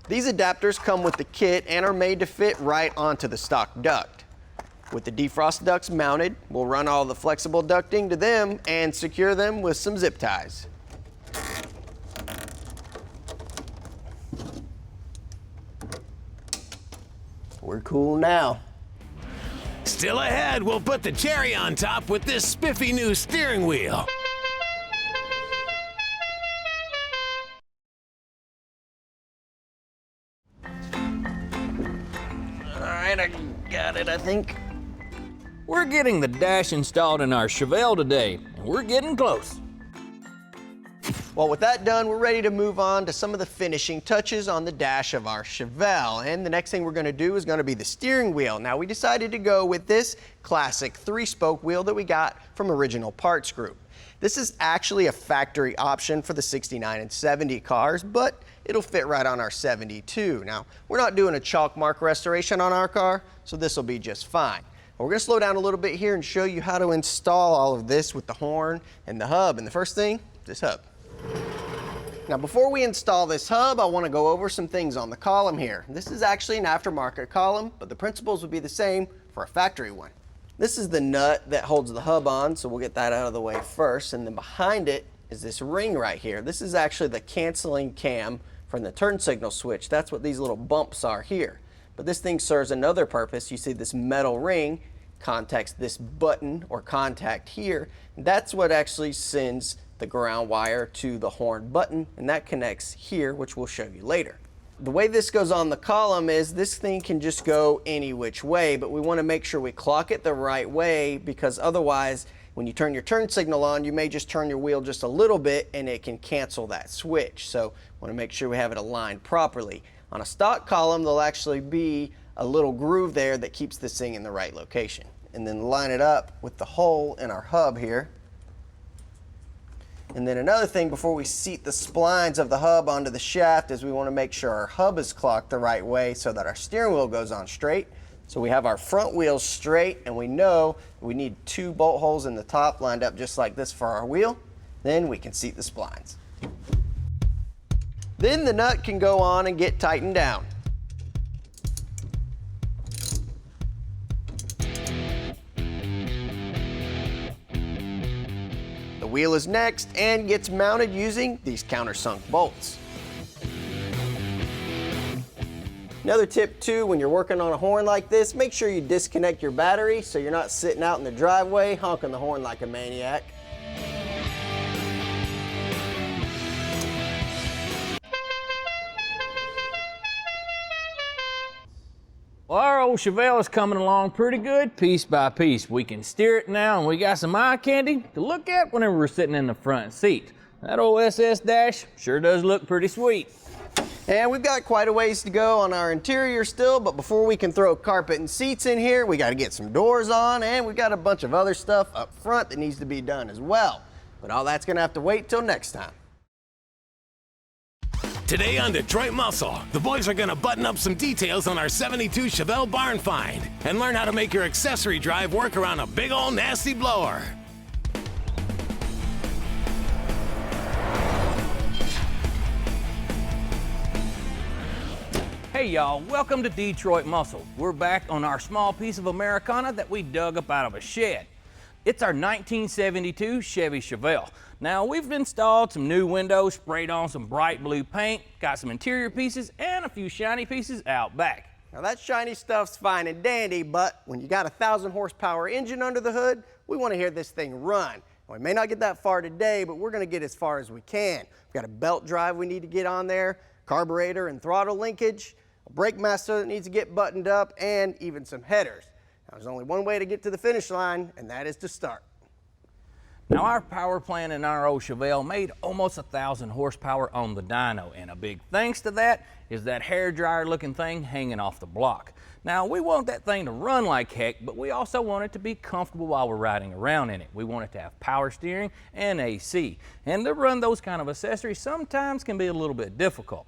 Speaker 3: These adapters come with the kit and are made to fit right onto the stock duct. With the defrost ducts mounted, we'll run all the flexible ducting to them and secure them with some zip ties. We're cool now.
Speaker 1: Still ahead, we'll put the cherry on top with this spiffy new steering wheel.
Speaker 3: All right, I got it, I think.
Speaker 2: We're getting the dash installed in our Chevelle today, and we're getting close.
Speaker 3: Well, with that done, we're ready to move on to some of the finishing touches on the dash of our Chevelle. And the next thing we're going to do is going to be the steering wheel. Now, we decided to go with this classic 3-spoke wheel that we got from Original Parts Group. This is actually a factory option for the 69 and 70 cars, but it'll fit right on our 72. Now, we're not doing a chalk mark restoration on our car, so this will be just fine. But we're going to slow down a little bit here and show you how to install all of this with the horn and the hub. And the first thing, this hub. Now, before we install this hub, I want to go over some things on the column here. This is actually an aftermarket column, but the principles would be the same for a factory one. This is the nut that holds the hub on, so we'll get that out of the way first. And then behind it is this ring right here. This is actually the canceling cam from the turn signal switch. That's what these little bumps are here. But this thing serves another purpose. You see this metal ring contacts this button or contact here. That's what actually sends the ground wire to the horn button, and that connects here, which we'll show you later. The way this goes on the column is this thing can just go any which way, but we want to make sure we clock it the right way, because otherwise when you turn your turn signal on, you may just turn your wheel just a little bit and it can cancel that switch. So want to make sure we have it aligned properly. On a stock column, there'll actually be a little groove there that keeps this thing in the right location. And then line it up with the hole in our hub here. And then another thing before we seat the splines of the hub onto the shaft is we want to make sure our hub is clocked the right way so that our steering wheel goes on straight. So we have our front wheels straight, and we know we need 2 bolt holes in the top lined up just like this for our wheel. Then we can seat the splines. Then the nut can go on and get tightened down. The wheel is next and gets mounted using these countersunk bolts. Another tip too, when you're working on a horn like this, make sure you disconnect your battery so you're not sitting out in the driveway honking the horn like a maniac.
Speaker 2: Well, our old Chevelle is coming along pretty good, piece by piece. We can steer it now, and we got some eye candy to look at whenever we're sitting in the front seat. That old SS dash sure does look pretty sweet.
Speaker 3: And we've got quite a ways to go on our interior still, but before we can throw carpet and seats in here, we got to get some doors on, and we've got a bunch of other stuff up front that needs to be done as well. But all that's going to have to wait till next time.
Speaker 1: Today on Detroit Muscle, the boys are going to button up some details on our 72 Chevelle barn find and learn how to make your accessory drive work around a big old nasty blower.
Speaker 2: Hey y'all, welcome to Detroit Muscle. We're back on our small piece of Americana that we dug up out of a shed. It's our 1972 Chevy Chevelle. Now, we've installed some new windows, sprayed on some bright blue paint, got some interior pieces, and a few shiny pieces out back.
Speaker 3: Now that shiny stuff's fine and dandy, but when you got a 1,000 horsepower engine under the hood, we want to hear this thing run. We may not get that far today, but we're going to get as far as we can. We've got a belt drive we need to get on there, carburetor and throttle linkage, a brake master that needs to get buttoned up, and even some headers. Now, there's only one way to get to the finish line, and that is to start.
Speaker 2: Now, our power plant in our old Chevelle made almost 1,000 horsepower on the dyno, and a big thanks to that is that hair dryer looking thing hanging off the block. Now, we want that thing to run like heck, but we also want it to be comfortable while we're riding around in it. We want it to have power steering and AC, and to run those kind of accessories sometimes can be a little bit difficult.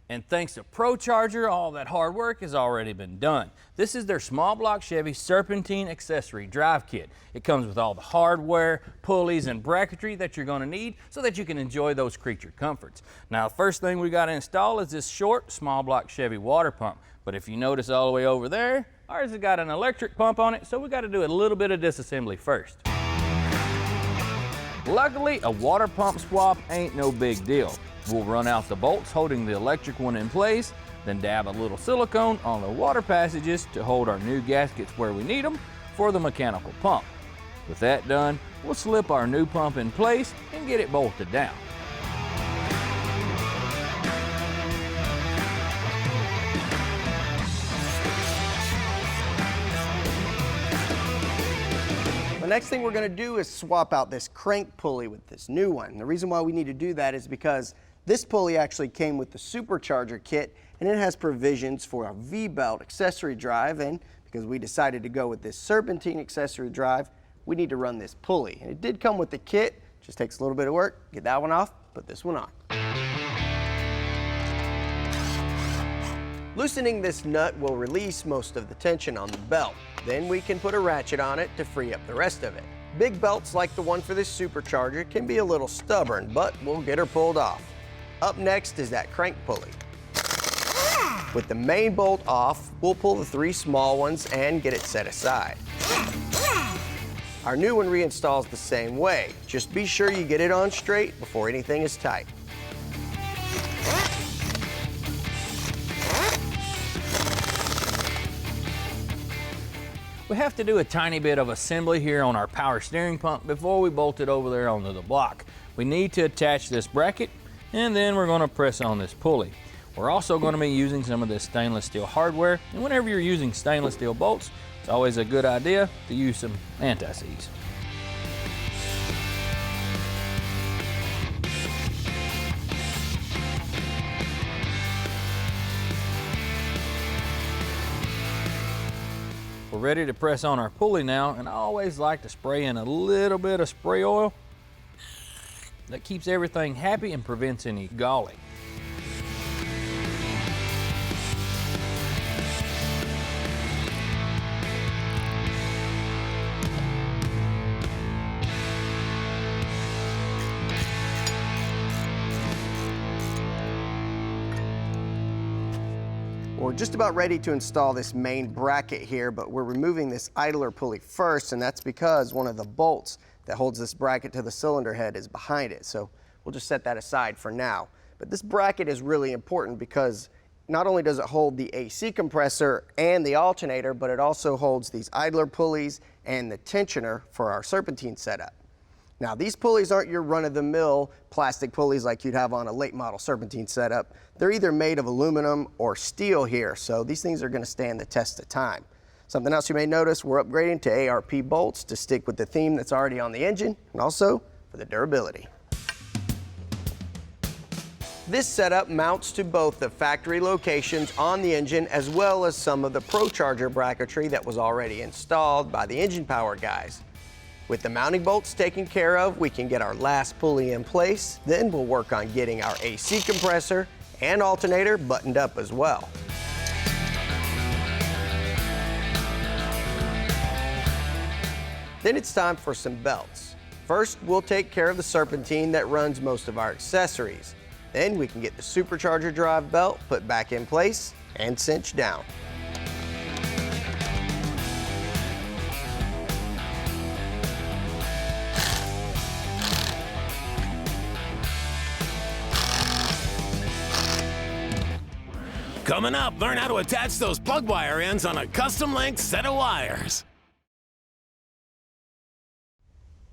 Speaker 2: And thanks to ProCharger, all that hard work has already been done. This is their small block Chevy Serpentine Accessory Drive Kit. It comes with all the hardware, pulleys, and bracketry that you're gonna need so that you can enjoy those creature comforts. Now, the first thing we gotta install is this short small block Chevy water pump. But if you notice all the way over there, ours has got an electric pump on it, so we gotta do a little bit of disassembly first. Luckily, a water pump swap ain't no big deal. We'll run out the bolts holding the electric one in place, then dab a little silicone on the water passages to hold our new gaskets where we need them for the mechanical pump. With that done, we'll slip our new pump in place and get it bolted down.
Speaker 3: The next thing we're going to do is swap out this crank pulley with this new one. And the reason why we need to do that is because this pulley actually came with the supercharger kit, and it has provisions for a V-belt accessory drive, and because we decided to go with this serpentine accessory drive, we need to run this pulley. And it did come with the kit, just takes a little bit of work. Get that one off, put this one on. Loosening this nut will release most of the tension on the belt. Then we can put a ratchet on it to free up the rest of it. Big belts like the one for this supercharger can be a little stubborn, but we'll get her pulled off. Up next is that crank pulley. With the main bolt off, we'll pull the 3 small ones and get it set aside. Our new one reinstalls the same way. Just be sure you get it on straight before anything is tight.
Speaker 2: We have to do a tiny bit of assembly here on our power steering pump before we bolt it over there onto the block. We need to attach this bracket, and then we're going to press on this pulley. We're also going to be using some of this stainless steel hardware, and whenever you're using stainless steel bolts, it's always a good idea to use some anti-seize. We're ready to press on our pulley now, and I always like to spray in a little bit of spray oil. That keeps everything happy and prevents any galling.
Speaker 3: We're just about ready to install this main bracket here, but we're removing this idler pulley first, and that's because one of the bolts that holds this bracket to the cylinder head is behind it. So we'll just set that aside for now. But this bracket is really important because not only does it hold the AC compressor and the alternator, but it also holds these idler pulleys and the tensioner for our serpentine setup. Now, these pulleys aren't your run-of-the-mill plastic pulleys like you'd have on a late model serpentine setup. They're either made of aluminum or steel here, so these things are going to stand the test of time. Something else you may notice, we're upgrading to ARP bolts to stick with the theme that's already on the engine, and also for the durability. This setup mounts to both the factory locations on the engine as well as some of the ProCharger bracketry that was already installed by the engine power guys. With the mounting bolts taken care of, we can get our last pulley in place. Then we'll work on getting our AC compressor and alternator buttoned up as well. Then it's time for some belts. First, we'll take care of the serpentine that runs most of our accessories. Then we can get the supercharger drive belt put back in place and cinched down.
Speaker 1: Coming up, learn how to attach those plug wire ends on a custom-length set of wires.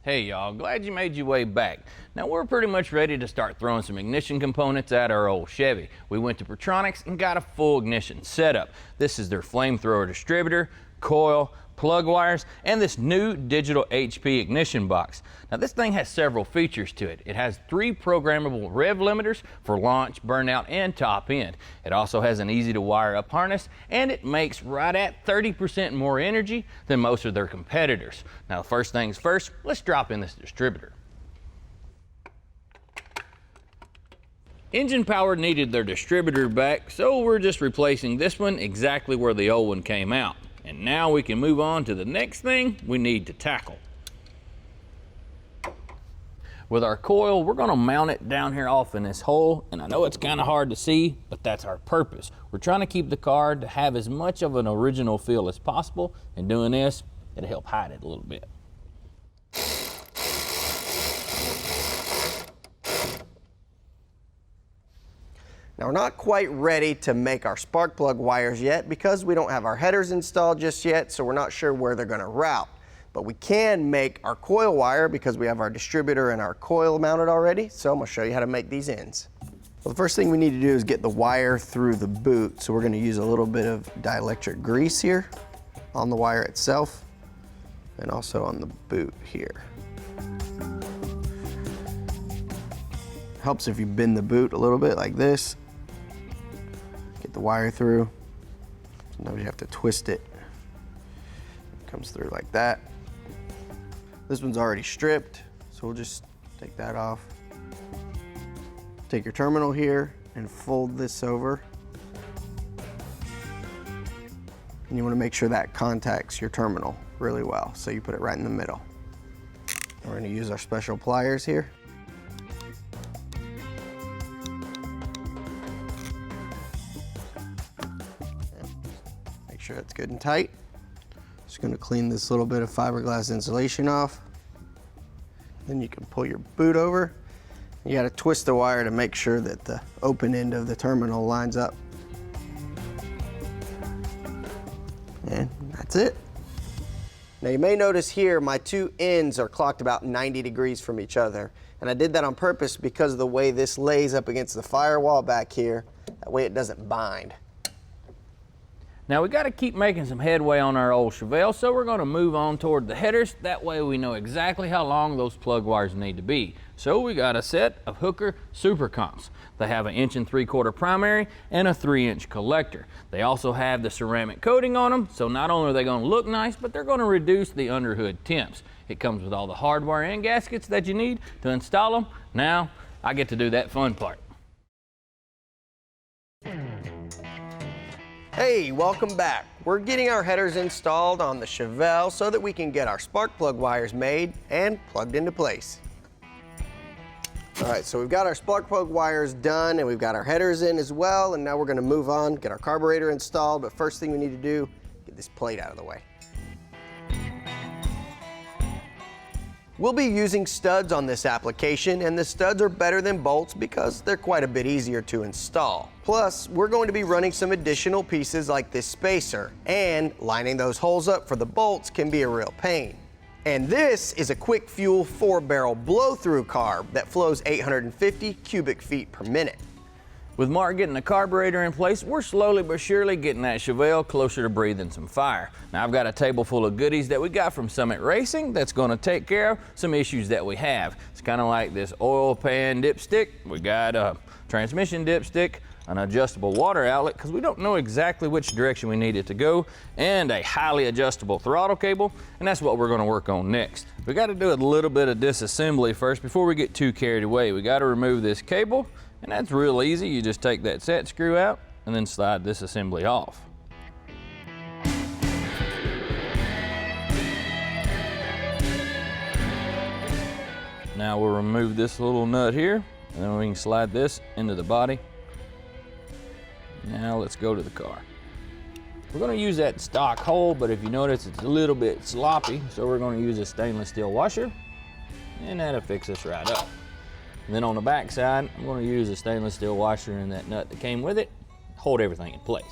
Speaker 2: Hey y'all, glad you made your way back. Now we're pretty much ready to start throwing some ignition components at our old Chevy. We went to Pertronics and got a full ignition setup. This is their flamethrower distributor, coil, plug wires, and this new digital HP ignition box. Now this thing has several features to it. It has 3 programmable rev limiters for launch, burnout, and top end. It also has an easy to wire up harness, and it makes right at 30% more energy than most of their competitors. Now first things first, let's drop in this distributor. Engine Power needed their distributor back, so we're just replacing this one exactly where the old one came out. And now we can move on to the next thing we need to tackle. With our coil, we're gonna mount it down here off in this hole, and I know it's kind of hard to see, but that's our purpose. We're trying to keep the car to have as much of an original feel as possible, and doing this, it'll help hide it a little bit.
Speaker 3: Now we're not quite ready to make our spark plug wires yet because we don't have our headers installed just yet, so we're not sure where they're going to route. But we can make our coil wire because we have our distributor and our coil mounted already, so I'm going to show you how to make these ends. Well, the first thing we need to do is get the wire through the boot, so we're going to use a little bit of dielectric grease here on the wire itself and also on the boot here. Helps if you bend the boot a little bit like this. Get the wire through. Sometimes you have to twist it. It comes through like that. This one's already stripped, so we'll just take that off. Take your terminal here and fold this over. And you want to make sure that contacts your terminal really well, so you put it right in the middle. We're going to use our special pliers here. Sure it's good and tight. Just going to clean this little bit of fiberglass insulation off. Then you can pull your boot over. You got to twist the wire to make sure that the open end of the terminal lines up. And that's it. Now you may notice here my 2 ends are clocked about 90 degrees from each other. And I did that on purpose because of the way this lays up against the firewall back here. That way it doesn't bind.
Speaker 2: Now we got to keep making some headway on our old Chevelle, so we're going to move on toward the headers. That way we know exactly how long those plug wires need to be. So we got a set of Hooker Super Comps. They have an 1 3/4 primary and a 3-inch collector. They also have the ceramic coating on them, so not only are they going to look nice, but they're going to reduce the underhood temps. It comes with all the hardware and gaskets that you need to install them. Now I get to do that fun part.
Speaker 3: Hey, welcome back. We're getting our headers installed on the Chevelle so that we can get our spark plug wires made and plugged into place. All right, so we've got our spark plug wires done and we've got our headers in as well, and now we're gonna move on, get our carburetor installed, but first thing we need to do, get this plate out of the way. We'll be using studs on this application, and the studs are better than bolts because they're quite a bit easier to install. Plus, we're going to be running some additional pieces like this spacer, and lining those holes up for the bolts can be a real pain. And this is a quick fuel 4-barrel blow-through carb that flows 850 cubic feet per minute.
Speaker 2: With Mark getting the carburetor in place, we're slowly but surely getting that Chevelle closer to breathing some fire. Now I've got a table full of goodies that we got from Summit Racing that's going to take care of some issues that we have. It's kind of like this oil pan dipstick. We got a transmission dipstick, an adjustable water outlet because we don't know exactly which direction we need it to go, and a highly adjustable throttle cable, and that's what we're going to work on next. We got to do a little bit of disassembly first before we get too carried away. We got to remove this cable, and that's real easy. You just take that set screw out and then slide this assembly off. Now we'll remove this little nut here, and then we can slide this into the body. Now let's go to the car. We're going to use that stock hole, but if you notice it's a little bit sloppy, so we're going to use a stainless steel washer, and that'll fix us right up. And then on the back side, I'm going to use a stainless steel washer and that nut that came with it, hold everything in place.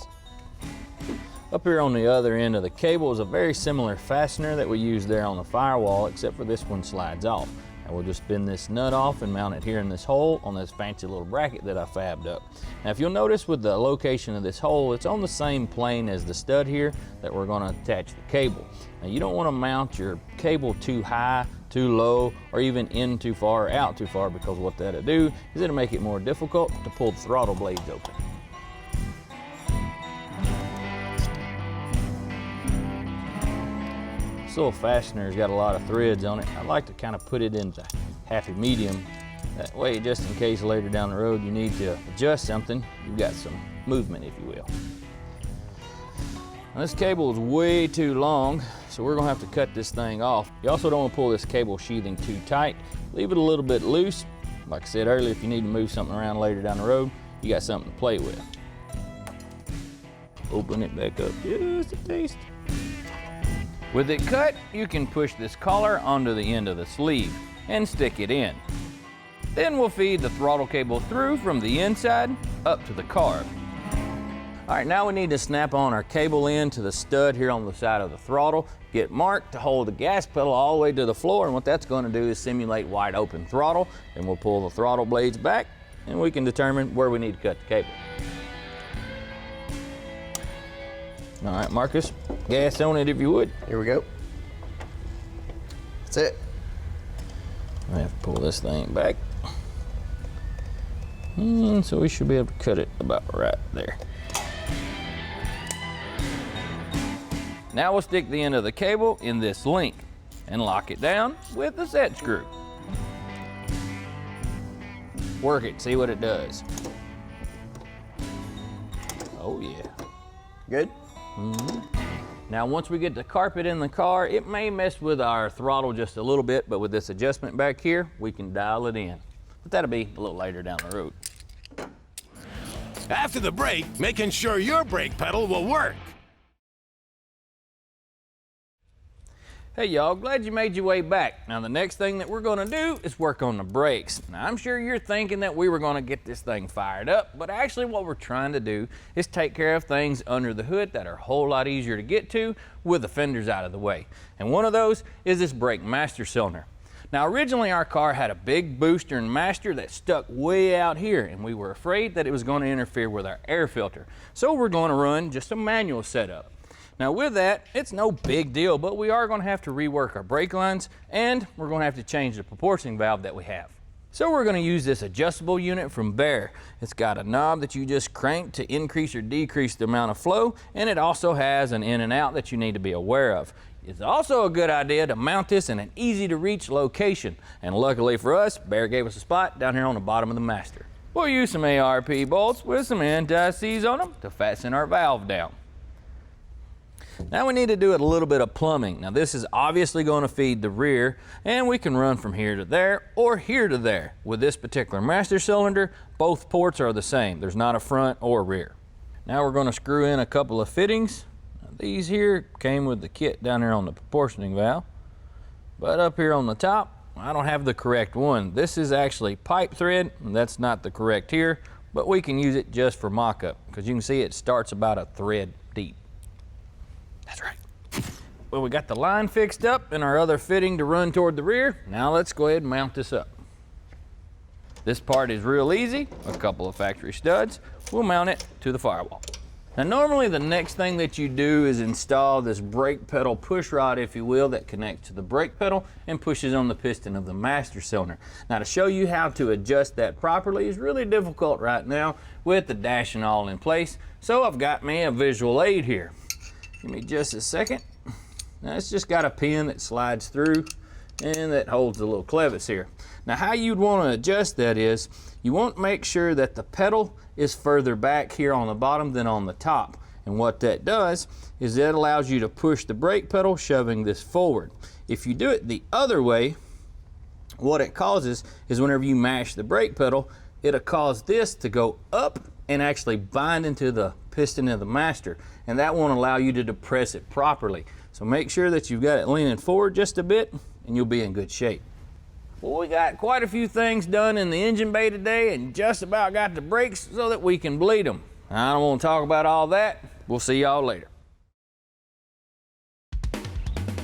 Speaker 2: Up here on the other end of the cable is a very similar fastener that we use there on the firewall, except for this one slides off. And we'll just spin this nut off and mount it here in this hole on this fancy little bracket that I fabbed up. Now if you'll notice with the location of this hole, it's on the same plane as the stud here that we're going to attach the cable. Now you don't want to mount your cable too high, too low, or even in too far or out too far, because what that'll do is it'll make it more difficult to pull the throttle blades open. This little fastener's got a lot of threads on it. I like to kind of put it into happy medium. That way, just in case later down the road you need to adjust something, you've got some movement, if you will. Now, this cable is way too long, so we're gonna have to cut this thing off. You also don't want to pull this cable sheathing too tight. Leave it a little bit loose. Like I said earlier, if you need to move something around later down the road, you got something to play with. Open it back up just a taste. With it cut, you can push this collar onto the end of the sleeve and stick it in. Then we'll feed the throttle cable through from the inside up to the carb. All right, now we need to snap on our cable in to the stud here on the side of the throttle. Get Mark to hold the gas pedal all the way to the floor, and what that's going to do is simulate wide open throttle. Then we'll pull the throttle blades back and we can determine where we need to cut the cable. All right, Marcus, gas on it if you would.
Speaker 3: Here we go. That's it.
Speaker 2: I have to pull this thing back. And so we should be able to cut it about right there. Now we'll stick the end of the cable in this link and lock it down with the set screw. Work it, see what it does. Oh yeah.
Speaker 3: Good?
Speaker 2: Now once we get the carpet in the car, it may mess with our throttle just a little bit, but with this adjustment back here, we can dial it in. But that'll be a little later down the road.
Speaker 1: After the break, making sure your brake pedal will work.
Speaker 2: Hey y'all, glad you made your way back. Now the next thing that we're gonna do is work on the brakes. Now I'm sure you're thinking that we were gonna get this thing fired up, but actually what we're trying to do is take care of things under the hood that are a whole lot easier to get to with the fenders out of the way. And one of those is this brake master cylinder. Now originally our car had a big booster and master that stuck way out here, and we were afraid that it was going to interfere with our air filter. So we're going to run just a manual setup. Now with that, it's no big deal, but we are going to have to rework our brake lines, and we're going to have to change the proportioning valve that we have. So we're going to use this adjustable unit from Bear. It's got a knob that you just crank to increase or decrease the amount of flow, and it also has an in and out that you need to be aware of. It's also a good idea to mount this in an easy to reach location, and luckily for us, Bear gave us a spot down here on the bottom of the master. We'll use some ARP bolts with some anti-seize on them to fasten our valve down. Now we need to do a little bit of plumbing. Now this is obviously going to feed the rear, and we can run from here to there or here to there. With this particular master cylinder, both ports are the same. There's not a front or rear. Now we're going to screw in a couple of fittings. These here came with the kit down there on the proportioning valve, but up here on the top, I don't have the correct one. This is actually pipe thread, and that's not the correct here, but we can use it just for mock-up, because you can see it starts about a thread deep. That's right. Well, we got the line fixed up and our other fitting to run toward the rear. Now let's go ahead and mount this up. This part is real easy, a couple of factory studs. We'll mount it to the firewall. Now normally the next thing that you do is install this brake pedal push rod, if you will, that connects to the brake pedal and pushes on the piston of the master cylinder. Now to show you how to adjust that properly is really difficult right now with the dash and all in place, so I've got me a visual aid here. Give me just a second. Now it's just got a pin that slides through and that holds the little clevis here. Now how you'd want to adjust that is, you want to make sure that the pedal is further back here on the bottom than on the top. And what that does is that allows you to push the brake pedal, shoving this forward. If you do it the other way, what it causes is whenever you mash the brake pedal, it'll cause this to go up and actually bind into the piston of the master. And that won't allow you to depress it properly. So make sure that you've got it leaning forward just a bit and you'll be in good shape. Well, we got quite a few things done in the engine bay today and just about got the brakes so that we can bleed them. I don't want to talk about all that. We'll see y'all later.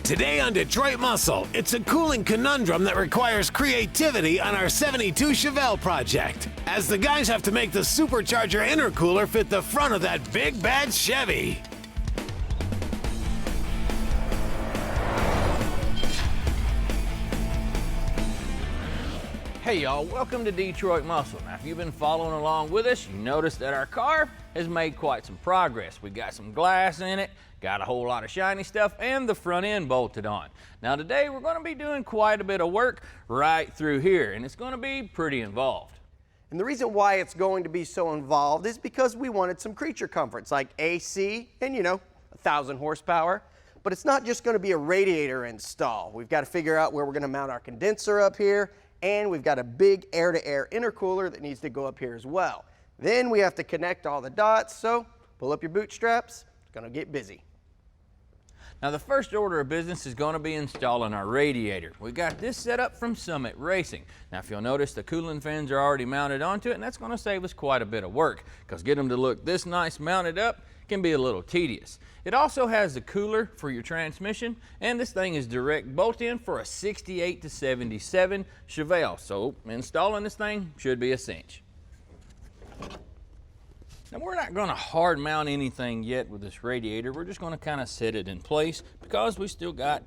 Speaker 1: Today on Detroit Muscle, it's a cooling conundrum that requires creativity on our 72 Chevelle project, as the guys have to make the supercharger intercooler fit the front of that big bad Chevy.
Speaker 2: Hey y'all, welcome to Detroit Muscle. Now if you've been following along with us, you noticed that our car has made quite some progress. We got some glass in it, got a whole lot of shiny stuff, and the front end bolted on. Now today we're going to be doing quite a bit of work right through here, and it's going to be pretty involved.
Speaker 3: And the reason why it's going to be so involved is because we wanted some creature comforts like AC and, 1,000 horsepower. But it's not just going to be a radiator install. We've got to figure out where we're going to mount our condenser up here, and we've got a big air-to-air intercooler that needs to go up here as well. Then we have to connect all the dots, so pull up your bootstraps. It's going to get busy.
Speaker 2: Now the first order of business is going to be installing our radiator. We got this set up from Summit Racing. Now if you'll notice, the cooling fans are already mounted onto it, and that's going to save us quite a bit of work, because getting them to look this nice mounted up can be a little tedious. It also has the cooler for your transmission, and this thing is direct bolt-in for a 68 to 77 Chevelle, so installing this thing should be a cinch. Now we're not going to hard mount anything yet with this radiator. We're just going to kind of set it in place because we still got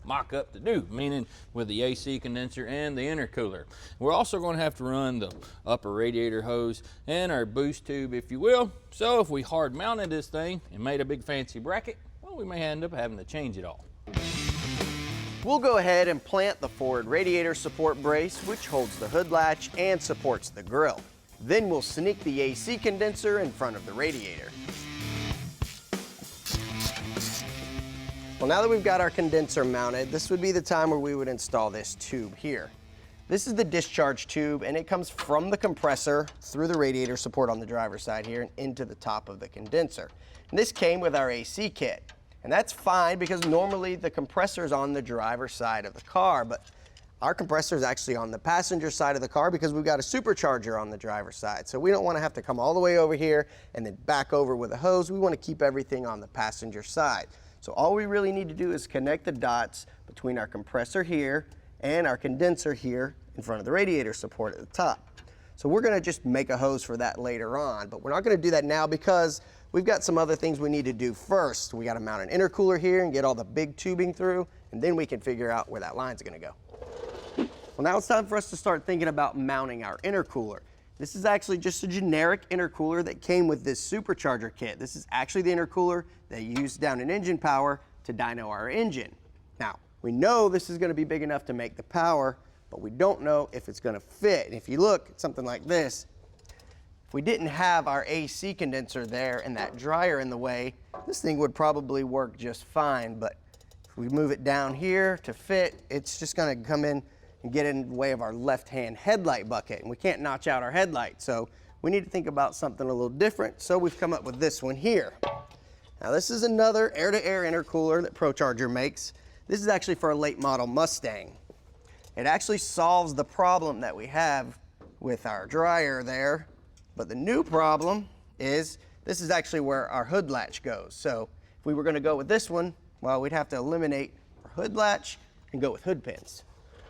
Speaker 2: mock-up to do, meaning with the AC condenser and the intercooler. We're also going to have to run the upper radiator hose and our boost tube, if you will. So if we hard mounted this thing and made a big fancy bracket, well, we may end up having to change it all.
Speaker 3: We'll go ahead and plant the forward radiator support brace, which holds the hood latch and supports the grill. Then we'll sneak the AC condenser in front of the radiator. Well, now that we've got our condenser mounted, this would be the time where we would install this tube here. This is the discharge tube, and it comes from the compressor through the radiator support on the driver's side here and into the top of the condenser. And this came with our AC kit, and that's fine because normally the compressor is on the driver's side of the car, but our compressor is actually on the passenger side of the car because we've got a supercharger on the driver's side. So we don't want to have to come all the way over here and then back over with a hose. We want to keep everything on the passenger side. So all we really need to do is connect the dots between our compressor here and our condenser here in front of the radiator support at the top. So we're gonna just make a hose for that later on, but we're not gonna do that now because we've got some other things we need to do first. We gotta mount an intercooler here and get all the big tubing through, and then we can figure out where that line's gonna go. Well, now it's time for us to start thinking about mounting our intercooler. This is actually just a generic intercooler that came with this supercharger kit. This is actually the intercooler that used down in engine power to dyno our engine. Now, we know this is gonna be big enough to make the power, but we don't know if it's gonna fit. And if you look at something like this, if we didn't have our AC condenser there and that dryer in the way, this thing would probably work just fine. But if we move it down here to fit, it's just gonna come in and get in the way of our left-hand headlight bucket, and we can't notch out our headlight. So we need to think about something a little different, so we've come up with this one here. Now this is another air-to-air intercooler that ProCharger makes. This is actually for a late model Mustang. It actually solves the problem that we have with our dryer there, but the new problem is this is actually where our hood latch goes. So if we were gonna go with this one, well, we'd have to eliminate our hood latch and go with hood pins.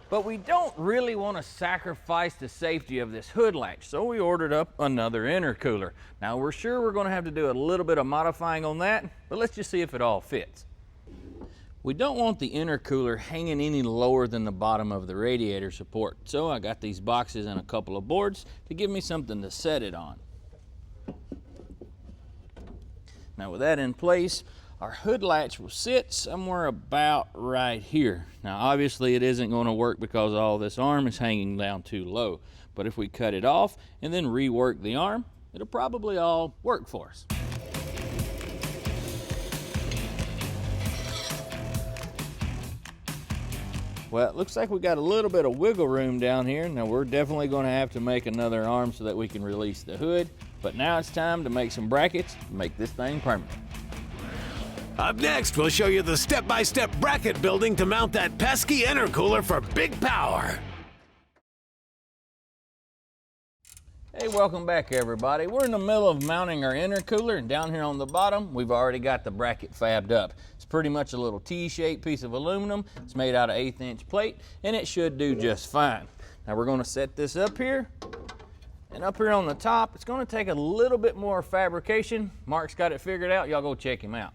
Speaker 2: But we don't really want to sacrifice the safety of this hood latch, so we ordered up another intercooler. Now we're sure we're going to have to do a little bit of modifying on that, but let's just see if it all fits. We don't want the intercooler hanging any lower than the bottom of the radiator support, so I got these boxes and a couple of boards to give me something to set it on. Now with that in place, our hood latch will sit somewhere about right here. Now obviously it isn't going to work because all this arm is hanging down too low, but if we cut it off and then rework the arm, it'll probably all work for us. Well, it looks like we got a little bit of wiggle room down here. Now we're definitely going to have to make another arm so that we can release the hood, but now it's time to make some brackets to make this thing permanent.
Speaker 1: Up next, we'll show you the step-by-step bracket building to mount that pesky intercooler for big power.
Speaker 2: Hey, welcome back everybody. We're in the middle of mounting our intercooler, and down here on the bottom, we've already got the bracket fabbed up. It's pretty much a little T-shaped piece of aluminum. It's made out of 1/8 inch plate, and it should do just fine. Now we're gonna set this up here, and up here on the top, it's gonna take a little bit more fabrication. Mark's got it figured out. Y'all go check him out.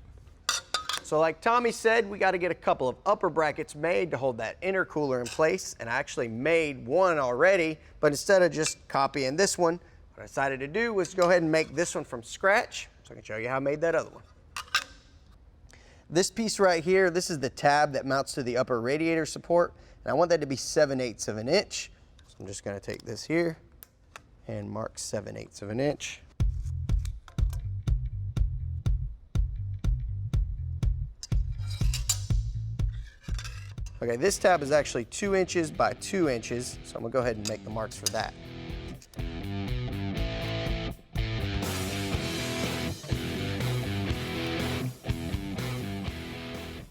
Speaker 3: So like Tommy said, we got to get a couple of upper brackets made to hold that intercooler in place, and I actually made one already, but instead of just copying this one, what I decided to do was go ahead and make this one from scratch, so I can show you how I made that other one. This piece right here, this is the tab that mounts to the upper radiator support, and I want that to be 7/8 of an inch. So I'm just going to take this here and mark 7/8 of an inch. Okay, this tab is actually 2 inches by 2 inches, so I'm gonna go ahead and make the marks for that.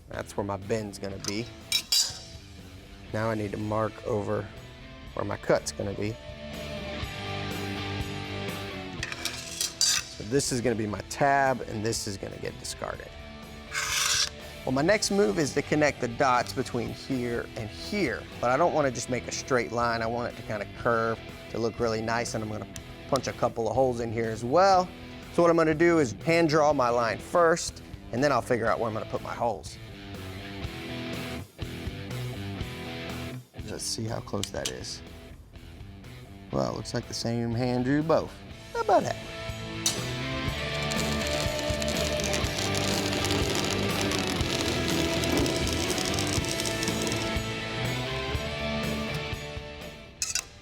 Speaker 3: That's where my bend's gonna be. Now I need to mark over where my cut's gonna be. So this is gonna be my tab, and this is gonna get discarded. Well, my next move is to connect the dots between here and here, but I don't want to just make a straight line. I want it to kind of curve to look really nice, and I'm going to punch a couple of holes in here as well. So what I'm going to do is hand draw my line first, and then I'll figure out where I'm going to put my holes. Let's see how close that is. Well, it looks like the same hand drew both. How about that?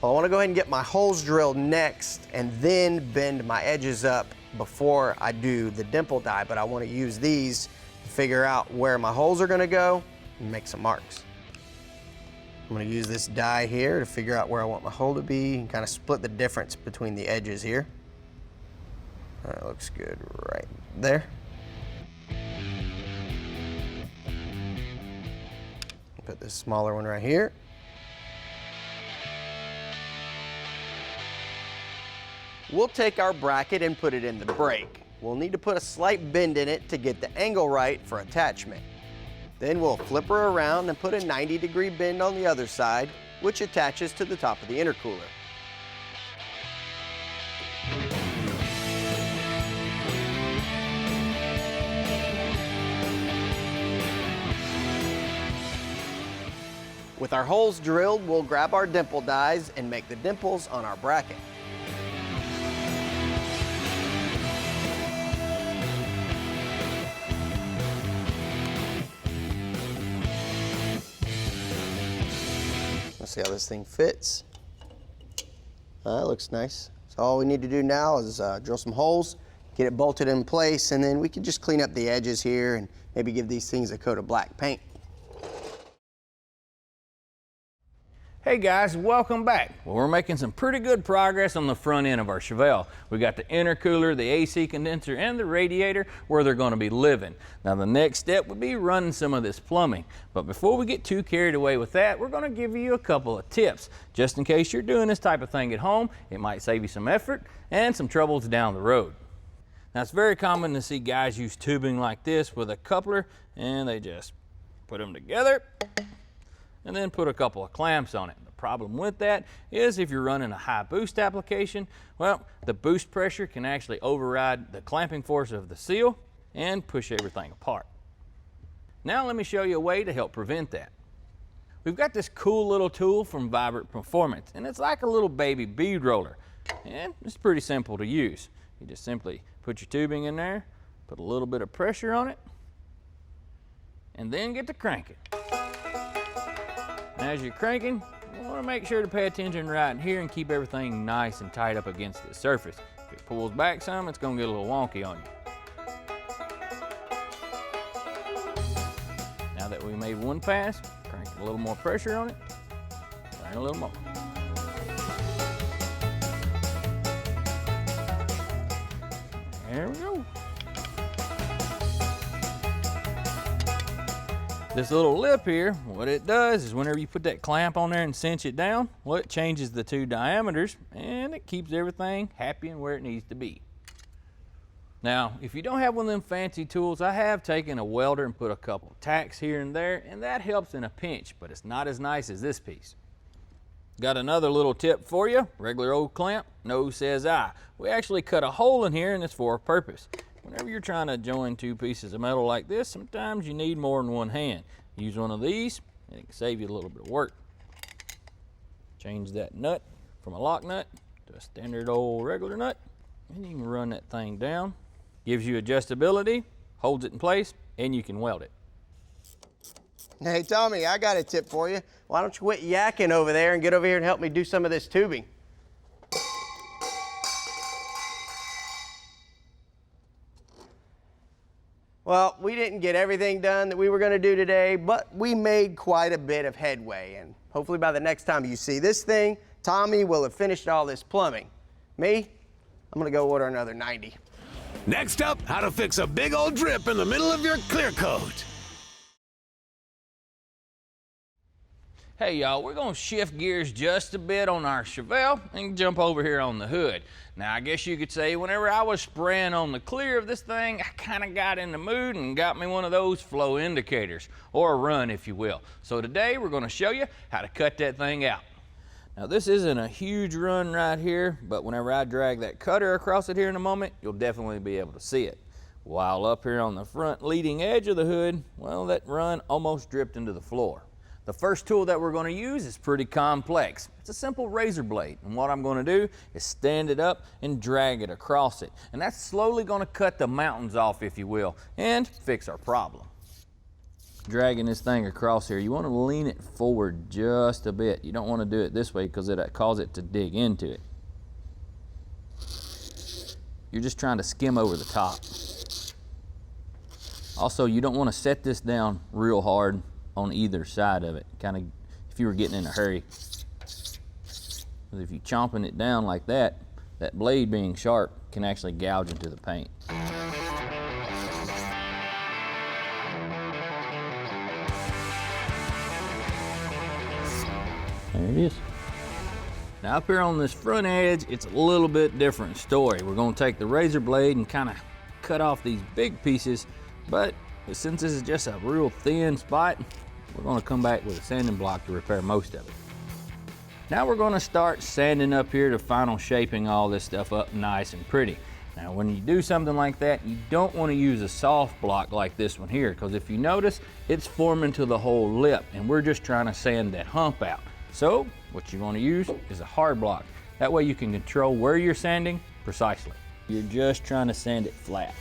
Speaker 3: Well, I want to go ahead and get my holes drilled next and then bend my edges up before I do the dimple die, but I want to use these to figure out where my holes are going to go and make some marks. I'm going to use this die here to figure out where I want my hole to be and kind of split the difference between the edges here. That looks good right there. Put this smaller one right here. We'll take our bracket and put it in the brake. We'll need to put a slight bend in it to get the angle right for attachment. Then we'll flip her around and put a 90-degree bend on the other side, which attaches to the top of the intercooler. With our holes drilled, we'll grab our dimple dies and make the dimples on our bracket. Let's see how this thing fits. That looks nice. So all we need to do now is drill some holes, get it bolted in place, and then we can just clean up the edges here and maybe give these things a coat of black paint.
Speaker 2: Hey guys, welcome back. Well, we're making some pretty good progress on the front end of our Chevelle. We got the intercooler, the AC condenser, and the radiator where they're going to be living. Now the next step would be running some of this plumbing. But before we get too carried away with that, we're going to give you a couple of tips. Just in case you're doing this type of thing at home, it might save you some effort and some troubles down the road. Now it's very common to see guys use tubing like this with a coupler, and they just put them together and then put a couple of clamps on it. The problem with that is if you're running a high boost application, well, the boost pressure can actually override the clamping force of the seal and push everything apart. Now let me show you a way to help prevent that. We've got this cool little tool from Vibrant Performance, and it's like a little baby bead roller, and it's pretty simple to use. You just simply put your tubing in there, put a little bit of pressure on it, and then get to cranking. As you're cranking, you want to make sure to pay attention right in here and keep everything nice and tight up against the surface. If it pulls back some, it's going to get a little wonky on you. Now that we made one pass, crank a little more pressure on it, crank a little more. There we go. This little lip here, what it does is whenever you put that clamp on there and cinch it down, well, it changes the two diameters and it keeps everything happy and where it needs to be. Now, if you don't have one of them fancy tools, I have taken a welder and put a couple tacks here and there, and that helps in a pinch, but it's not as nice as this piece. Got another little tip for you. Regular old clamp, no says I. We actually cut a hole in here and it's for a purpose. Whenever you're trying to join two pieces of metal like this, sometimes you need more than one hand. Use one of these and it can save you a little bit of work. Change that nut from a lock nut to a standard old regular nut, and you can run that thing down. Gives you adjustability, holds it in place, and you can weld it.
Speaker 3: Hey Tommy, I got a tip for you. Why don't you quit yakking over there and get over here and help me do some of this tubing? Well, we didn't get everything done that we were going to do today, but we made quite a bit of headway, and hopefully by the next time you see this thing, Tommy will have finished all this plumbing. Me, I'm going to go order another 90.
Speaker 1: Next up, how to fix a big old drip in the middle of your clear coat.
Speaker 2: Hey y'all, we're gonna shift gears just a bit on our Chevelle and jump over here on the hood. Now I guess you could say whenever I was spraying on the clear of this thing, I kinda got in the mood and got me one of those flow indicators, or a run if you will. So today we're gonna show you how to cut that thing out. Now this isn't a huge run right here, but whenever I drag that cutter across it here in a moment, you'll definitely be able to see it. While up here on the front leading edge of the hood, well, that run almost dripped into the floor. The first tool that we're going to use is pretty complex. It's a simple razor blade, and what I'm going to do is stand it up and drag it across it. And that's slowly going to cut the mountains off, if you will, and fix our problem. Dragging this thing across here, you want to lean it forward just a bit. You don't want to do it this way because it'll cause it to dig into it. You're just trying to skim over the top. Also, you don't want to set this down real hard on either side of it, kind of if you were getting in a hurry. Because if you're chomping it down like that, that blade being sharp can actually gouge into the paint. There it is. Now up here on this front edge, it's a little bit different story. We're going to take the razor blade and kind of cut off these big pieces, but but since this is just a real thin spot, we're gonna come back with a sanding block to repair most of it. Now we're gonna start sanding up here to final shaping all this stuff up nice and pretty. Now when you do something like that, you don't want to use a soft block like this one here, because if you notice, it's forming to the whole lip, and we're just trying to sand that hump out. So what you want to use is a hard block. That way you can control where you're sanding precisely. You're just trying to sand it flat.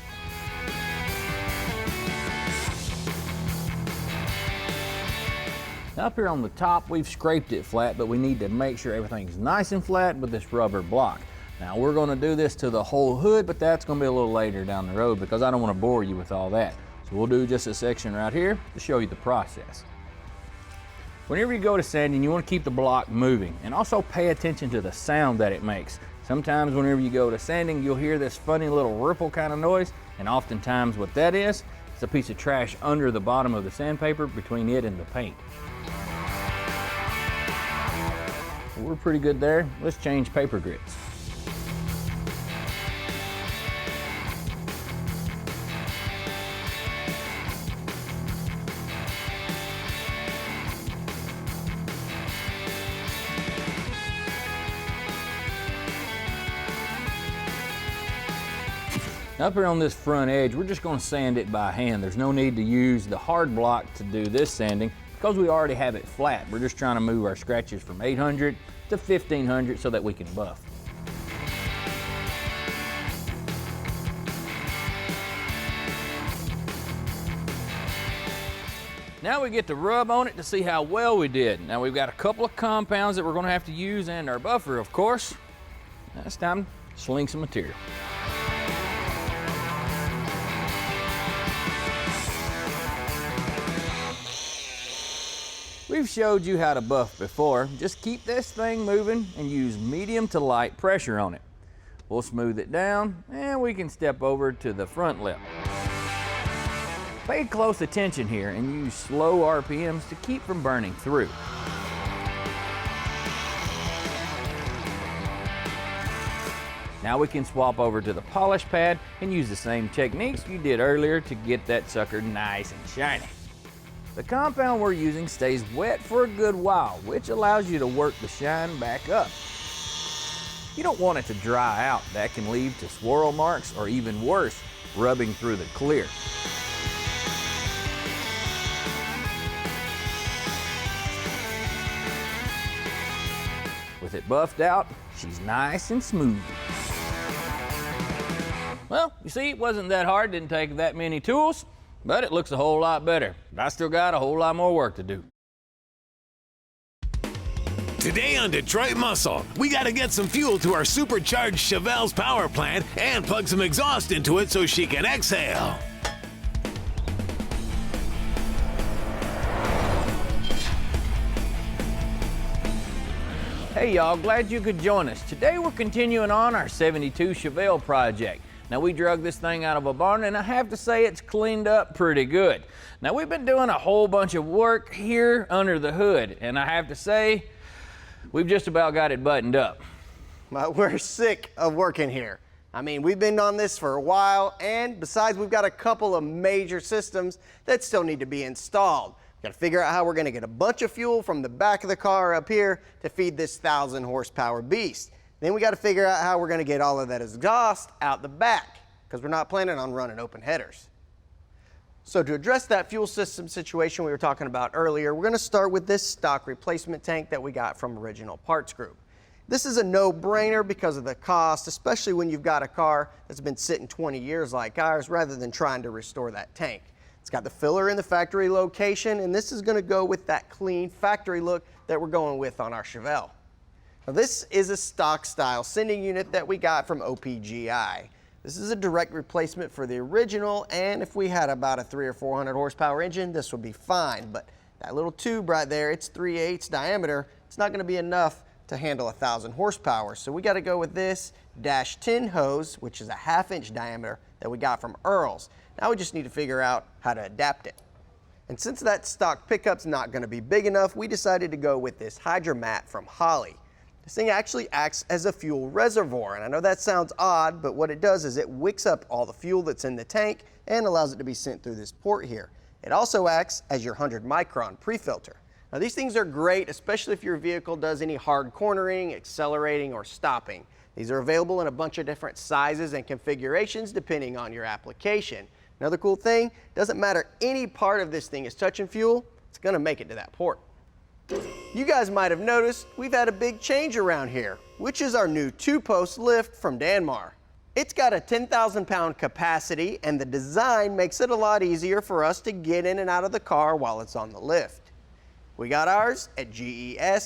Speaker 2: Up here on the top, we've scraped it flat, but we need to make sure everything's nice and flat with this rubber block. Now we're gonna do this to the whole hood, but that's gonna be a little later down the road because I don't wanna bore you with all that. So we'll do just a section right here to show you the process. Whenever you go to sanding, you wanna keep the block moving and also pay attention to the sound that it makes. Sometimes whenever you go to sanding, you'll hear this funny little ripple kind of noise, and oftentimes what that is, it's a piece of trash under the bottom of the sandpaper between it and the paint. We're pretty good there. Let's change paper grits. Up here on this front edge, we're just gonna sand it by hand. There's no need to use the hard block to do this sanding because we already have it flat. We're just trying to move our scratches from 800 to 1500 so that we can buff. Now we get to rub on it to see how well we did. Now we've got a couple of compounds that we're gonna have to use and our buffer, of course. Now it's time to sling some material. We've showed you how to buff before. Just keep this thing moving and use medium to light pressure on it. We'll smooth it down and we can step over to the front lip. Pay close attention here and use slow RPMs to keep from burning through. Now we can swap over to the polish pad and use the same techniques you did earlier to get that sucker nice and shiny. The compound we're using stays wet for a good while, which allows you to work the shine back up. You don't want it to dry out. That can lead to swirl marks or even worse, rubbing through the clear. With it buffed out, she's nice and smooth. Well, you see, it wasn't that hard, didn't take that many tools. But it looks a whole lot better. I still got a whole lot more work to do.
Speaker 1: Today on Detroit Muscle, we got to get some fuel to our supercharged Chevelle's power plant and plug some exhaust into it so she can exhale.
Speaker 2: Hey y'all, glad you could join us. Today we're continuing on our 72 Chevelle project. Now we drug this thing out of a barn and I have to say it's cleaned up pretty good. Now we've been doing a whole bunch of work here under the hood and I have to say we've just about got it buttoned up.
Speaker 3: Well, we're sick of working here. I mean, we've been on this for a while and besides we've got a couple of major systems that still need to be installed. We've got to figure out how we're going to get a bunch of fuel from the back of the car up here to feed this 1,000 horsepower beast. Then we got to figure out how we're going to get all of that exhaust out the back because we're not planning on running open headers. So to address that fuel system situation we were talking about earlier, we're going to start with this stock replacement tank that we got from Original Parts Group. This is a no-brainer because of the cost, especially when you've got a car that's been sitting 20 years like ours rather than trying to restore that tank. It's got the filler in the factory location, and this is going to go with that clean factory look that we're going with on our Chevelle. Now, this is a stock style sending unit that we got from OPGI. This is a direct replacement for the original, and if we had about a 300 or 400 horsepower engine, this would be fine. But that little tube right there, it's 3/8 diameter. It's not going to be enough to handle 1,000 horsepower. So we got to go with this -10 hose, which is a 1/2 inch diameter that we got from Earl's. Now we just need to figure out how to adapt it. And since that stock pickup's not going to be big enough, we decided to go with this Hydromat from Holley. This thing actually acts as a fuel reservoir, and I know that sounds odd, but what it does is it wicks up all the fuel that's in the tank and allows it to be sent through this port here. It also acts as your 100 micron pre-filter. Now these things are great, especially if your vehicle does any hard cornering, accelerating, or stopping. These are available in a bunch of different sizes and configurations depending on your application. Another cool thing, doesn't matter any part of this thing is touching fuel, it's gonna make it to that port. You guys might have noticed we've had a big change around here, which is our new 2-post lift from Danmar. It's got a 10,000 pound capacity, and the design makes it a lot easier for us to get in and out of the car while it's on the lift. We got ours at gesusa.com.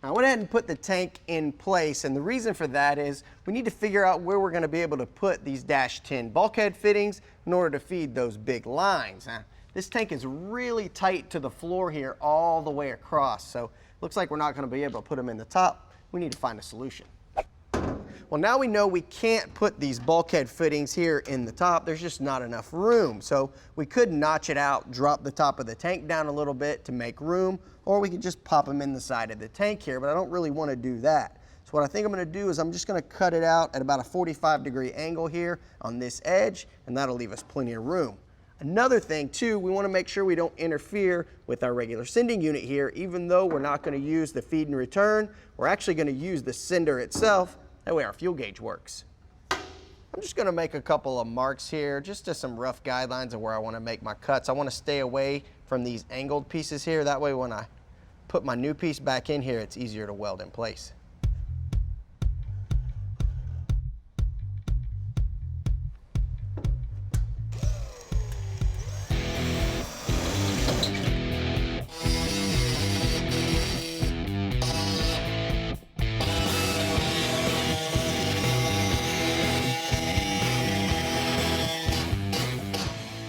Speaker 3: I went ahead and put the tank in place, and the reason for that is we need to figure out where we're going to be able to put these -10 bulkhead fittings in order to feed those big lines. Now, this tank is really tight to the floor here all the way across, so looks like we're not going to be able to put them in the top. We need to find a solution. Well, now we know we can't put these bulkhead fittings here in the top. There's just not enough room. So we could notch it out, drop the top of the tank down a little bit to make room, or we could just pop them in the side of the tank here, but I don't really want to do that. So what I think I'm going to do is I'm just going to cut it out at about a 45-degree angle here on this edge, and that'll leave us plenty of room. Another thing too, we want to make sure we don't interfere with our regular sending unit here. Even though we're not going to use the feed and return, we're actually going to use the sender itself. That way our fuel gauge works. I'm just going to make a couple of marks here, just to some rough guidelines of where I want to make my cuts. I want to stay away from these angled pieces here. That way when I put my new piece back in here, it's easier to weld in place.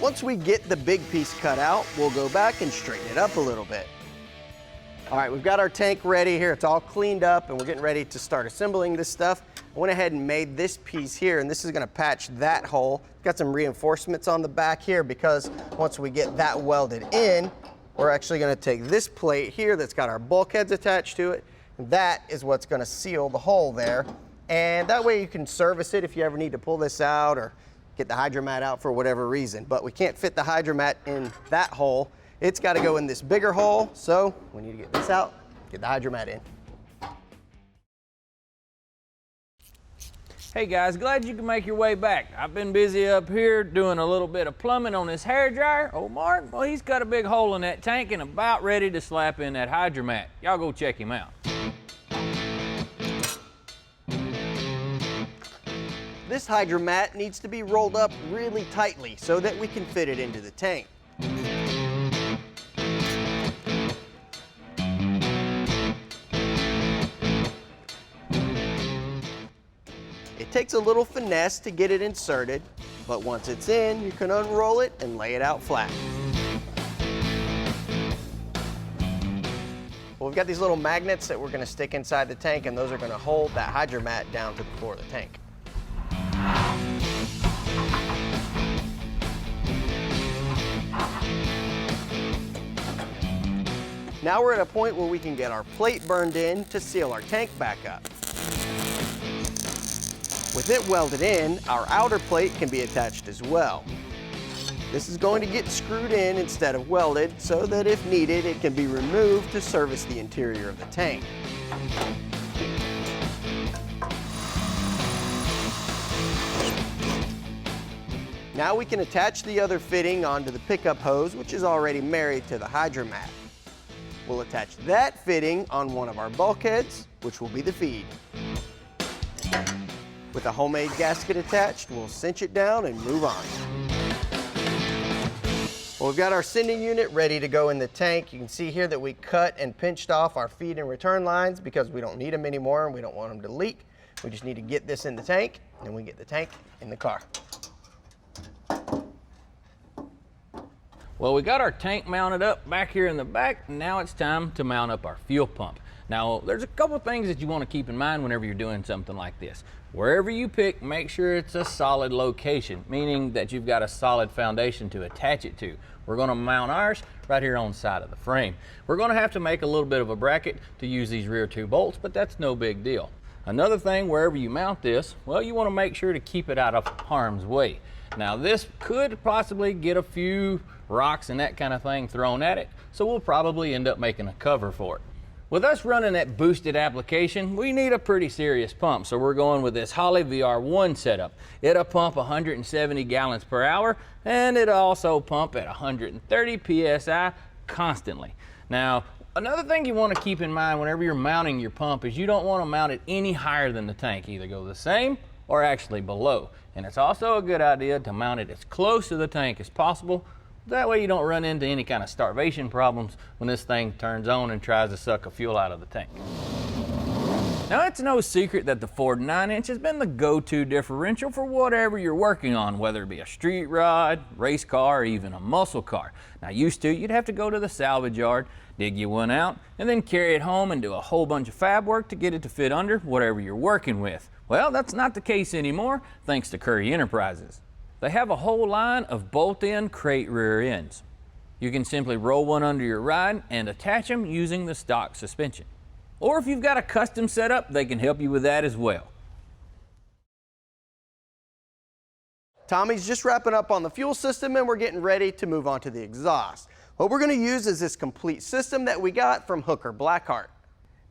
Speaker 3: Once we get the big piece cut out, we'll go back and straighten it up a little bit. All right, we've got our tank ready here. It's all cleaned up and we're getting ready to start assembling this stuff. I went ahead and made this piece here, and this is gonna patch that hole. Got some reinforcements on the back here because once we get that welded in, we're actually gonna take this plate here that's got our bulkheads attached to it. That is what's gonna seal the hole there. And that way you can service it if you ever need to pull this out or get the hydromat out for whatever reason. But we can't fit the hydromat in that hole. It's got to go in this bigger hole, so we need to get this out, get the hydromat in.
Speaker 2: Hey guys, glad you can make your way back. I've been busy up here doing a little bit of plumbing on this hair dryer. Oh, Mark, well, he's got a big hole in that tank and about ready to slap in that hydromat. Y'all go check him out.
Speaker 3: This hydromat needs to be rolled up really tightly so that we can fit it into the tank. It takes a little finesse to get it inserted, but once it's in, you can unroll it and lay it out flat. Well, we've got these little magnets that we're going to stick inside the tank, and those are going to hold that hydromat down to the floor of the tank. Now we're at a point where we can get our plate burned in to seal our tank back up. With it welded in, our outer plate can be attached as well. This is going to get screwed in instead of welded so that if needed, it can be removed to service the interior of the tank. Now we can attach the other fitting onto the pickup hose, which is already married to the hydromat. We'll attach that fitting on one of our bulkheads, which will be the feed. With a homemade gasket attached, we'll cinch it down and move on. Well, we've got our sending unit ready to go in the tank. You can see here that we cut and pinched off our feed and return lines because we don't need them anymore and we don't want them to leak. We just need to get this in the tank, and we get the tank in the car.
Speaker 2: Well, we got our tank mounted up back here in the back. Now it's time to mount up our fuel pump. Now, there's a couple things that you want to keep in mind whenever you're doing something like this. Wherever you pick, make sure it's a solid location, meaning that you've got a solid foundation to attach it to. We're going to mount ours right here on the side of the frame. We're going to have to make a little bit of a bracket to use these rear two bolts, but that's no big deal. Another thing, wherever you mount this, well, you want to make sure to keep it out of harm's way. Now, this could possibly get a few rocks and that kind of thing thrown at it, so we'll probably end up making a cover for it. With us running that boosted application, we need a pretty serious pump, so we're going with this Holley VR1 setup. It'll pump 170 gallons per hour, and it'll also pump at 130 PSI constantly. Now, another thing you want to keep in mind whenever you're mounting your pump is you don't want to mount it any higher than the tank. Either go the same or actually below. And it's also a good idea to mount it as close to the tank as possible. That way you don't run into any kind of starvation problems when this thing turns on and tries to suck the fuel out of the tank. Now, it's no secret that the Ford 9-inch has been the go-to differential for whatever you're working on, whether it be a street rod, race car, or even a muscle car. Now, used to, you'd have to go to the salvage yard, dig you one out, and then carry it home and do a whole bunch of fab work to get it to fit under whatever you're working with. Well, that's not the case anymore, thanks to Curry Enterprises. They have a whole line of bolt-in crate rear ends. You can simply roll one under your ride and attach them using the stock suspension. Or if you've got a custom setup, they can help you with that as well.
Speaker 3: Tommy's just wrapping up on the fuel system and we're getting ready to move on to the exhaust. What we're going to use is this complete system that we got from Hooker Blackheart.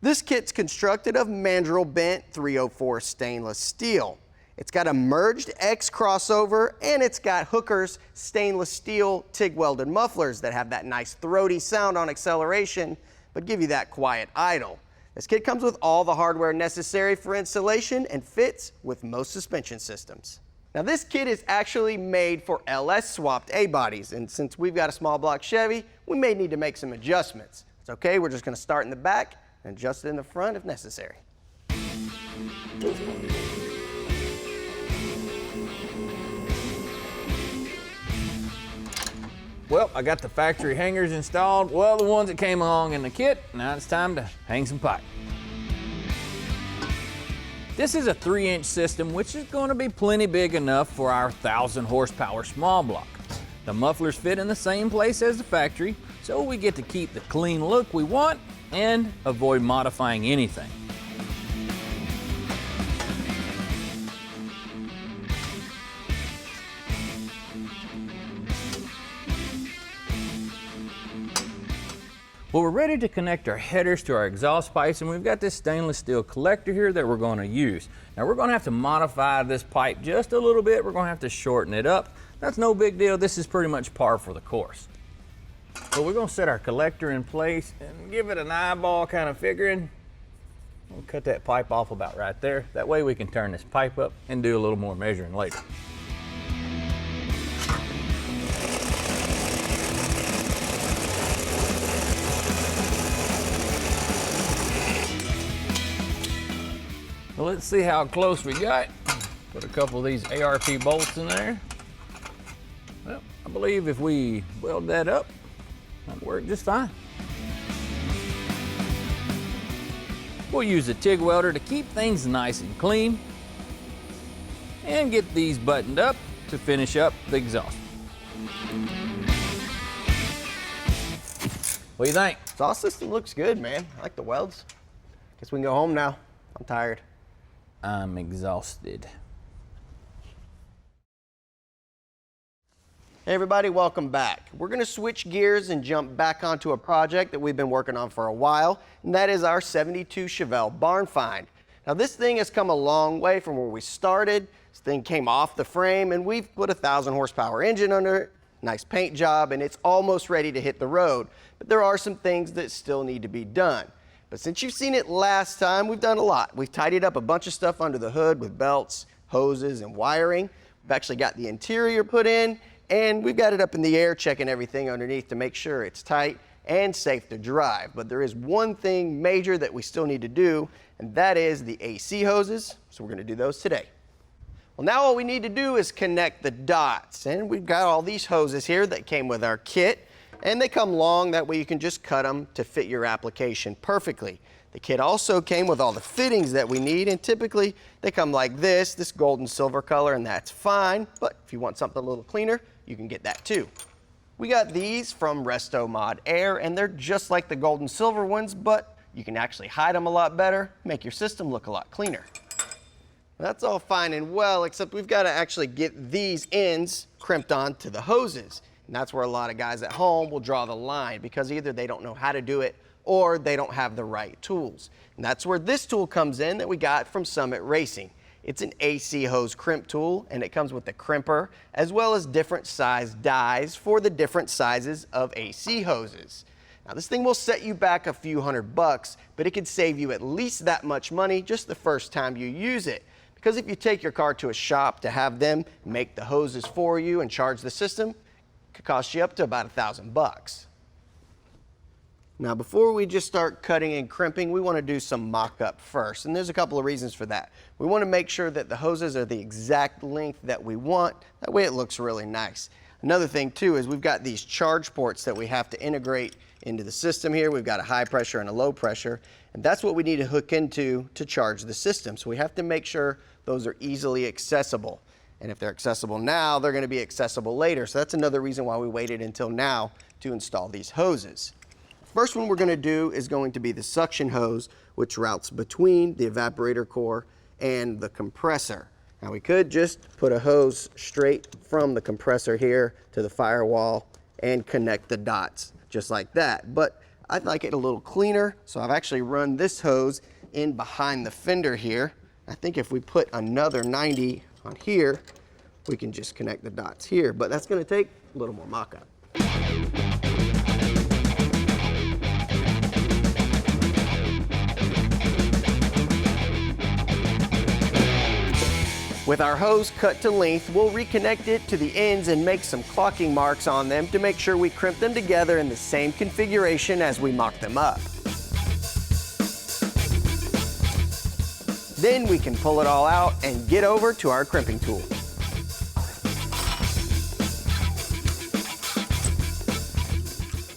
Speaker 3: This kit's constructed of mandrel bent 304 stainless steel. It's got a merged X crossover and it's got Hooker's stainless steel TIG welded mufflers that have that nice throaty sound on acceleration but give you that quiet idle. This kit comes with all the hardware necessary for installation and fits with most suspension systems. Now, this kit is actually made for LS swapped A-bodies, and since we've got a small block Chevy, we may need to make some adjustments. It's okay, we're just going to start in the back and adjust it in the front if necessary.
Speaker 2: Well, I got the factory hangers installed. Well, the ones that came along in the kit. Now it's time to hang some pipe. This is a 3-inch system, which is going to be plenty big enough for our 1,000 horsepower small block. The mufflers fit in the same place as the factory, so we get to keep the clean look we want and avoid modifying anything. Well, we're ready to connect our headers to our exhaust pipes, and we've got this stainless steel collector here that we're going to use. Now, we're going to have to modify this pipe just a little bit. We're going to have to shorten it up. That's no big deal. This is pretty much par for the course. But we're going to set our collector in place and give it an eyeball kind of figuring. We'll cut that pipe off about right there. That way we can turn this pipe up and do a little more measuring later. Well, let's see how close we got. Put a couple of these ARP bolts in there. Well, I believe if we weld that up, that'll work just fine. We'll use a TIG welder to keep things nice and clean and get these buttoned up to finish up the exhaust. What do you think?
Speaker 3: Exhaust system looks good, man. I like the welds. Guess we can go home now. I'm tired.
Speaker 2: I'm exhausted.
Speaker 3: Hey everybody, welcome back. We're going to switch gears and jump back onto a project that we've been working on for a while, and that is our 72 Chevelle barn find. Now, this thing has come a long way from where we started. This thing came off the frame and we've put a 1,000 horsepower engine under it, nice paint job, and it's almost ready to hit the road. But there are some things that still need to be done. But since you've seen it last time, we've done a lot. We've tidied up a bunch of stuff under the hood with belts, hoses, and wiring. We've actually got the interior put in, and we've got it up in the air checking everything underneath to make sure it's tight and safe to drive. But there is one thing major that we still need to do, and that is the AC hoses. So we're going to do those today. Well, now all we need to do is connect the dots, and we've got all these hoses here that came with our kit, and they come long, that way you can just cut them to fit your application perfectly. The kit also came with all the fittings that we need, and typically they come like this gold and silver color, and that's fine, but if you want something a little cleaner, you can get that too. We got these from Resto Mod Air, and they're just like the gold and silver ones, but you can actually hide them a lot better, make your system look a lot cleaner. That's all fine and well, except we've got to actually get these ends crimped onto the hoses. And that's where a lot of guys at home will draw the line, because either they don't know how to do it or they don't have the right tools. And that's where this tool comes in that we got from Summit Racing. It's an AC hose crimp tool, and it comes with a crimper as well as different size dies for the different sizes of AC hoses. Now this thing will set you back a few $100, but it could save you at least that much money just the first time you use it. Because if you take your car to a shop to have them make the hoses for you and charge the system, it could cost you up to about $1,000. Now before we just start cutting and crimping, we want to do some mock-up first, and there's a couple of reasons for that. We want to make sure that the hoses are the exact length that we want, that way it looks really nice. Another thing too is we've got these charge ports that we have to integrate into the system here. We've got a high pressure and a low pressure, and that's what we need to hook into to charge the system. So we have to make sure those are easily accessible. And if they're accessible now, they're going to be accessible later. So that's another reason why we waited until now to install these hoses. First one we're going to do is going to be the suction hose, which routes between the evaporator core and the compressor. Now we could just put a hose straight from the compressor here to the firewall and connect the dots just like that, but I'd like it a little cleaner, so I've actually run this hose in behind the fender here. I think if we put another 90 on here, we can just connect the dots here, but that's going to take a little more mock-up. With our hose cut to length, we'll reconnect it to the ends and make some clocking marks on them to make sure we crimp them together in the same configuration as we mock them up. Then we can pull it all out and get over to our crimping tool.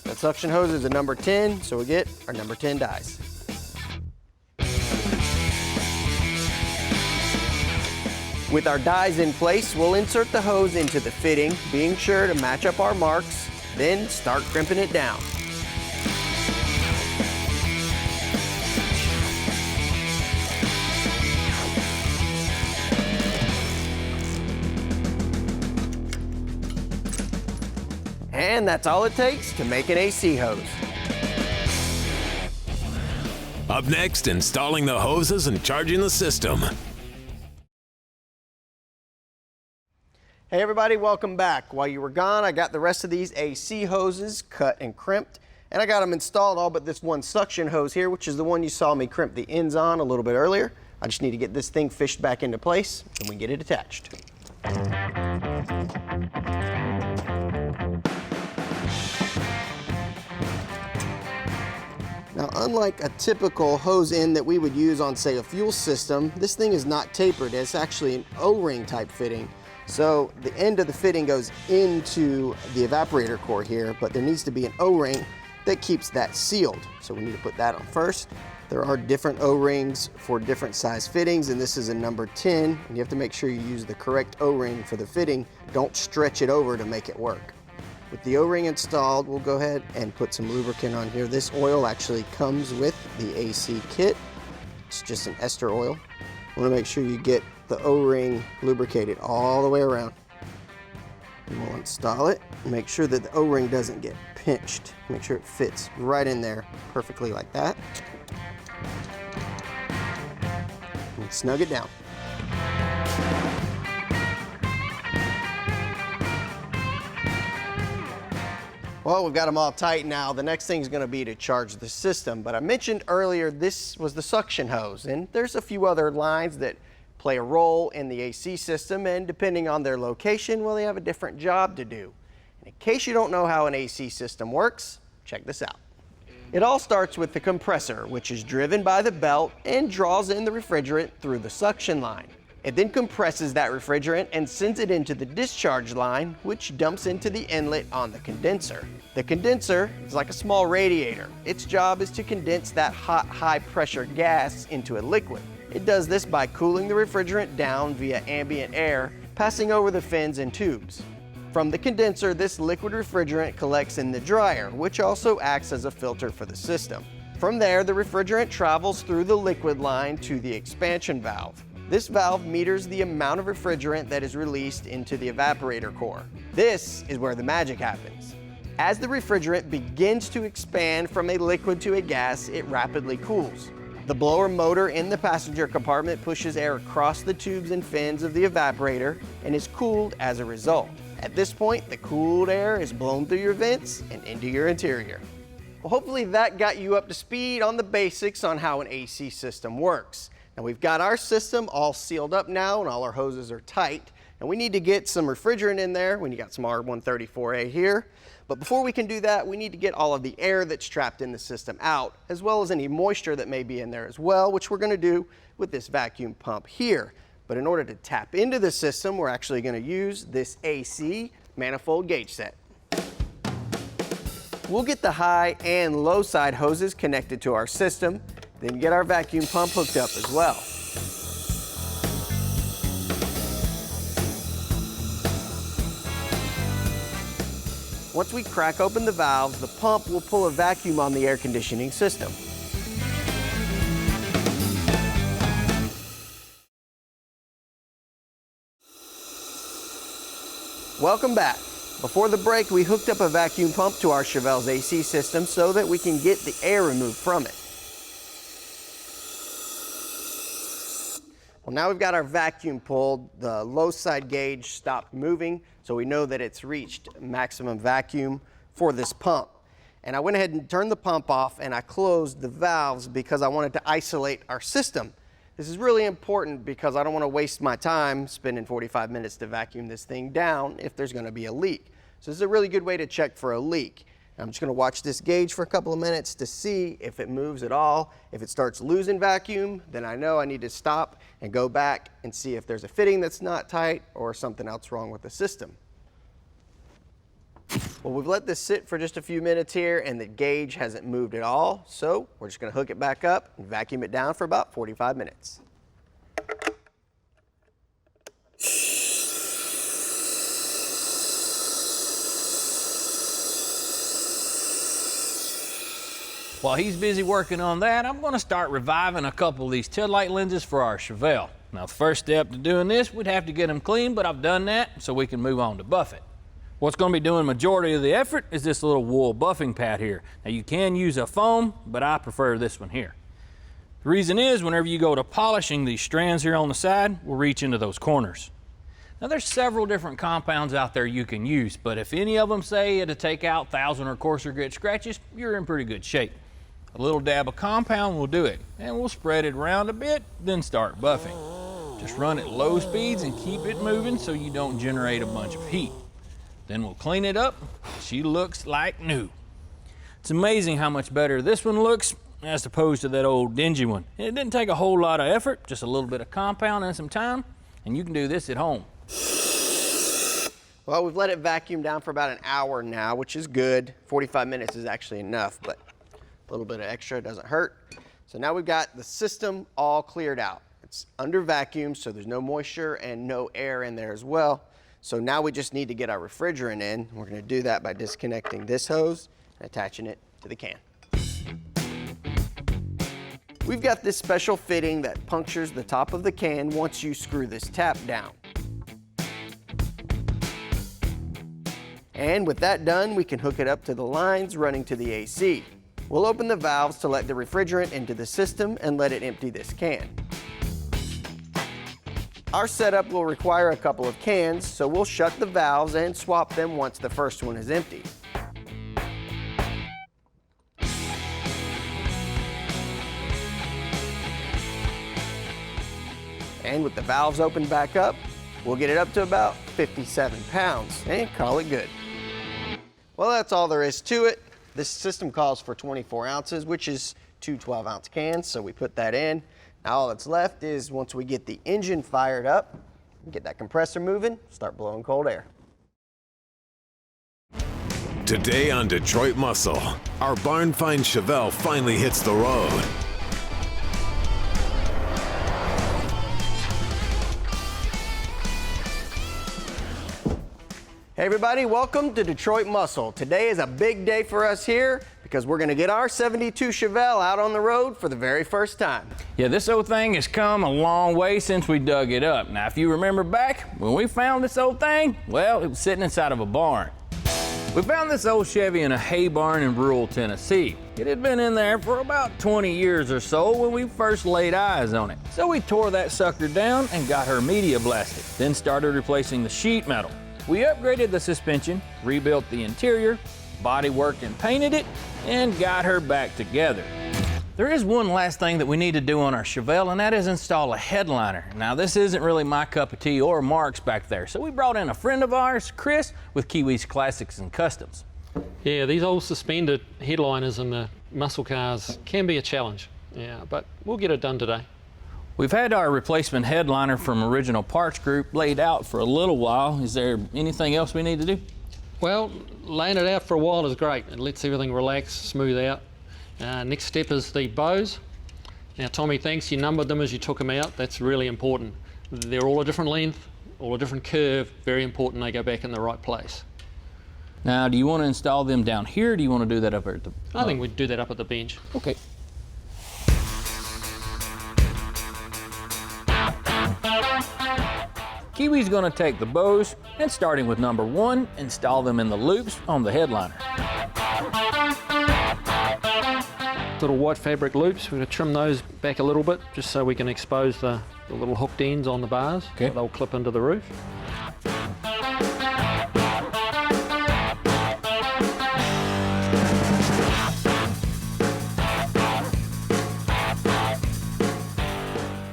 Speaker 3: That suction hose is a number 10, so we get our number 10 dies. With our dies in place, we'll insert the hose into the fitting, being sure to match up our marks, then start crimping it down. And that's all it takes to make an AC hose.
Speaker 1: Up next, installing the hoses and charging the system.
Speaker 3: Hey everybody, welcome back. While you were gone, I got the rest of these AC hoses cut and crimped, and I got them installed all but this one suction hose here, which is the one you saw me crimp the ends on a little bit earlier. I just need to get this thing fished back into place, and we get it attached. Now, unlike a typical hose end that we would use on, say, a fuel system, this thing is not tapered. It's actually an O-ring type fitting. So the end of the fitting goes into the evaporator core here, but there needs to be an O-ring that keeps that sealed. So we need to put that on first. There are different O-rings for different size fittings, and this is a number 10, and you have to make sure you use the correct O-ring for the fitting. Don't stretch it over to make it work. With the O-ring installed, we'll go ahead and put some lubricant on here. This oil actually comes with the AC kit. It's just an ester oil. You want to make sure you get the O-ring lubricated all the way around. And we'll install it. Make sure that the O-ring doesn't get pinched. Make sure it fits right in there perfectly like that. And snug it down. Well, we've got them all tight now. The next thing is going to be to charge the system. But I mentioned earlier this was the suction hose, and there's a few other lines that play a role in the AC system, and depending on their location, well, they have a different job to do. And in case you don't know how an AC system works, check this out. It all starts with the compressor, which is driven by the belt and draws in the refrigerant through the suction line. It then compresses that refrigerant and sends it into the discharge line, which dumps into the inlet on the condenser. The condenser is like a small radiator. Its job is to condense that hot, high-pressure gas into a liquid. It does this by cooling the refrigerant down via ambient air, passing over the fins and tubes. From the condenser, this liquid refrigerant collects in the dryer, which also acts as a filter for the system. From there, the refrigerant travels through the liquid line to the expansion valve. This valve meters the amount of refrigerant that is released into the evaporator core. This is where the magic happens. As the refrigerant begins to expand from a liquid to a gas, it rapidly cools. The blower motor in the passenger compartment pushes air across the tubes and fins of the evaporator and is cooled as a result. At this point, the cooled air is blown through your vents and into your interior. Well, hopefully that got you up to speed on the basics on how an AC system works. Now we've got our system all sealed up now and all our hoses are tight. And we need to get some refrigerant in there when you got some R134A here. But before we can do that, we need to get all of the air that's trapped in the system out, as well as any moisture that may be in there as well, which we're going to do with this vacuum pump here. But in order to tap into the system, we're actually going to use this AC manifold gauge set. We'll get the high and low side hoses connected to our system, then get our vacuum pump hooked up as well. Once we crack open the valves, the pump will pull a vacuum on the air conditioning system. Welcome back. Before the break, we hooked up a vacuum pump to our Chevelle's AC system so that we can get the air removed from it. Well, now we've got our vacuum pulled, the low side gauge stopped moving, so we know that it's reached maximum vacuum for this pump. And I went ahead and turned the pump off and I closed the valves because I wanted to isolate our system. This is really important because I don't want to waste my time spending 45 minutes to vacuum this thing down if there's going to be a leak. So this is a really good way to check for a leak. I'm just going to watch this gauge for a couple of minutes to see if it moves at all. If it starts losing vacuum, then I know I need to stop and go back and see if there's a fitting that's not tight or something else wrong with the system. Well, we've let this sit for just a few minutes here and the gauge hasn't moved at all. So we're just going to hook it back up and vacuum it down for about 45 minutes.
Speaker 2: While he's busy working on that, I'm going to start reviving a couple of these taillight lenses for our Chevelle. Now, the first step to doing this, we'd have to get them clean, but I've done that so we can move on to buff it. What's going to be doing majority of the effort is this little wool buffing pad here. Now, you can use a foam, but I prefer this one here. The reason is whenever you go to polishing, these strands here on the side will reach into those corners. Now, there's several different compounds out there you can use, but if any of them say it'll take out 1,000 or coarser grit scratches, you're in pretty good shape. A little dab of compound will do it, and we'll spread it around a bit, then start buffing. Just run at low speeds and keep it moving so you don't generate a bunch of heat. Then we'll clean it up. She looks like new. It's amazing how much better this one looks as opposed to that old dingy one. It didn't take a whole lot of effort, just a little bit of compound and some time, and you can do this at home.
Speaker 3: Well, we've let it vacuum down for about an hour now, which is good. 45 minutes is actually enough, but a little bit of extra doesn't hurt. So now we've got the system all cleared out. It's under vacuum, so there's no moisture and no air in there as well. So now we just need to get our refrigerant in. We're going to do that by disconnecting this hose and attaching it to the can. We've got this special fitting that punctures the top of the can once you screw this tap down. And with that done, we can hook it up to the lines running to the AC. We'll open the valves to let the refrigerant into the system and let it empty this can. Our setup will require a couple of cans, so we'll shut the valves and swap them once the first one is empty. And with the valves opened back up, we'll get it up to about 57 pounds and call it good. Well, that's all there is to it. This system calls for 24 ounces, which is two 12-ounce cans, so we put that in. Now all that's left is once we get the engine fired up, get that compressor moving, start blowing cold air.
Speaker 1: Today on Detroit Muscle, our barn find Chevelle finally hits the road.
Speaker 3: Hey everybody, welcome to Detroit Muscle. Today is a big day for us here because we're gonna get our 72 Chevelle out on the road for the very first time.
Speaker 2: Yeah, this old thing has come a long way since we dug it up. Now, if you remember back, when we found this old thing, well, it was sitting inside of a barn. We found this old Chevy in a hay barn in rural Tennessee. It had been in there for about 20 years or so when we first laid eyes on it. So we tore that sucker down and got her media blasted, then started replacing the sheet metal. We upgraded the suspension, rebuilt the interior, bodyworked and painted it, and got her back together. There is one last thing that we need to do on our Chevelle, and that is install a headliner. Now, this isn't really my cup of tea or Mark's back there, so we brought in a friend of ours, Chris, with Kiwi's Classics and Customs.
Speaker 9: Yeah, these old suspended headliners in the muscle cars can be a challenge, yeah, but we'll get it done today.
Speaker 2: We've had our replacement headliner from Original Parts Group laid out for a little while. Is there anything else we need to do?
Speaker 9: Well, laying it out for a while is great. It lets everything relax, smooth out. Next step is the bows. Now, Tommy, thanks, you numbered them as you took them out. That's really important. They're all a different length, all a different curve. Very important they go back in the right place.
Speaker 2: Now, do you want to install them down here, or do you want to do that up at the...
Speaker 9: I think we'd do that up at the bench.
Speaker 2: Okay. Kiwi's going to take the bows and, starting with number 1, install them in the loops on the headliner.
Speaker 9: Little white fabric loops, we're going to trim those back a little bit just so we can expose the little hooked ends on the bars.
Speaker 2: Okay.
Speaker 9: They'll clip into the roof.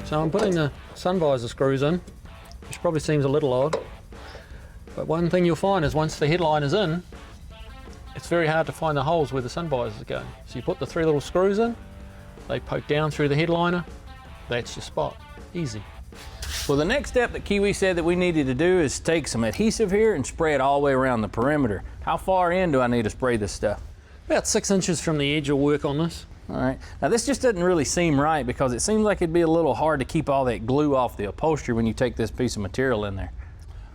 Speaker 9: So I'm putting the sun visor screws in, which probably seems a little odd. But one thing you'll find is once the headliner's in, it's very hard to find the holes where the sun visors go. So you put the 3 little screws in, they poke down through the headliner, that's your spot. Easy.
Speaker 2: Well, the next step that Kiwi said that we needed to do is take some adhesive here and spray it all the way around the perimeter. How far in do I need to spray this stuff?
Speaker 9: About 6 inches from the edge will work on this.
Speaker 2: All right. Now, this just doesn't really seem right because it seems like it'd be a little hard to keep all that glue off the upholstery when you take this piece of material in there.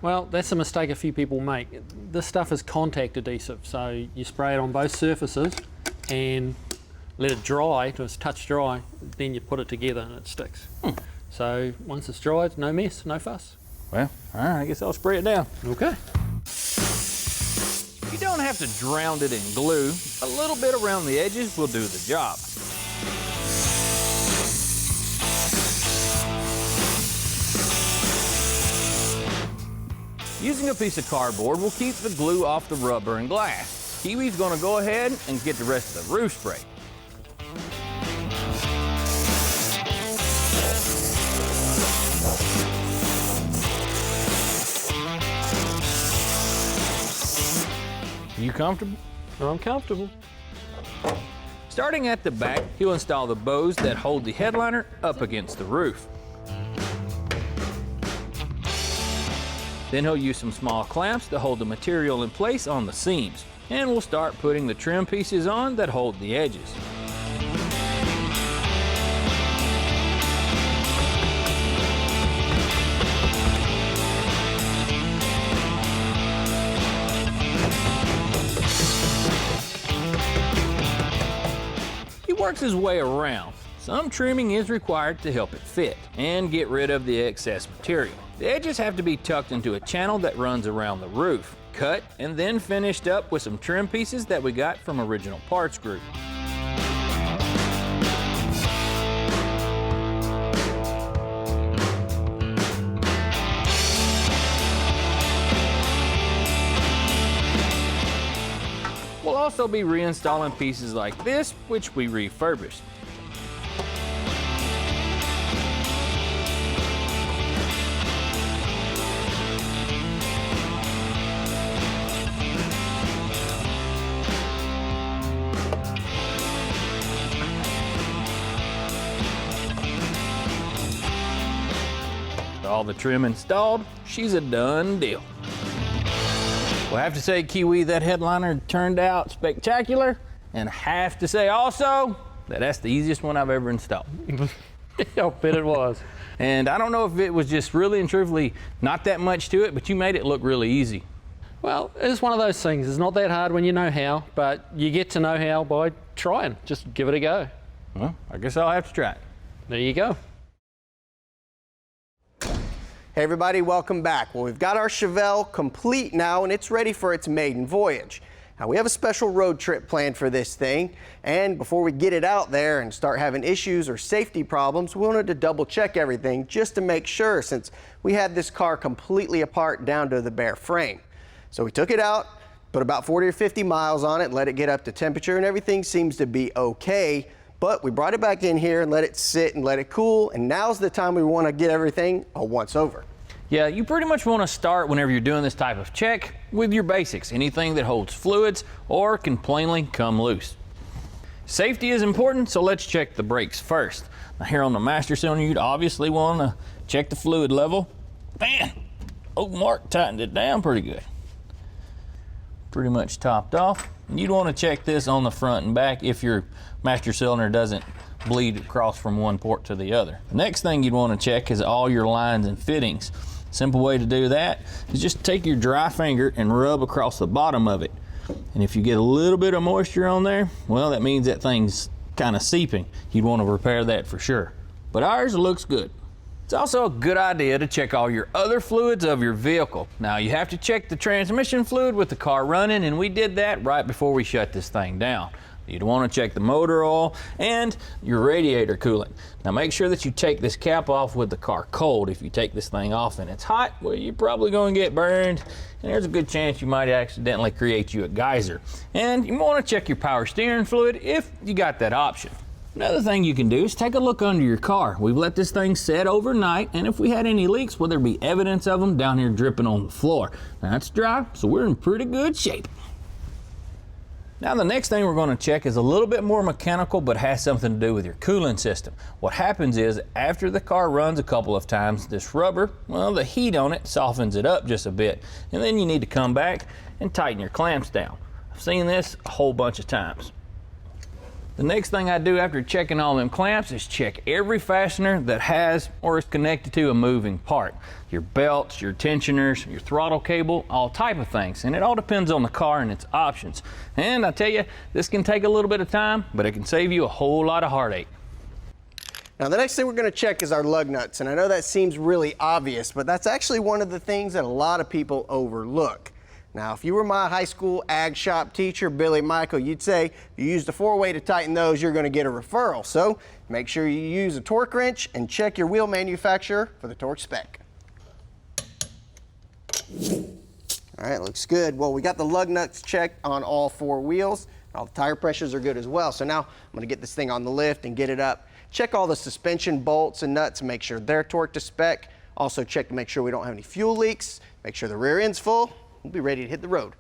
Speaker 9: Well, that's a mistake a few people make. This stuff is contact adhesive, so you spray it on both surfaces and let it dry till it's touch dry, then you put it together and it sticks. So once it's dried, no mess, no fuss.
Speaker 2: Well, all right, I guess I'll spray it down.
Speaker 9: Okay.
Speaker 2: You don't have to drown it in glue. A little bit around the edges will do the job. Using a piece of cardboard will keep the glue off the rubber and glass. Kiwi's gonna go ahead and get the rest of the roof sprayed. You comfortable?
Speaker 9: I'm comfortable.
Speaker 2: Starting at the back, he'll install the bows that hold the headliner up against the roof. Then he'll use some small clamps to hold the material in place on the seams. And we'll start putting the trim pieces on that hold the edges. He works his way around. Some trimming is required to help it fit and get rid of the excess material. The edges have to be tucked into a channel that runs around the roof, cut and then finished up with some trim pieces that we got from Original Parts Group. We'll also be reinstalling pieces like this, which we refurbished. all the trim installed, she's a done deal. Well, I have to say, Kiwi, that headliner turned out spectacular, and I have to say also that that's the easiest one I've ever installed.
Speaker 9: I bet it was.
Speaker 2: And I don't know if it was just really and truthfully not that much to it, but you made it look really easy.
Speaker 9: Well, it's one of those things. It's not that hard when you know how, but you get to know how by trying. Just give it a go.
Speaker 2: Well, I guess I'll have to try it.
Speaker 9: There you go.
Speaker 3: Hey everybody, welcome back. Well, we've got our Chevelle complete now and it's ready for its maiden voyage. Now we have a special road trip planned for this thing, and before we get it out there and start having issues or safety problems, we wanted to double check everything just to make sure, since we had this car completely apart down to the bare frame. So we took it out, put about 40 or 50 miles on it, let it get up to temperature, and everything seems to be okay. But we brought it back in here and let it sit and let it cool, and now's the time we want to get everything a once over.
Speaker 2: Yeah, you pretty much want to start whenever you're doing this type of check with your basics, anything that holds fluids or can plainly come loose. Safety is important, so let's check the brakes first. Now here on the master cylinder, you'd obviously want to check the fluid level. Man, old Mark tightened it down pretty good. Pretty much topped off. You'd want to check this on the front and back if your master cylinder doesn't bleed across from one port to the other. The next thing you'd want to check is all your lines and fittings. Simple way to do that is just take your dry finger and rub across the bottom of it. And if you get a little bit of moisture on there, well, that means that thing's kind of seeping. You'd want to repair that for sure. But ours looks good. It's also a good idea to check all your other fluids of your vehicle. Now you have to check the transmission fluid with the car running, and we did that right before we shut this thing down. You'd want to check the motor oil and your radiator coolant. Now make sure that you take this cap off with the car cold. If you take this thing off and it's hot, well, you're probably going to get burned, and there's a good chance you might accidentally create you a geyser. And you want to check your power steering fluid if you got that option. Another thing you can do is take a look under your car. We've let this thing set overnight, and if we had any leaks, well, there'd be evidence of them down here dripping on the floor. Now it's dry, so we're in pretty good shape. Now the next thing we're going to check is a little bit more mechanical, but has something to do with your cooling system. What happens is after the car runs a couple of times, this rubber, well, the heat on it softens it up just a bit, and then you need to come back and tighten your clamps down. I've seen this a whole bunch of times. The next thing I do after checking all them clamps is check every fastener that has or is connected to a moving part. Your belts, your tensioners, your throttle cable, all type of things. And it all depends on the car and its options. And I tell you, this can take a little bit of time, but it can save you a whole lot of heartache.
Speaker 3: Now the next thing we're going to check is our lug nuts. And I know that seems really obvious, but that's actually one of the things that a lot of people overlook. Now, if you were my high school ag shop teacher, Billy Michael, you'd say if you used a 4-way to tighten those, you're going to get a referral. So make sure you use a torque wrench and check your wheel manufacturer for the torque spec. All right, looks good. Well, we got the lug nuts checked on all 4 wheels. All the tire pressures are good as well. So now I'm going to get this thing on the lift and get it up. Check all the suspension bolts and nuts and make sure they're torqued to spec. Also check to make sure we don't have any fuel leaks. Make sure the rear end's full. We'll be ready to hit the road.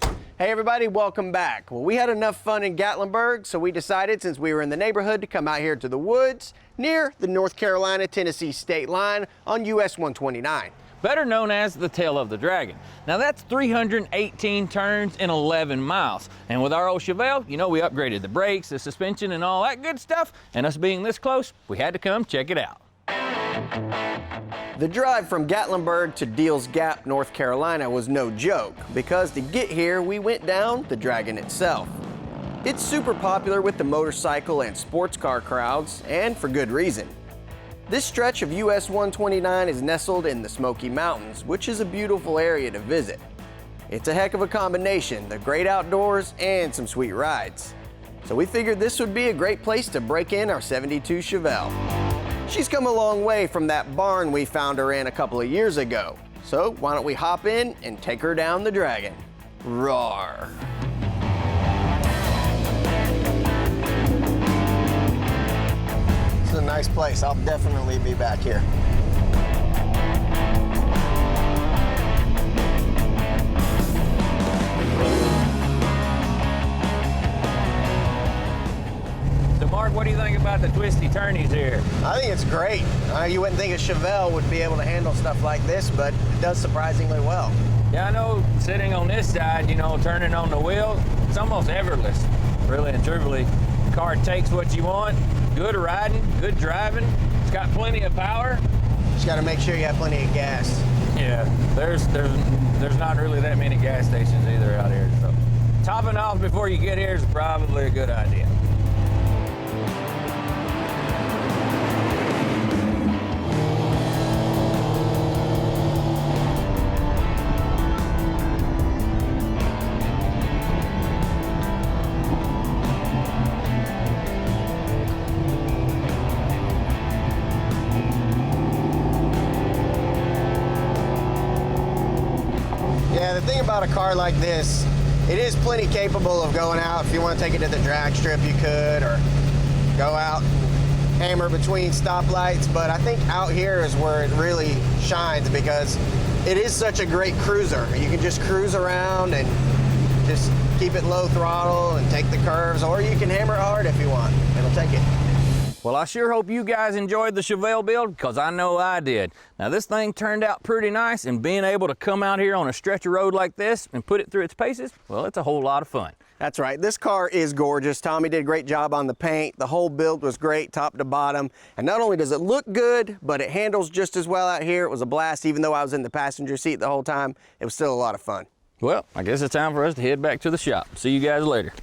Speaker 3: Hey everybody, welcome back. Well, we had enough fun in Gatlinburg, so we decided, since we were in the neighborhood, to come out here to the woods near the North Carolina-Tennessee state line on US 129.
Speaker 2: Better known as the tail of the dragon. Now that's 318 turns in 11 miles. And with our old Chevelle, you know, we upgraded the brakes, the suspension, and all that good stuff. And us being this close, we had to come check it out.
Speaker 3: The drive from Gatlinburg to Deals Gap, North Carolina was no joke, because to get here, we went down the Dragon itself. It's super popular with the motorcycle and sports car crowds, and for good reason. This stretch of US 129 is nestled in the Smoky Mountains, which is a beautiful area to visit. It's a heck of a combination, the great outdoors and some sweet rides. So we figured this would be a great place to break in our 72 Chevelle. She's come a long way from that barn we found her in a couple of years ago. So why don't we hop in and take her down the Dragon? Roar! This is a nice place. I'll definitely be back here.
Speaker 2: So Mark, Mark, what do you think about the twisty turnies here?
Speaker 3: I think it's great. You wouldn't think a Chevelle would be able to handle stuff like this, but it does surprisingly well.
Speaker 2: Yeah, I know sitting on this side, you know, turning on the wheel, it's almost effortless, really and truly. The car takes what you want, good riding, good driving. It's got plenty of power.
Speaker 3: Just got to make sure you have plenty of gas.
Speaker 2: Yeah, there's not really that many gas stations either out here. So topping off before you get here is probably a good idea.
Speaker 3: Yeah, the thing about a car like this, it is plenty capable of going out. If you want to take it to the drag strip, you could, or go out and hammer between stoplights. But I think out here is where it really shines because it is such a great cruiser. You can just cruise around and just keep it low throttle and take the curves, or you can hammer it hard if you want. It'll take it.
Speaker 2: Well, I sure hope you guys enjoyed the Chevelle build, because I know I did. Now, this thing turned out pretty nice, and being able to come out here on a stretch of road like this and put it through its paces, well, it's a whole lot of fun.
Speaker 3: That's right. This car is gorgeous. Tommy did a great job on the paint. The whole build was great, top to bottom. And not only does it look good, but it handles just as well out here. It was a blast. Even though I was in the passenger seat the whole time, it was still a lot of fun.
Speaker 2: Well, I guess it's time for us to head back to the shop. See you guys later.